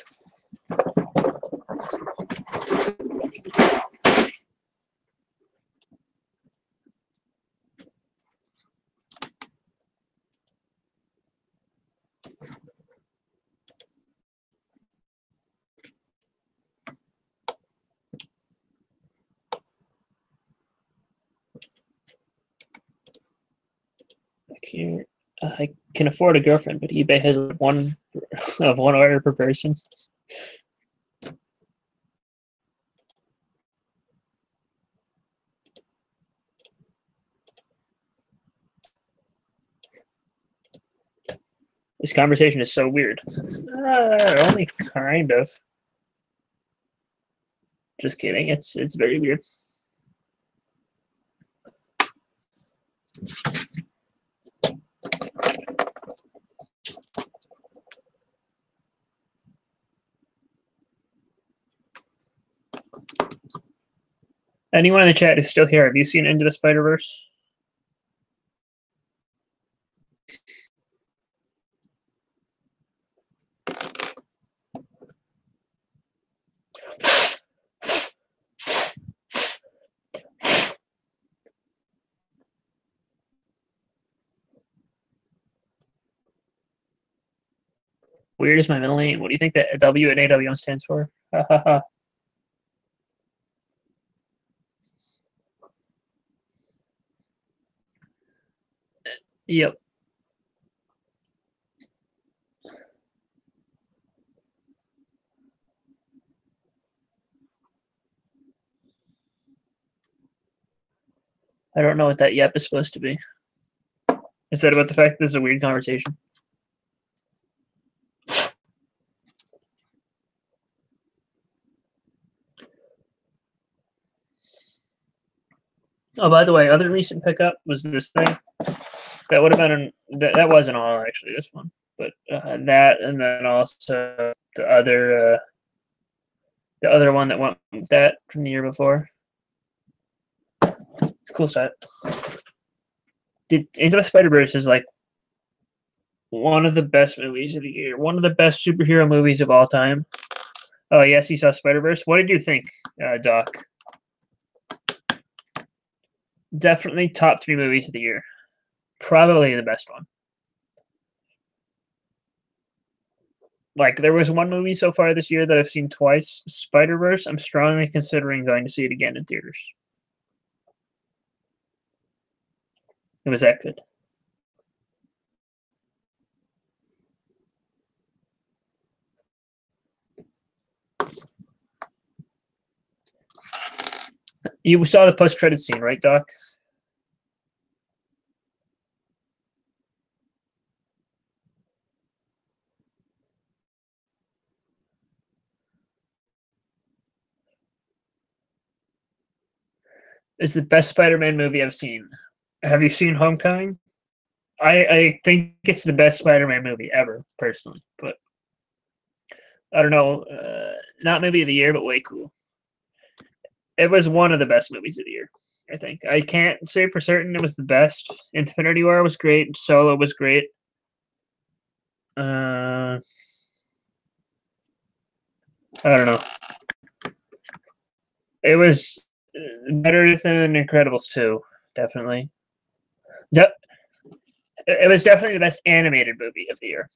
I can afford a girlfriend, but eBay has one order per person. This conversation is so weird. Only kind of. Just kidding. It's very weird. Anyone in the chat is still here? Have you seen Into the Spider-Verse? Weird is my middle name. What do you think that W at AWM stands for? Ha ha ha. Yep. I don't know what that yep is supposed to be. Is that about the fact that this is a weird conversation? Oh, by the way, other recent pickup was this thing. That would have been that wasn't all actually this one, but that, and then also the other one that went with that from the year before. It's a cool set. Into the Spider-Verse is like one of the best movies of the year. One of the best superhero movies of all time. Oh yes, you saw Spider-Verse. What did you think, Doc? Definitely top 3 movies of the year. Probably the best one. Like, there was one movie so far this year that I've seen twice, Spider-Verse. I'm strongly considering going to see it again in theaters. It was that good. You saw the post-credit scene, right, Doc? is the best Spider-Man movie I've seen. Have you seen Homecoming? I think it's the best Spider-Man movie ever, personally. But I don't know, not movie of the year, but way cool. It was one of the best movies of the year, I think. I can't say for certain it was the best. Infinity War was great. Solo was great. I don't know. It was better than Incredibles 2, definitely. It was definitely the best animated movie of the year,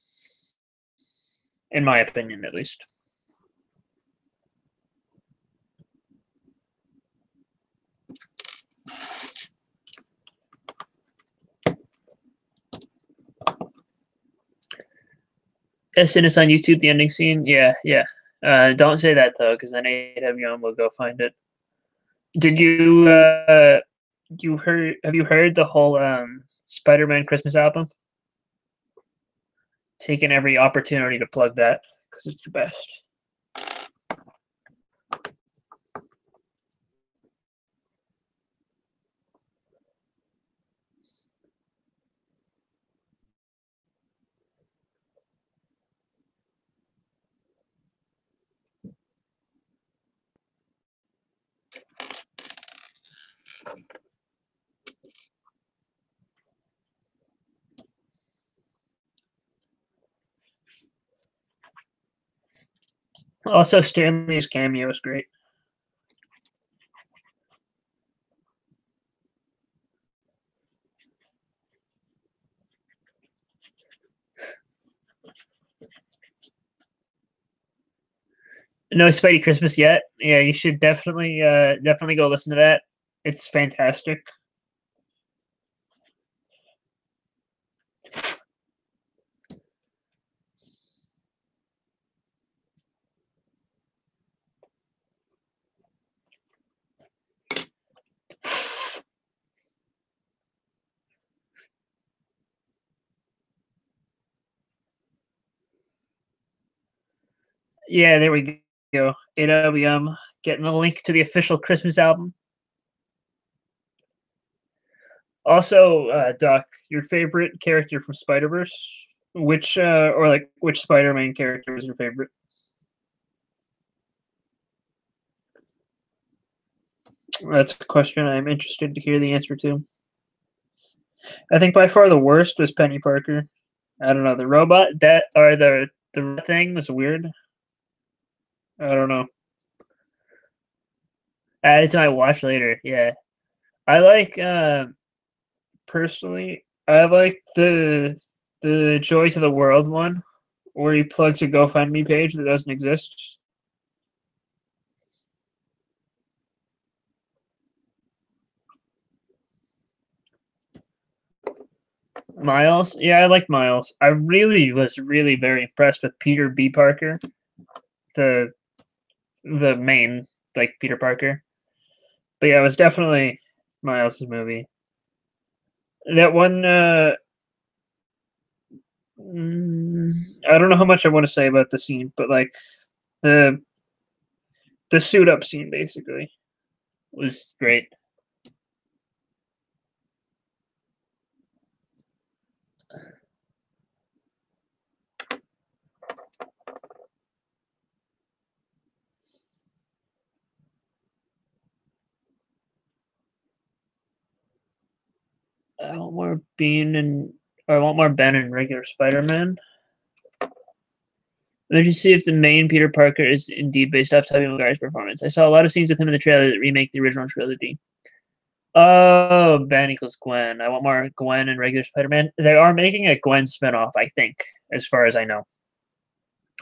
in my opinion, at least. As soon as on YouTube, the ending scene, yeah. Don't say that though, because then AWM will go find it. Did you have you heard the whole Spider-Man Christmas album? Taking every opportunity to plug that because it's the best. Also, Stanley's cameo is great. No Spidey Christmas yet? Yeah, you should definitely go listen to that. It's fantastic. Yeah, there we go. AWM getting the link to the official Christmas album. Also, Doc, your favorite character from Spider-Verse? Which which Spider-Man character was your favorite? That's a question I'm interested to hear the answer to. I think by far the worst was Penny Parker. I don't know, the robot that or the thing was weird. I don't know. Add it to my watch later. Yeah, I like personally. I like the Joy to the World one, where he plugs a GoFundMe page that doesn't exist. Miles, yeah, I like Miles. I was really very impressed with Peter B. Parker, the main like Peter Parker. But yeah, it was definitely Miles' movie. That one, I don't know how much I want to say about the scene, but like the suit up scene basically was great. I want more I want more Ben and regular Spider-Man. Let me see if the main Peter Parker is indeed based off Tobey Maguire's performance. I saw a lot of scenes with him in the trailer that remake the original trilogy. Oh, Ben equals Gwen. I want more Gwen and regular Spider-Man. They are making a Gwen spinoff, I think, as far as I know.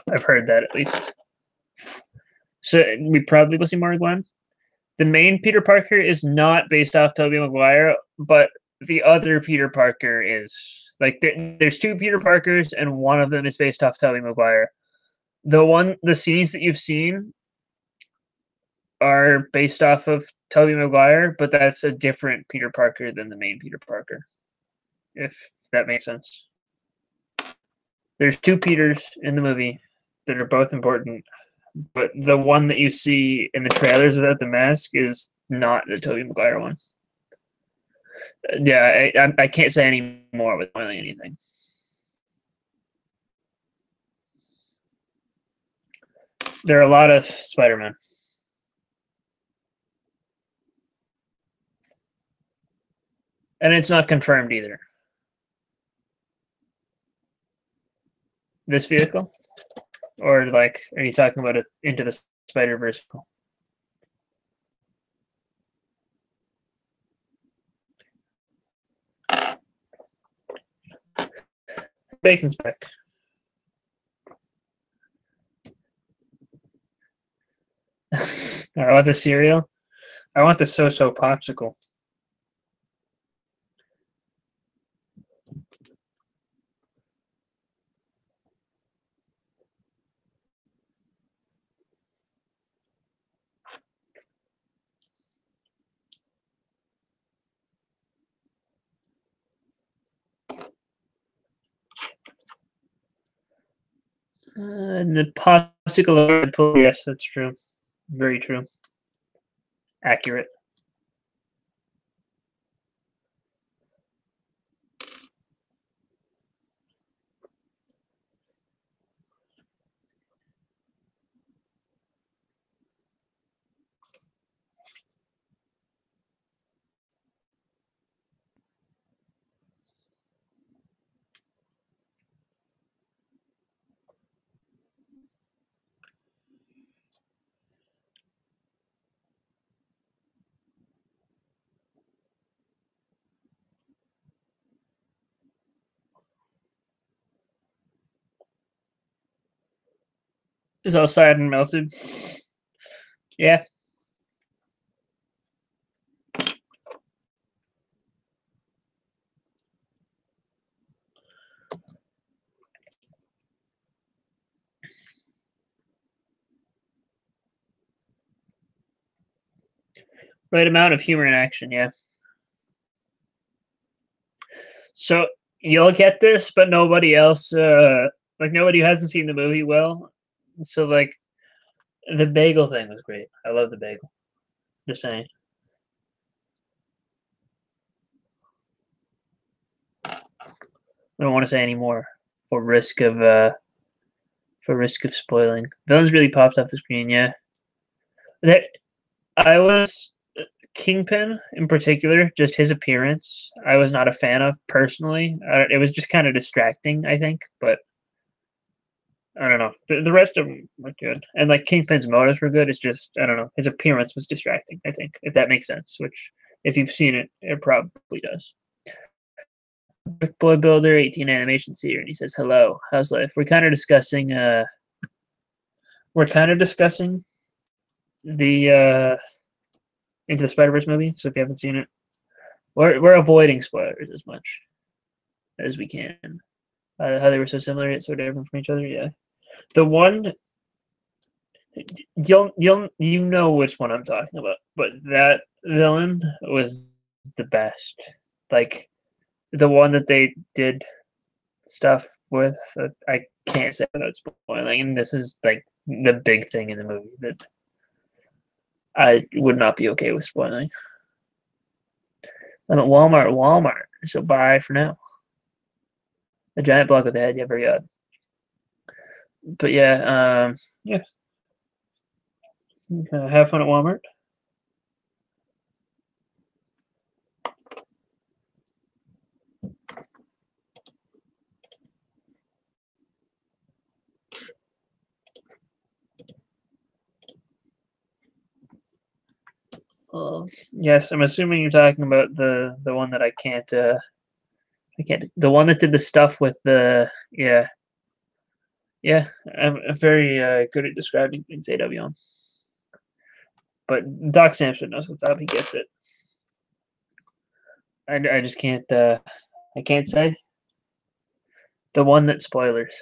I've heard that at least. So we probably will see more Gwen. The main Peter Parker is not based off Tobey Maguire, but the other Peter Parker is. Like there's two Peter Parkers, and one of them is based off Tobey Maguire. The scenes that you've seen are based off of Tobey Maguire, but that's a different Peter Parker than the main Peter Parker, if that makes sense. There's two Peters in the movie that are both important, but the one that you see in the trailers without the mask is not the Tobey Maguire one. Yeah, I can't say any more with spoiling anything. There are a lot of Spider-Man. And it's not confirmed either. This vehicle? Or like, are you talking about it Into the Spider-Verse? Bacon's back. I want the cereal. I want the so-so popsicle. And the popsicle, yes, that's true. Very true. Accurate. Is all sad and melted. Yeah. Right amount of humor and action, yeah. So you'll get this, but nobody else, like nobody who hasn't seen the movie will. So like, the bagel thing was great. I love the bagel. Just saying. I don't want to say any more for risk of spoiling. Villains really popped off the screen, yeah. That I was Kingpin in particular, just his appearance, I was not a fan of personally. It was just kind of distracting, I think, but I don't know. The rest of them were good, and like Kingpin's motives were good. It's just I don't know. His appearance was distracting. I think if that makes sense. Which, if you've seen it, it probably does. Brick Boy Builder 18 Animations here, and he says, "Hello, how's life?" We're kind of discussing. We're kind of discussing the Into the Spider-Verse movie. So if you haven't seen it, we're avoiding spoilers as much as we can. How they were so similar yet so different from each other. Yeah, the one you know which one I'm talking about, but that villain was the best. Like the one that they did stuff with. I can't say without spoiling, and this is like the big thing in the movie that I would not be okay with spoiling. I'm at Walmart. So bye for now. A giant block with the head, yeah, very odd. But yeah, yeah. Have fun at Walmart. Yes, I'm assuming you're talking about the one that I can't the one that did the stuff with the yeah. I'm very good at describing things, AW. But Doc Samson knows what's up. He gets it. I just can't I can't say the one that spoilers.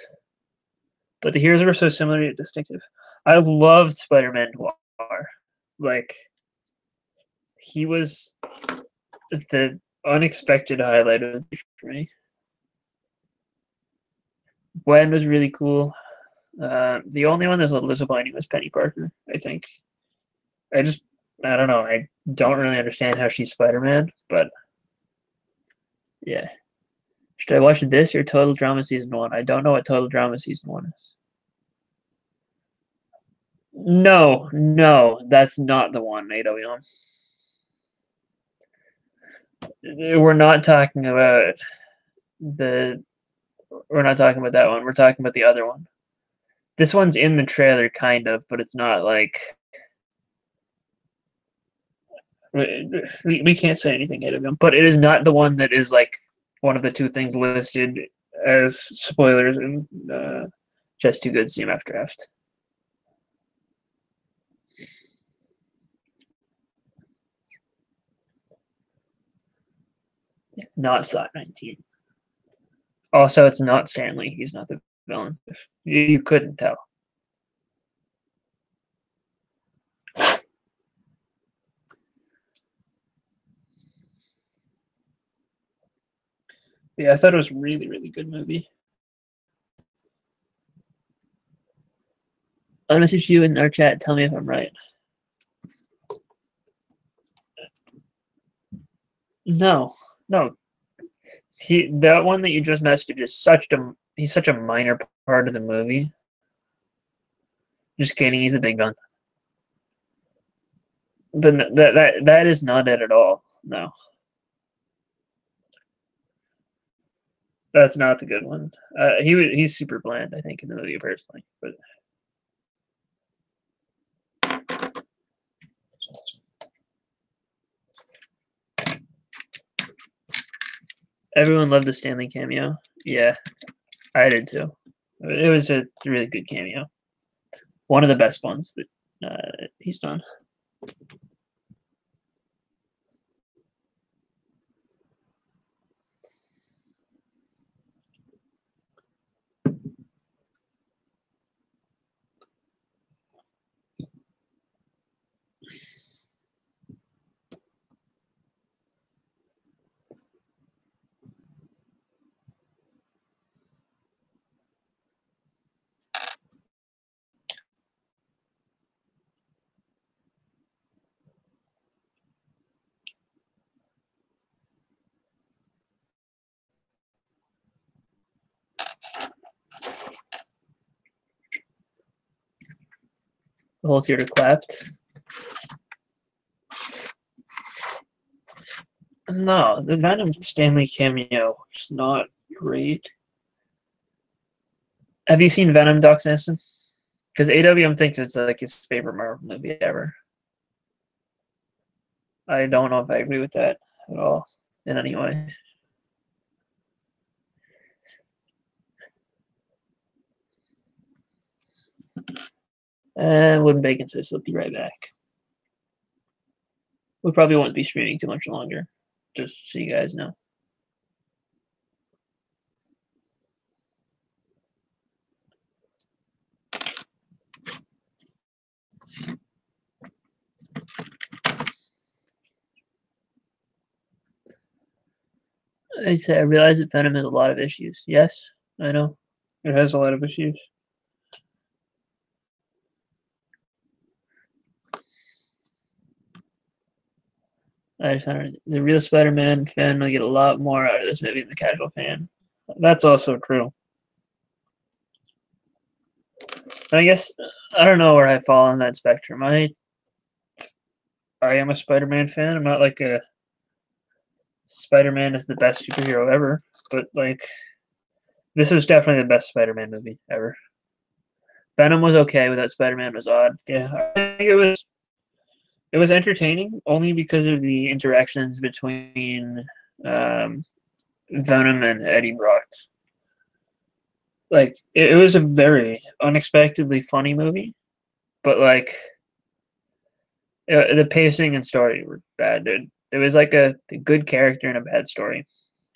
But the heroes were so similar yet distinctive. I loved Spider-Man Noir. Like he was the unexpected highlight of it for me. Gwen was really cool. The only one that's a little disappointing was Penny Parker, I think. I don't know. I don't really understand how she's Spider-Man, but yeah. Should I watch this or Total Drama Season 1? I don't know what Total Drama Season 1 is. No, no, that's not the one, AWM. We're not talking about the. We're not talking about that one. We're talking about the other one. This one's in the trailer, kind of, but it's not like. We can't say anything, AWM, but it is not the one that is like one of the two things listed as spoilers in Just Too Good CMF Draft. Not Slot 19. Also, it's not Stanley. He's not the villain. You couldn't tell. Yeah, I thought it was a really, really good movie. I'll message you in our chat. Tell me if I'm right. No, no. That one that you just messaged is he's such a minor part of the movie. Just kidding. He's a big gun. But that is not it at all. No, that's not the good one. He's super bland, I think, in the movie personally. But everyone loved the Stanley cameo. Yeah, I did too. It was a really good cameo. One of the best ones that he's done. The whole theater clapped. No, the Venom Stanley cameo is not great. Have you seen Venom, Doc Samson? Because AWM thinks it's like his favorite Marvel movie ever. I don't know if I agree with that at all in any way. And Wooden Bacon says he'll be right back. We probably won't be streaming too much longer, just so you guys know. I realize that Venom has a lot of issues. Yes, I know. It has a lot of issues. I just found the real Spider-Man fan will get a lot more out of this movie than the casual fan. That's also true. I guess I don't know where I fall on that spectrum. I am a Spider-Man fan. I'm not like a Spider-Man is the best superhero ever, but like this was definitely the best Spider-Man movie ever. Venom was okay, without Spider-Man was odd. Yeah, I think it was entertaining only because of the interactions between Venom and Eddie Brock. Like it was a very unexpectedly funny movie, but like the pacing and story were bad, dude. It was like a good character in a bad story,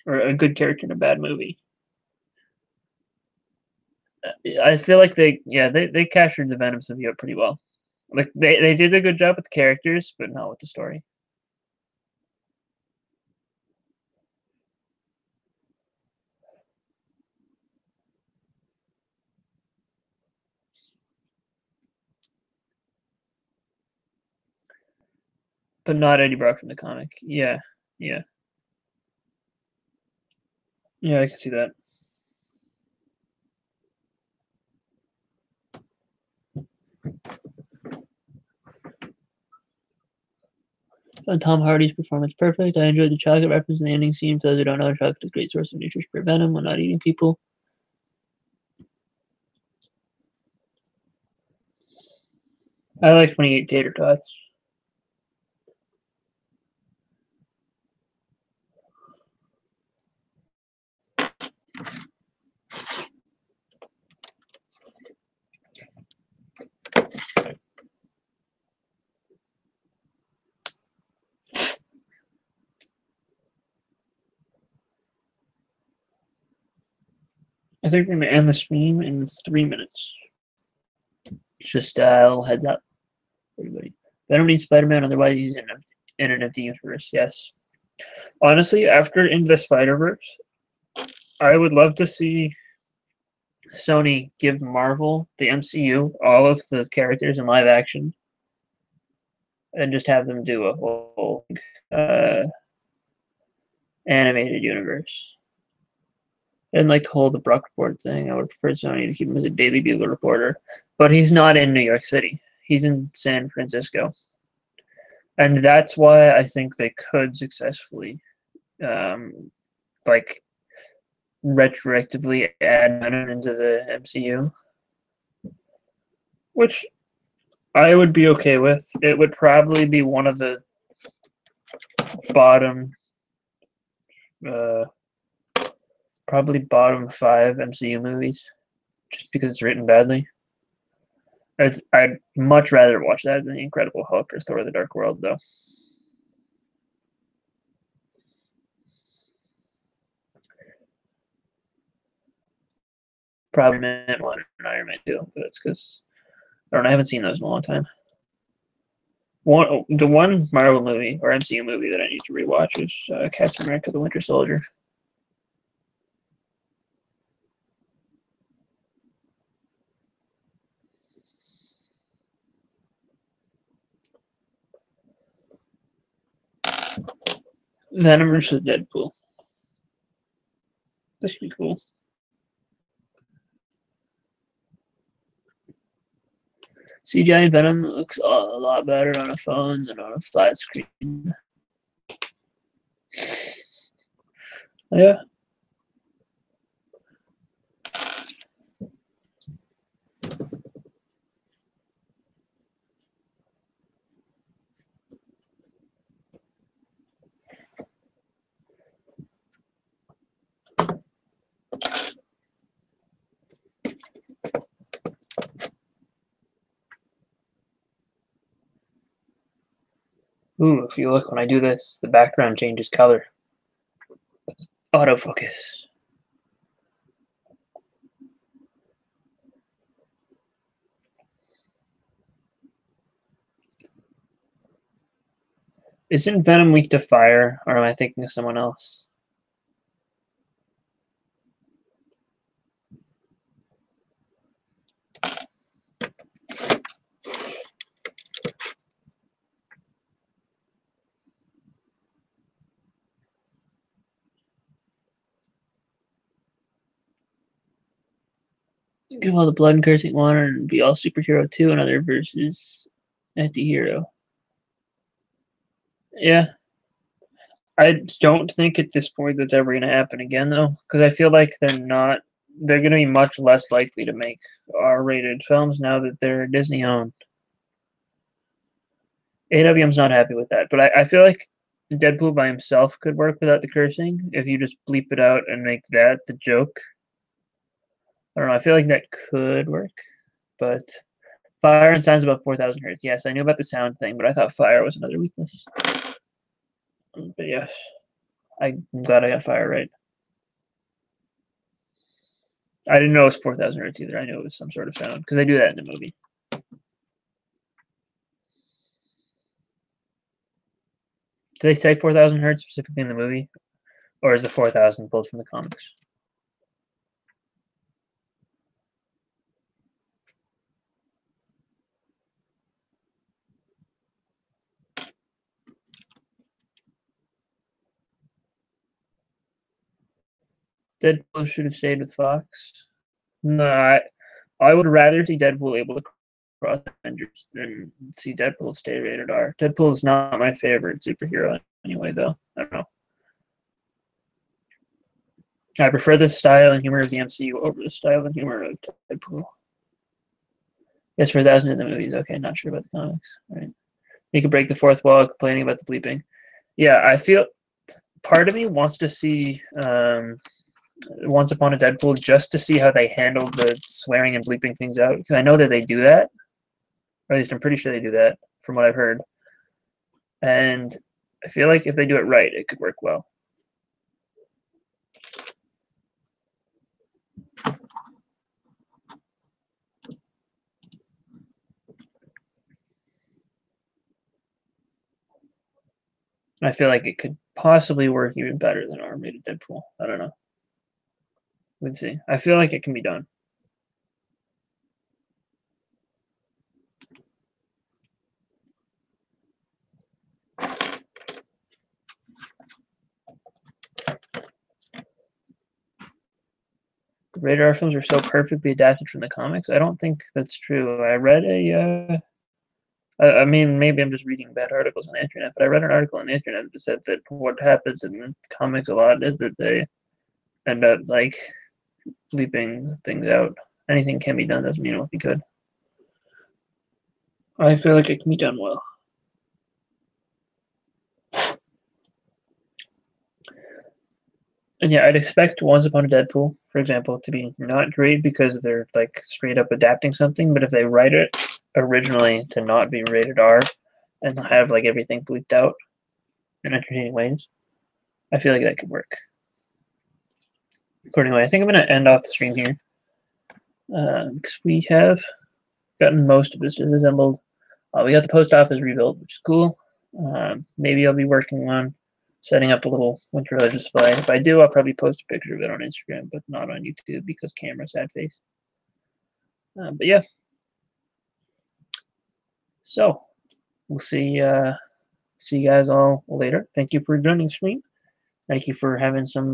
or a good character in a bad movie. I feel like they captured the Venom symbiote pretty well. Like they did a good job with the characters, but not with the story. but not Eddie Brock from the comic. Yeah, yeah, yeah. I can see that. Found Tom Hardy's performance perfect. I enjoyed the chocolate reference in the ending scene. For those who don't know, chocolate is a great source of nutrition for Venom when not eating people. I liked when he ate tater tots. I think we're going to end the stream in 3 minutes. It's just a little heads up, everybody. Venom needs Spider-Man, otherwise he's in an empty universe. Yes. Honestly, after Into the Spider-Verse, I would love to see Sony give Marvel, the MCU, all of the characters in live action, and just have them do a whole animated universe. And like the whole the Bruck Report thing, I would prefer Sony to keep him as a Daily Bugle reporter, but he's not in New York City. He's in San Francisco, and that's why I think they could successfully, like, retroactively add Venom into the MCU, which I would be okay with. It would probably be one of the bottom, probably bottom 5 MCU movies, just because it's written badly. I'd much rather watch that than The Incredible Hulk or Thor: The Dark World, though. Probably Man 1 and Iron Man 2, but that's because I haven't seen those in a long time. The one Marvel movie or MCU movie that I need to rewatch is Captain America: The Winter Soldier. Venom versus Deadpool. This should be cool. CGI Venom looks a lot better on a phone than on a flat screen. Yeah. Ooh, if you look when I do this, the background changes color. Autofocus. Isn't Venom weak to fire, or am I thinking of someone else? Give all the blood and cursing one and be all superhero 2 and other versus anti-hero. Yeah. I don't think at this point that's ever going to happen again, though, because I feel like they're going to be much less likely to make R-rated films now that they're Disney-owned. AWM's not happy with that, but I feel like Deadpool by himself could work without the cursing if you just bleep it out and make that the joke. I don't know. I feel like that could work, but fire and sounds about 4,000 hertz. Yes, I knew about the sound thing, but I thought fire was another weakness. But yes, I'm glad I got fire right. I didn't know it was 4,000 hertz either. I knew it was some sort of sound because they do that in the movie. Do they say 4,000 hertz specifically in the movie, or is the 4,000 pulled from the comics? Deadpool should have stayed with Fox. No, I would rather see Deadpool able to cross Avengers than see Deadpool stay rated R. Deadpool is not my favorite superhero anyway, though. I don't know. I prefer the style and humor of the MCU over the style and humor of Deadpool. Yes, for 1,000 in the movies. Okay, not sure about the comics. All right. You could break the fourth wall complaining about the bleeping. Yeah, I feel part of me wants to see Once Upon a Deadpool just to see how they handle the swearing and bleeping things out. Because I know that they do that. Or at least I'm pretty sure they do that from what I've heard. And I feel like if they do it right, it could work well. I feel like it could possibly work even better than R-rated Deadpool. I don't know. We'd see. I feel like it can be done. The rated R films are so perfectly adapted from the comics. I don't think that's true. I read I mean, maybe I'm just reading bad articles on the internet, but I read an article on the internet that said that what happens in the comics a lot is that they end up like bleeping things out. Anything can be done doesn't mean it will be good. I feel like it can be done well. And yeah, I'd expect Once Upon a Deadpool, for example, to be not great because they're like straight up adapting something, but if they write it originally to not be rated R and have like everything bleeped out in entertaining ways, I feel like that could work. Accordingly, I think I'm going to end off the stream here because we have gotten most of this disassembled. We got the post office rebuilt, which is cool. Maybe I'll be working on setting up a little winter weather display. If I do, I'll probably post a picture of it on Instagram, but not on YouTube because camera sad face. But yeah. So we'll see you guys all later. Thank you for joining the stream. Thank you for having some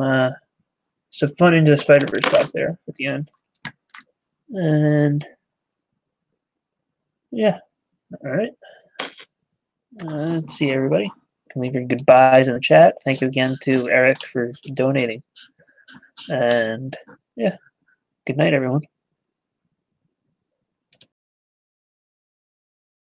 fun Into the Spider-Verse talk there at the end. And yeah, all right. Let's see everybody. You can leave your goodbyes in the chat. Thank you again to Eric for donating. And yeah, good night, everyone.